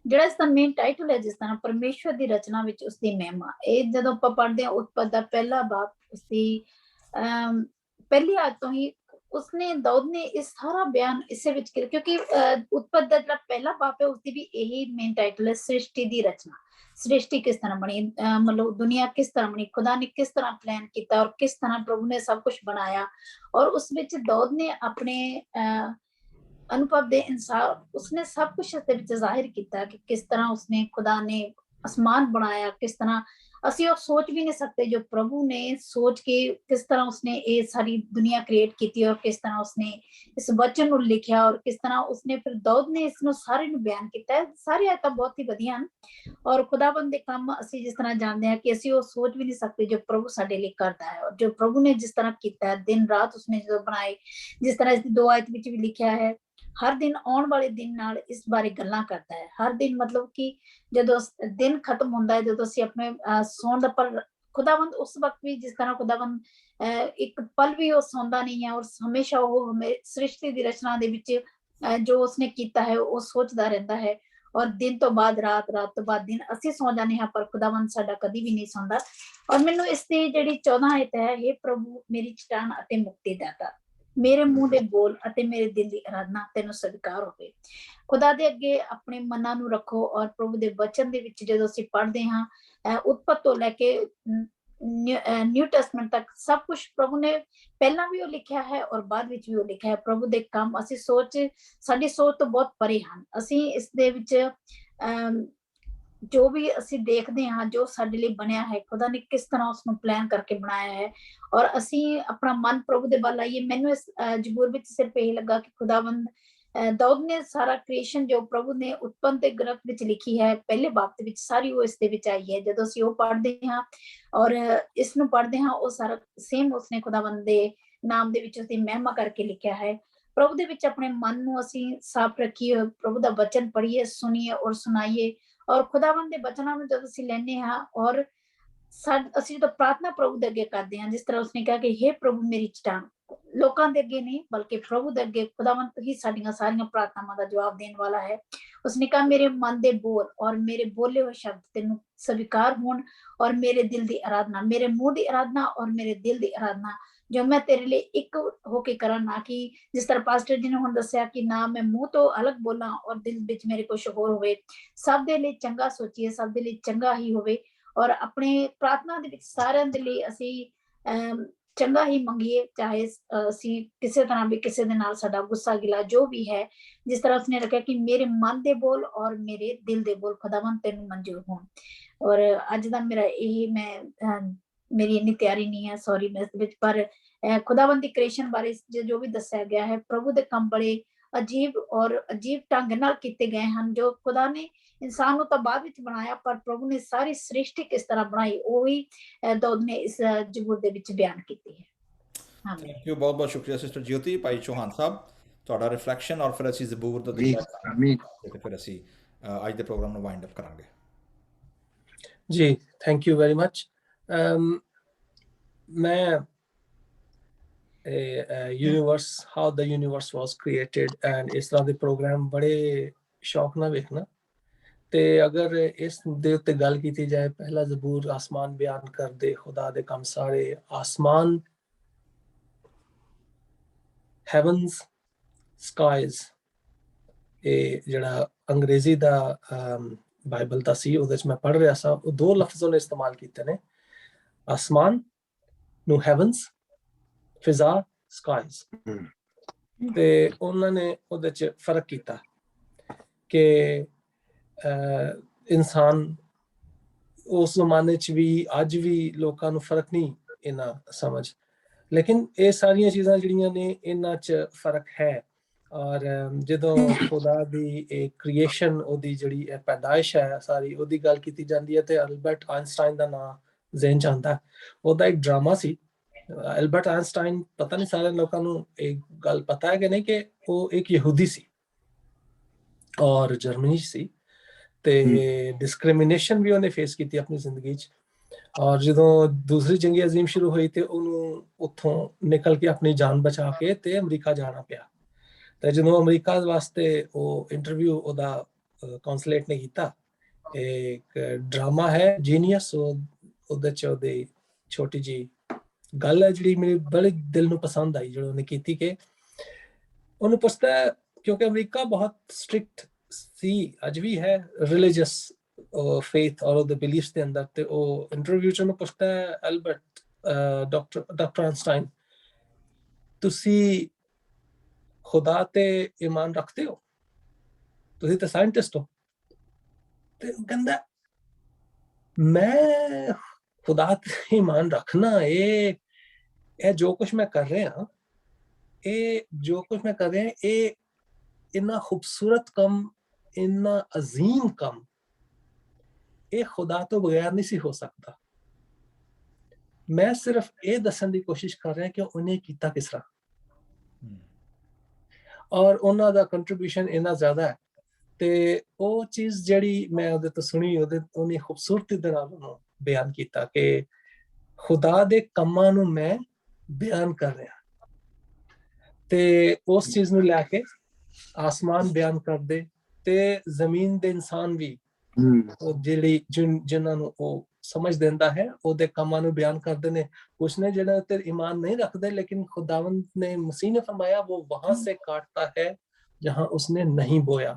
ਜਿਹੜਾ ਇਸ ਦਾ ਮੇਨ ਟਾਈਟਲ ਹੈ, ਜਿਸ ਤਰ੍ਹਾਂ ਪਰਮੇਸ਼ਵਰ ਦੀ ਰਚਨਾ ਵਿੱਚ ਉਸਦੀ ਮਹਿਮਾ, ਇਹ ਜਦੋਂ ਆਪਾਂ ਪੜ੍ਹਦੇ ਹਾਂ ਉਤਪਤ ਦਾ ਪਹਿਲਾ ਬਾਪ, ਉਸਦੀ ਪਹਿਲੀ ਆਇਤ ਤੋਂ ਹੀ ਉਸਨੇ ਦਾਊਦ ਨੇ ਇਹ ਸਾਰਾ ਬਿਆਨ ਇਸੇ ਵਿੱਚ ਕੀਤਾ, ਕਿਉਂਕਿ ਉਤਪਤ ਦਾ ਜਿਹੜਾ ਪਹਿਲਾ ਬਾਪ ਹੈ ਉਸਦੀ ਵੀ ਇਹੀ ਮੇਨ ਟਾਈਟਲ ਹੈ, ਸ੍ਰਿਸ਼ਟੀ ਦੀ ਰਚਨਾ। ਸ੍ਰਿਸ਼ਟੀ ਕਿਸ ਤਰ੍ਹਾਂ ਬਣੀ, ਮਤਲਬ ਦੁਨੀਆ ਕਿਸ ਤਰ੍ਹਾਂ ਬਣੀ, ਖੁਦਾ ਨੇ ਕਿਸ ਤਰ੍ਹਾਂ ਪਲਾਨ ਕੀਤਾ ਔਰ ਕਿਸ ਤਰ੍ਹਾਂ ਪ੍ਰਭੂ ਨੇ ਸਭ ਕੁਛ ਬਣਾਇਆ। ਔਰ ਉਸ ਵਿੱਚ ਦਾਊਦ ਨੇ ਆਪਣੇ ਅਨੁਭਵ ਦੇ ਅਨੁਸਾਰ ਉਸਨੇ ਸਭ ਕੁਛ ਇਸ ਦੇ ਵਿੱਚ ਜ਼ਾਹਿਰ ਕੀਤਾ ਕਿ ਕਿਸ ਤਰ੍ਹਾਂ ਉਸਨੇ ਖੁਦਾ ਨੇ ਅਸਮਾਨ ਬਣਾਇਆ, ਕਿਸ ਤਰ੍ਹਾਂ ਅਸੀਂ ਉਹ ਸੋਚ ਵੀ ਨਹੀਂ ਸਕਦੇ ਜੋ ਪ੍ਰਭੂ ਨੇ ਸੋਚ ਕੇ ਕਿਸ ਤਰ੍ਹਾਂ ਉਸਨੇ ਇਹ ਸਾਰੀ ਦੁਨੀਆ ਕ੍ਰੀਏਟ ਕੀਤੀ ਔਰ ਕਿਸ ਤਰ੍ਹਾਂ ਉਸਨੇ ਇਸ ਵਚਨ ਨੂੰ ਲਿਖਿਆ ਔਰ ਕਿਸ ਤਰ੍ਹਾਂ ਉਸਨੇ ਫਿਰ ਦਾਊਦ ਨੇ ਇਸ ਨੂੰ ਸਾਰੇ ਨੂੰ ਬਿਆਨ ਕੀਤਾ ਹੈ। ਸਾਰੇ ਆਇਤਾਂ ਬਹੁਤ ਹੀ ਵਧੀਆ ਹਨ ਔਰ ਖੁਦਾਵੰਦ ਦੇ ਕੰਮ ਅਸੀਂ ਜਿਸ ਤਰ੍ਹਾਂ ਜਾਣਦੇ ਹਾਂ ਕਿ ਅਸੀਂ ਉਹ ਸੋਚ ਵੀ ਨਹੀਂ ਸਕਦੇ ਜੋ ਪ੍ਰਭੂ ਸਾਡੇ ਲਈ ਕਰਦਾ ਹੈ ਔਰ ਜੋ ਪ੍ਰਭੂ ਨੇ ਜਿਸ ਤਰ੍ਹਾਂ ਕੀਤਾ ਹੈ ਦਿਨ ਰਾਤ ਉਸਨੇ ਜਦੋਂ ਬਣਾਏ, ਜਿਸ ਤਰ੍ਹਾਂ ਇਸ ਦੀ 2 ਆਇਤ ਵਿੱਚ ਵੀ ਲਿਖਿਆ ਹੈ, ਹਰ ਦਿਨ ਆਉਣ ਵਾਲੇ ਦਿਨ ਨਾਲ ਇਸ ਬਾਰੇ ਗੱਲਾਂ ਕਰਦਾ ਹੈ। ਹਰ ਦਿਨ ਮਤਲਬ ਕਿ ਜਦੋਂ ਦਿਨ ਖਤਮ ਹੁੰਦਾ ਹੈ, ਜਦੋਂ ਅਸੀਂ ਆਪਣੇ ਸੌਣ ਦਾ, ਪਰ ਖੁਦਾਵੰਦ ਉਸ ਵਕਤ ਵੀ ਜਿਸ ਤਰ੍ਹਾਂ ਖੁਦਾਵੰਦ ਇੱਕ ਪਲ ਵੀ ਉਹ ਸੌਂਦਾ ਨਹੀਂ ਹੈ ਔਰ ਹਮੇਸ਼ਾ ਉਹ ਸ੍ਰਿਸ਼ਟੀ ਦੀ ਰਚਨਾ ਦੇ ਵਿੱਚ ਜੋ ਉਸਨੇ ਕੀਤਾ ਹੈ ਉਹ ਸੋਚਦਾ ਰਹਿੰਦਾ ਹੈ ਔਰ ਦਿਨ ਤੋਂ ਬਾਅਦ ਰਾਤ, ਰਾਤ ਤੋਂ ਬਾਅਦ ਦਿਨ ਅਸੀਂ ਸੌ ਜਾਂਦੇ ਹਾਂ ਪਰ ਖੁਦਾਵੰਦ ਸਾਡਾ ਕਦੀ ਵੀ ਨਹੀਂ ਸੌਂਦਾ। ਔਰ ਮੈਨੂੰ ਇਸ ਦੀ ਜਿਹੜੀ 14 ਆਇਤ ਹੈ, हे ਪ੍ਰਭੂ ਮੇਰੀ ਚਟਾਨ ਅਤੇ ਮੁਕਤੀ ਦਾਤਾ, ਮੇਰੇ ਮੂੰਹ ਦੇ ਬੋਲ ਅਤੇ ਮੇਰੇ ਦਿਲ ਦੀ ਅਰਾਧਨਾ ਤੈਨੂੰ ਸਵੀਕਾਰ ਹੋਵੇ। ਖੁਦਾ ਦੇ ਅੱਗੇ ਆਪਣੇ ਮਨਾਂ ਨੂੰ ਰੱਖੋ ਔਰ ਪ੍ਰਭੂ ਦੇ ਵਚਨ ਦੇ ਵਿੱਚ ਜਦੋਂ ਅਸੀਂ ਪੜ੍ਹਦੇ ਹਾਂ ਉਤਪਤ ਤੋਂ ਲੈ ਕੇ ਨਿਊ ਟੈਸਟਮੈਂਟ ਤੱਕ ਸਭ ਕੁਝ ਪ੍ਰਭੂ ਨੇ ਪਹਿਲਾਂ ਵੀ ਉਹ ਲਿਖਿਆ ਹੈ ਔਰ ਬਾਅਦ ਵਿੱਚ ਵੀ ਉਹ ਲਿਖਿਆ ਹੈ। ਪ੍ਰਭੂ ਦੇ ਕੰਮ ਅਸੀਂ ਸਾਡੀ ਸੋਚ ਤੋਂ ਬਹੁਤ ਪਰੇ ਹਨ। ਅਸੀਂ ਇਸ ਦੇ ਵਿੱਚ ਜੋ ਵੀ ਅਸੀਂ ਦੇਖਦੇ ਹਾਂ, ਜੋ ਸਾਡੇ ਲਈ ਬਣਿਆ ਹੈ, ਖੁਦਾ ਨੇ ਕਿਸ ਤਰ੍ਹਾਂ ਉਸਨੂੰ ਪਲਾਨ ਕਰਕੇ ਬਣਾਇਆ ਹੈ ਔਰ ਅਸੀਂ ਆਪਣਾ ਮਨ ਪ੍ਰਭੂ ਦੇ ਵੱਲ ਆਈਏ। ਮੈਨੂੰ ਇਸ ਜ਼ਬੂਰ ਵਿੱਚ ਸਿਰਫ ਇਹ ਲੱਗਾ ਕਿ ਖੁਦਾਵੰਦ ਦਾਊਦ ਨੇ ਸਾਰਾ ਕ੍ਰੀਏਸ਼ਨ ਜੋ ਪ੍ਰਭੂ ਨੇ ਉਤਪੰਨ ਤੇ ਗ੍ਰੰਥ ਵਿੱਚ ਲਿਖੀ ਹੈ ਪਹਿਲੇ ਬਾਬ ਦੇ ਵਿੱਚ, ਸਾਰੀ ਉਹ ਇਸ ਦੇ ਵਿੱਚ ਆਈ ਹੈ। ਜਦੋਂ ਅਸੀਂ ਉਹ ਪੜ੍ਹਦੇ ਹਾਂ ਔਰ ਇਸ ਨੂੰ ਪੜ੍ਹਦੇ ਹਾਂ, ਉਹ ਸਾਰਾ ਸੇਮ ਉਸਨੇ ਖੁਦਾਵੰਦ ਦੇ ਨਾਮ ਦੇ ਵਿੱਚ ਉਸਦੀ ਮਹਿਮਾ ਕਰਕੇ ਲਿਖਿਆ ਹੈ। ਪ੍ਰਭੂ ਦੇ ਵਿੱਚ ਆਪਣੇ ਮਨ ਨੂੰ ਅਸੀਂ ਸਾਫ਼ ਰੱਖੀਏ, ਪ੍ਰਭੂ ਦਾ ਵਚਨ ਪੜ੍ਹੀਏ, ਸੁਣੀਏ ਔਰ ਸੁਣਾਈਏ ਔਰ ਖੁਦਾਵੰਦ ਦੇ ਬਚਨਾਂ ਨੂੰ ਜਦੋਂ ਅਸੀਂ ਲੈਂਦੇ ਹਾਂ ਔਰ ਅਸੀਂ ਜਦੋਂ ਪ੍ਰਾਰਥਨਾ ਪ੍ਰਭੂ ਦੇ ਅੱਗੇ ਕਰਦੇ ਹਾਂ, ਜਿਸ ਤਰ੍ਹਾਂ ਉਸਨੇ ਕਿਹਾ ਕਿ हे ਪ੍ਰਭੂ ਮੇਰੀ ਚਟਾਨ, ਲੋਕਾਂ ਦੇ ਅੱਗੇ ਨਹੀਂ ਬਲਕਿ ਪ੍ਰਭੂ ਦੇ ਅੱਗੇ ਖੁਦਾਵੰਦ ਹੀ ਸਾਡੀਆਂ ਸਾਰੀਆਂ ਪ੍ਰਾਰਥਨਾਵਾਂ ਦਾ ਜਵਾਬ ਦੇਣ ਵਾਲਾ ਹੈ। ਉਸਨੇ ਕਹਾ ਮੇਰੇ ਮਨ ਦੇ ਬੋਲ ਔਰ ਮੇਰੇ ਬੋਲੇ ਹੋਏ ਸ਼ਬਦ ਤੈਨੂੰ ਸਵੀਕਾਰ ਹੋਣ ਔਰ ਮੇਰੇ ਦਿਲ ਦੀ ਆਰਾਧਨਾ, ਮੇਰੇ ਮੂੰਹ ਦੀ ਆਰਾਧਨਾ ਔਰ ਮੇਰੇ ਦਿਲ ਦੀ ਆਰਾਧਨਾ ਜੋ ਮੈਂ ਤੇਰੇ ਲਈ ਇੱਕ ਹੋ ਕੇ ਕਰਾਂ, ਨਾ ਕਿ ਜਿਸ ਤਰ੍ਹਾਂ ਪਾਸਟਰ ਜੀ ਨੇ ਹੁਣ ਦੱਸਿਆ ਕਿ ਨਾ ਮੈਂ ਮੂੰਹ ਤੋਂ ਅਲੱਗ ਬੋਲਾਂ ਔਰ ਦਿਲ ਵਿੱਚ ਮੇਰੇ ਕੁਝ ਹੋਰ ਹੋਵੇ। ਸਭ ਦੇ ਲਈ ਚੰਗਾ ਸੋਚੀਏ, ਸਭ ਦੇ ਲਈ ਚੰਗਾ ਹੀ ਹੋਵੇ ਔਰ ਆਪਣੇ ਪ੍ਰਾਰਥਨਾ ਦੇ ਵਿੱਚ ਸਾਰਿਆਂ ਦੇ ਲਈ ਅਸੀਂ ਚੰਗਾ ਹੀ ਮੰਗੀਏ, ਚਾਹੇ ਅਸੀਂ ਕਿਸੇ ਤਰ੍ਹਾਂ ਵੀ ਕਿਸੇ ਦੇ ਨਾਲ ਸਾਡਾ ਗੁੱਸਾ ਗਿਲਾ ਜੋ ਵੀ ਹੈ, ਜਿਸ ਤਰ੍ਹਾਂ ਉਸਨੇ ਰੱਖਿਆ ਕਿ ਮੇਰੇ ਮਨ ਦੇ ਬੋਲ ਔਰ ਮੇਰੇ ਦਿਲ ਦੇ ਬੋਲ ਖੁਦਾਵੰਦ ਤੈਨੂੰ ਮਨਜ਼ੂਰ ਹੋਣ। ਔਰ ਅੱਜ ਦਾ ਮੇਰਾ ਇਹ ਮੇਰੀ ਇੰਨੀ ਤਿਆਰੀ ਨਹੀਂ ਹੈ, ਸੌਰੀ ਮੈਂ ਇਸ ਵਿੱਚ, ਪਰ ਖੁਦਾਵੰਦ ਦੀ ਕ੍ਰੀਏਸ਼ਨ ਬਾਰੇ ਜੋ ਵੀ ਦੱਸਿਆ ਗਿਆ ਹੈ, ਪ੍ਰਭੂ ਦੇ ਕੰਮ ਬੜੇ ਅਜੀਬ ਢੰਗ ਨਾਲ ਕੀਤੇ ਗਏ ਹਨ। ਜੋ ਖੁਦਾ ਨੇ ਇਨਸਾਨ ਨੂੰ ਤਾਂ ਬਾਅਦ ਵਿੱਚ ਬਣਾਇਆ ਪਰ ਪ੍ਰਭੂ ਨੇ ਸਾਰੀ ਸ੍ਰਿਸ਼ਟੀ ਕਿਸ ਤਰ੍ਹਾਂ ਬਣਾਈ ਉਹ ਹੀ ਦਾਊਦ ਨੇ ਇਸ ਜ਼ਬੂਰ ਦੇ ਵਿੱਚ ਬਿਆਨ ਕੀਤੀ ਹੈ। ਥੈਂਕ ਯੂ, ਬਹੁਤ ਬਹੁਤ ਸ਼ੁਕਰੀਆ ਸਿਸਟਰ ਜਯੋਤੀ, ਭਾਈ ਚੌਹਾਨ ਸਾਹਿਬ, ਤੁਹਾਡਾ ਰਿਫਲੈਕਸ਼ਨ ਔਰ ਫਿਰ ਅਸੀਂ ਜ਼ਬੂਰ ਦਾ ਤੇ ਫਿਰ ਅਸੀਂ ਅੱਜ ਦੇ ਪ੍ਰੋਗਰਾਮ ਨੂੰ ਵਾਈਂਡ ਅਪ ਕਰਾਂਗੇ ਜੀ। Thank you very much. ਮੈਂ universe, how the universe was created and ਇਸ ਤਰ੍ਹਾਂ ਦੇ ਪ੍ਰੋਗਰਾਮ ਬੜੇ ਸ਼ੌਕ ਨਾਲ ਵੇਖਣਾ। ਤੇ ਅਗਰ ਇਸ ਦੇ ਉੱਤੇ ਗੱਲ ਕੀਤੀ ਜਾਏ, ਪਹਿਲਾ ਜ਼ਬੂਰ ਆਸਮਾਨ ਬਿਆਨ ਕਰਦੇ ਖੁਦਾ ਦੇ ਕੰਮ ਸਾਰੇ, ਆਸਮਾਨ ਹੈਵਨਸ ਸਕਾਈਜ਼, ਇਹ ਜਿਹੜਾ ਅੰਗਰੇਜ਼ੀ ਦਾ ਬਾਈਬਲ ਦਾ ਸੀ ਉਹਦੇ ਚ ਮੈਂ ਪੜ੍ਹ ਰਿਹਾ ਸਾਂ, ਉਹ 2 ਲਫ਼ਜ਼ ਉਹਨੇ ਇਸਤੇਮਾਲ ਕੀਤੇ ਨੇ, ਆਸਮਾਨ ਨੂੰ ਹੈਵਨਸ, ਫਿਜ਼ਾ ਸਕਾਈਜ਼। ਤੇ ਉਹਨਾਂ ਨੇ ਉਹਦੇ ਚ ਫਰਕ ਕੀਤਾ ਕਿ ਇਨਸਾਨ ਉਸ ਜ਼ਮਾਨੇ ਚ ਵੀ ਅੱਜ ਵੀ ਲੋਕਾਂ ਨੂੰ ਫਰਕ ਨਹੀਂ ਇਹਨਾਂ ਸਮਝ, ਲੇਕਿਨ ਇਹ ਸਾਰੀਆਂ ਚੀਜ਼ਾਂ ਜਿਹੜੀਆਂ ਨੇ ਇਹਨਾਂ ਚ ਫਰਕ ਹੈ। ਔਰ ਜਦੋਂ ਖੁਦਾ ਦੀ ਇਹ ਕ੍ਰੀਏਸ਼ਨ, ਉਹਦੀ ਜਿਹੜੀ ਪੈਦਾਇਸ਼ ਹੈ ਸਾਰੀ, ਉਹਦੀ ਗੱਲ ਕੀਤੀ ਜਾਂਦੀ ਹੈ ਤੇ ਐਲਬਰਟ ਆਇਨਸਟਾਈਨ ਦਾ ਨਾਮ ਜ਼ਿਹਨ ਚ ਆਉਂਦਾ। ਉਹਦਾ ਇੱਕ ਡਰਾਮਾ ਸੀ ਐਲਬਰਟ ਆਇਨਸਟਾਈਨ, ਪਤਾ ਨਹੀਂ ਸਾਰੇ ਲੋਕਾਂ ਨੂੰ ਇਹ ਗੱਲ ਪਤਾ ਹੈ ਕਿ ਨਹੀਂ, ਕਿ ਉਹ ਇੱਕ ਯਹੂਦੀ ਸੀ ਔਰ ਜਰਮਨੀ ਸੀ ਤੇ ਡਿਸਕ੍ਰਿਮੀਨੇਸ਼ਨ ਵੀ ਉਹਨੇ ਫੇਸ ਕੀਤੀ ਆਪਣੀ ਜ਼ਿੰਦਗੀ 'ਚ। ਔਰ ਜਦੋਂ ਦੂਸਰੀ ਜੰਗੀ ਅਜ਼ੀਮ ਸ਼ੁਰੂ ਹੋਈ ਤੇ ਉਹਨੂੰ ਉੱਥੋਂ ਨਿਕਲ ਕੇ ਆਪਣੀ ਜਾਨ ਬਚਾ ਕੇ ਤੇ ਅਮਰੀਕਾ ਜਾਣਾ ਪਿਆ। ਤੇ ਜਦੋਂ ਅਮਰੀਕਾ ਵਾਸਤੇ ਉਹ ਇੰਟਰਵਿਊ ਉਹਦਾ ਕੌਂਸੂਲੇਟ ਨੇ ਕੀਤਾ, ਇੱਕ ਡਰਾਮਾ ਹੈ ਜੀਨੀਅਸ, ਉਹਦੇ 'ਚ ਉਹਦੀ ਛੋਟੀ ਜੀ ਗੱਲ ਹੈ ਜਿਹੜੀ ਮੇਰੇ ਬੜੇ ਦਿਲ ਨੂੰ ਪਸੰਦ ਆਈ, ਜਿਹੜਾ ਉਹਨੇ ਕੀਤੀ ਕਿ ਉਹਨੂੰ ਪੁੱਛਦਾ, ਕਿਉਂਕਿ ਅਮਰੀਕਾ ਬਹੁਤ ਸਟ੍ਰਿਕਟ ਸੀ, ਅੱਜ ਵੀ ਹੈ ਰਿਲੀਜੀਅਸ ਫੇਥ ਔਰ ਉਹਦੇ ਬਿਲੀਫਸ ਦੇ ਅੰਦਰ, ਤੇ ਉਹ ਇੰਟਰਵਿਊ 'ਚ ਉਹਨੂੰ ਪੁੱਛਦਾ ਐਲਬਰਟ, ਡਾਕਟਰ ਆਇਨਸਟਾਈਨ, ਤੁਸੀਂ ਖੁਦਾ ਤੇ ਈਮਾਨ ਰੱਖਦੇ ਹੋ, ਤੁਸੀਂ ਤਾਂ ਸਾਇੰਟਿਸਟ ਹੋ? ਤੇ ਉਹ ਕਹਿੰਦਾ ਮੈਂ खुदा ते ईमान रखना, ये जो कुछ मैं कर रहा, ये जो कुछ मैं कर रहा, ये इन्ना खूबसूरत कम, इन्ना अजीम कम, ये खुदा तो बगैर नहीं सी हो सकता। मैं सिर्फ ये दसन की कोशिश कर रहा कि उन्हें किया किस तरह, और उन्हों का कंट्रीब्यूशन इन्ना ज्यादा है। ते वो चीज जड़ी मैं उहदे तो सुनी, उन्हें खूबसूरती दे नाल उन्होंने बयान किया कि खुदा दे कम्मां नूं मैं बयान कर रहा, ते उस चीज नूं लैके आसमान बयान कर दे, ते जमीन दे इंसान भी ਜਿਹੜੀ ਜਿਨ੍ਹਾਂ ਨੂੰ ਉਹ ਸਮਝ ਦਿੰਦਾ है ਉਹਦੇ ਕੰਮਾਂ ਨੂੰ ਬਿਆਨ ਕਰਦੇ ਨੇ। उसने ਜਿਹੜਾ ਤੇ ईमान नहीं रखते, लेकिन खुदावंद ने, मसीह ने फरमाया वो वहां से काटता है जहां उसने नहीं बोया।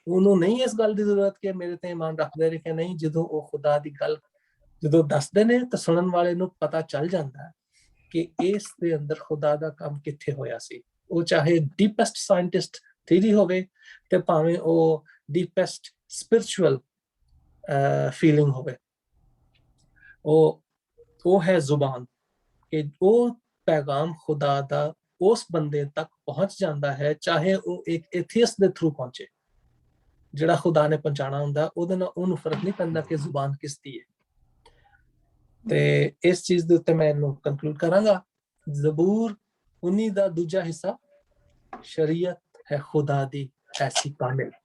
ਉਹਨੂੰ ਨਹੀਂ ਇਸ ਗੱਲ ਦੀ ਜ਼ਰੂਰਤ ਕਿ ਮੇਰੇ ਤੇ ईमान ਰੱਖਦੇ ਨੇ ਕਿ ਨਹੀਂ, ਜਦੋਂ ਉਹ ਖੁਦਾ ਦੀ ਗੱਲ ਜਦੋਂ ਦੱਸਦੇ ਨੇ ਤਾਂ ਸੁਣਨ ਵਾਲੇ ਨੂੰ ਪਤਾ ਚੱਲ ਜਾਂਦਾ ਹੈ ਕਿ ਇਸ ਦੇ ਅੰਦਰ ਖੁਦਾ ਦਾ ਕੰਮ ਕਿੱਥੇ ਹੋਇਆ ਸੀ। ਉਹ ਚਾਹੇ ਡੀਪੈਸਟ ਸਾਇੰਟਿਸਟ ਥਿਊਰੀ ਹੋਵੇ ਤੇ ਭਾਵੇਂ ਉਹ ਡੀਪੈਸਟ स्पिरिचुअल फीलिंग होवे, वो है जुबान कि वो पैगाम खुदा दा उस बंदे तक पहुंच जाता है, चाहे वो एक एथियस्ट दे थ्रू पहुंचे, जिहड़ा खुदा ने पहुंचाना हुंदा, ओहदे नाल ओहनूं फर्क नहीं पैंदा कि जुबान किसदी है। ते इस चीज दे उत्ते मैं इहनूं कंक्लूड करांगा। ज़बूर 19 दा दूजा हिस्सा, शरीयत है खुदा दी ऐसी कामिल।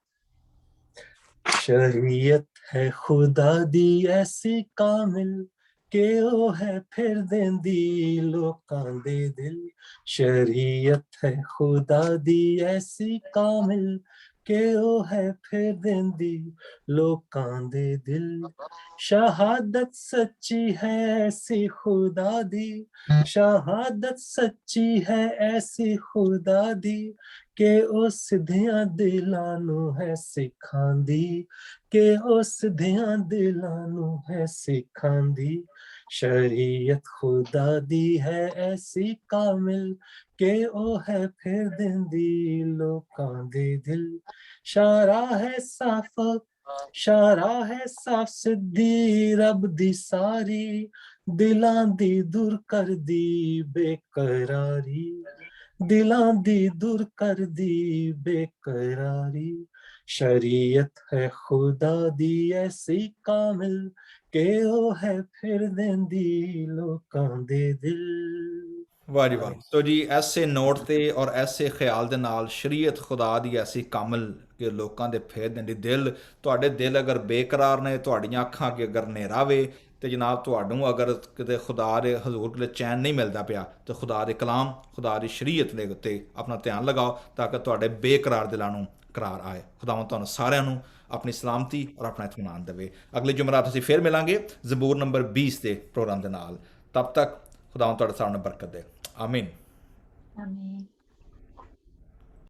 शरीयत है खुदा दी ऐसी कामिल के ओ है फिर देंदी लोकां दे दिल। शरीयत है खुदा दी ऐसी कामिल के ओ है फिर देंदी लोकां दे दिल। शहादत सच्ची है ऐसी खुदा दी, शहादत सच्ची है ऐसी खुदा दी के ओ सिद्धियां दिलां नूं है सिखांदी, के ओ सिद्धियां दिलां नूं है सिखांदी। शरीयत खुदा दी है ऐसी कामिल के ओ है फिर देंदी लोकां दे दिल। शारा है साफ, शारा है साफ सिद्धी रब दी सारी, दिलां दी दूर कर दी बेकरारी, दिलां दी दूर कर दी बेकरारी। शरीयत है खुदा दी ऐसी कामिल के ओ है फिर देंदी लोकां दे दिल। ਵਾਹ ਜੀ ਵਾਹ। ਤੋ ਜੀ ਐਸੇ ਨੋਟ ਤੇ ਔਰ ਐਸੇ ਖਿਆਲ ਦੇ ਨਾਲ ਸ਼ਰੀਅਤ ਖੁਦਾ ਦੀ ਐਸੀ ਕਾਮਲ ਕਿ ਲੋਕਾਂ ਦੇ ਫੇਰ ਦਿੰਦੀ ਦਿਲ। ਤੁਹਾਡੇ ਦਿਲ ਅਗਰ ਬੇਕਰਾਰ ਨੇ, ਤੁਹਾਡੀਆਂ ਅੱਖਾਂ ਅੱਗੇ ਅਗਰ ਹਨੇਰਾ ਵੇ, ਤੇ ਜਨਾਬ ਤੁਹਾਨੂੰ ਅਗਰ ਕਿਤੇ ਖੁਦਾ ਦੇ ਹਜ਼ੂਰ ਕੋਲ ਚੈਨ ਨਹੀਂ ਮਿਲਦਾ ਪਿਆ, ਤੇ ਖੁਦਾ ਦੇ ਕਲਾਮ, ਖੁਦਾ ਦੀ ਸ਼ਰੀਅਤ ਦੇ ਉੱਤੇ ਆਪਣਾ ਧਿਆਨ ਲਗਾਓ ਤਾਂ ਕਿ ਤੁਹਾਡੇ ਬੇਕਰਾਰ ਦਿਲਾਂ ਨੂੰ ਕਰਾਰ ਆਏ। ਖੁਦਾਵੰਦ ਤੁਹਾਨੂੰ ਸਾਰਿਆਂ ਨੂੰ ਆਪਣੀ ਸਲਾਮਤੀ ਔਰ ਆਪਣਾ ਇਤਮਾਨ ਦੇਵੇ। ਅਗਲੇ ਜੁਮਰਾਤ ਅਸੀਂ ਫਿਰ ਮਿਲਾਂਗੇ ਜ਼ਬੂਰ ਨੰਬਰ 20 ਦੇ ਪ੍ਰੋਗਰਾਮ ਦੇ ਨਾਲ। ਤਬ ਤੱਕ ਖੁਦਾਵੰਦ ਤੁਹਾਡੇ ਸਾਹਮਣੇ ਬਰਕਤ ਦੇ। ਆਮੀਨ। ਆਮੀਨ।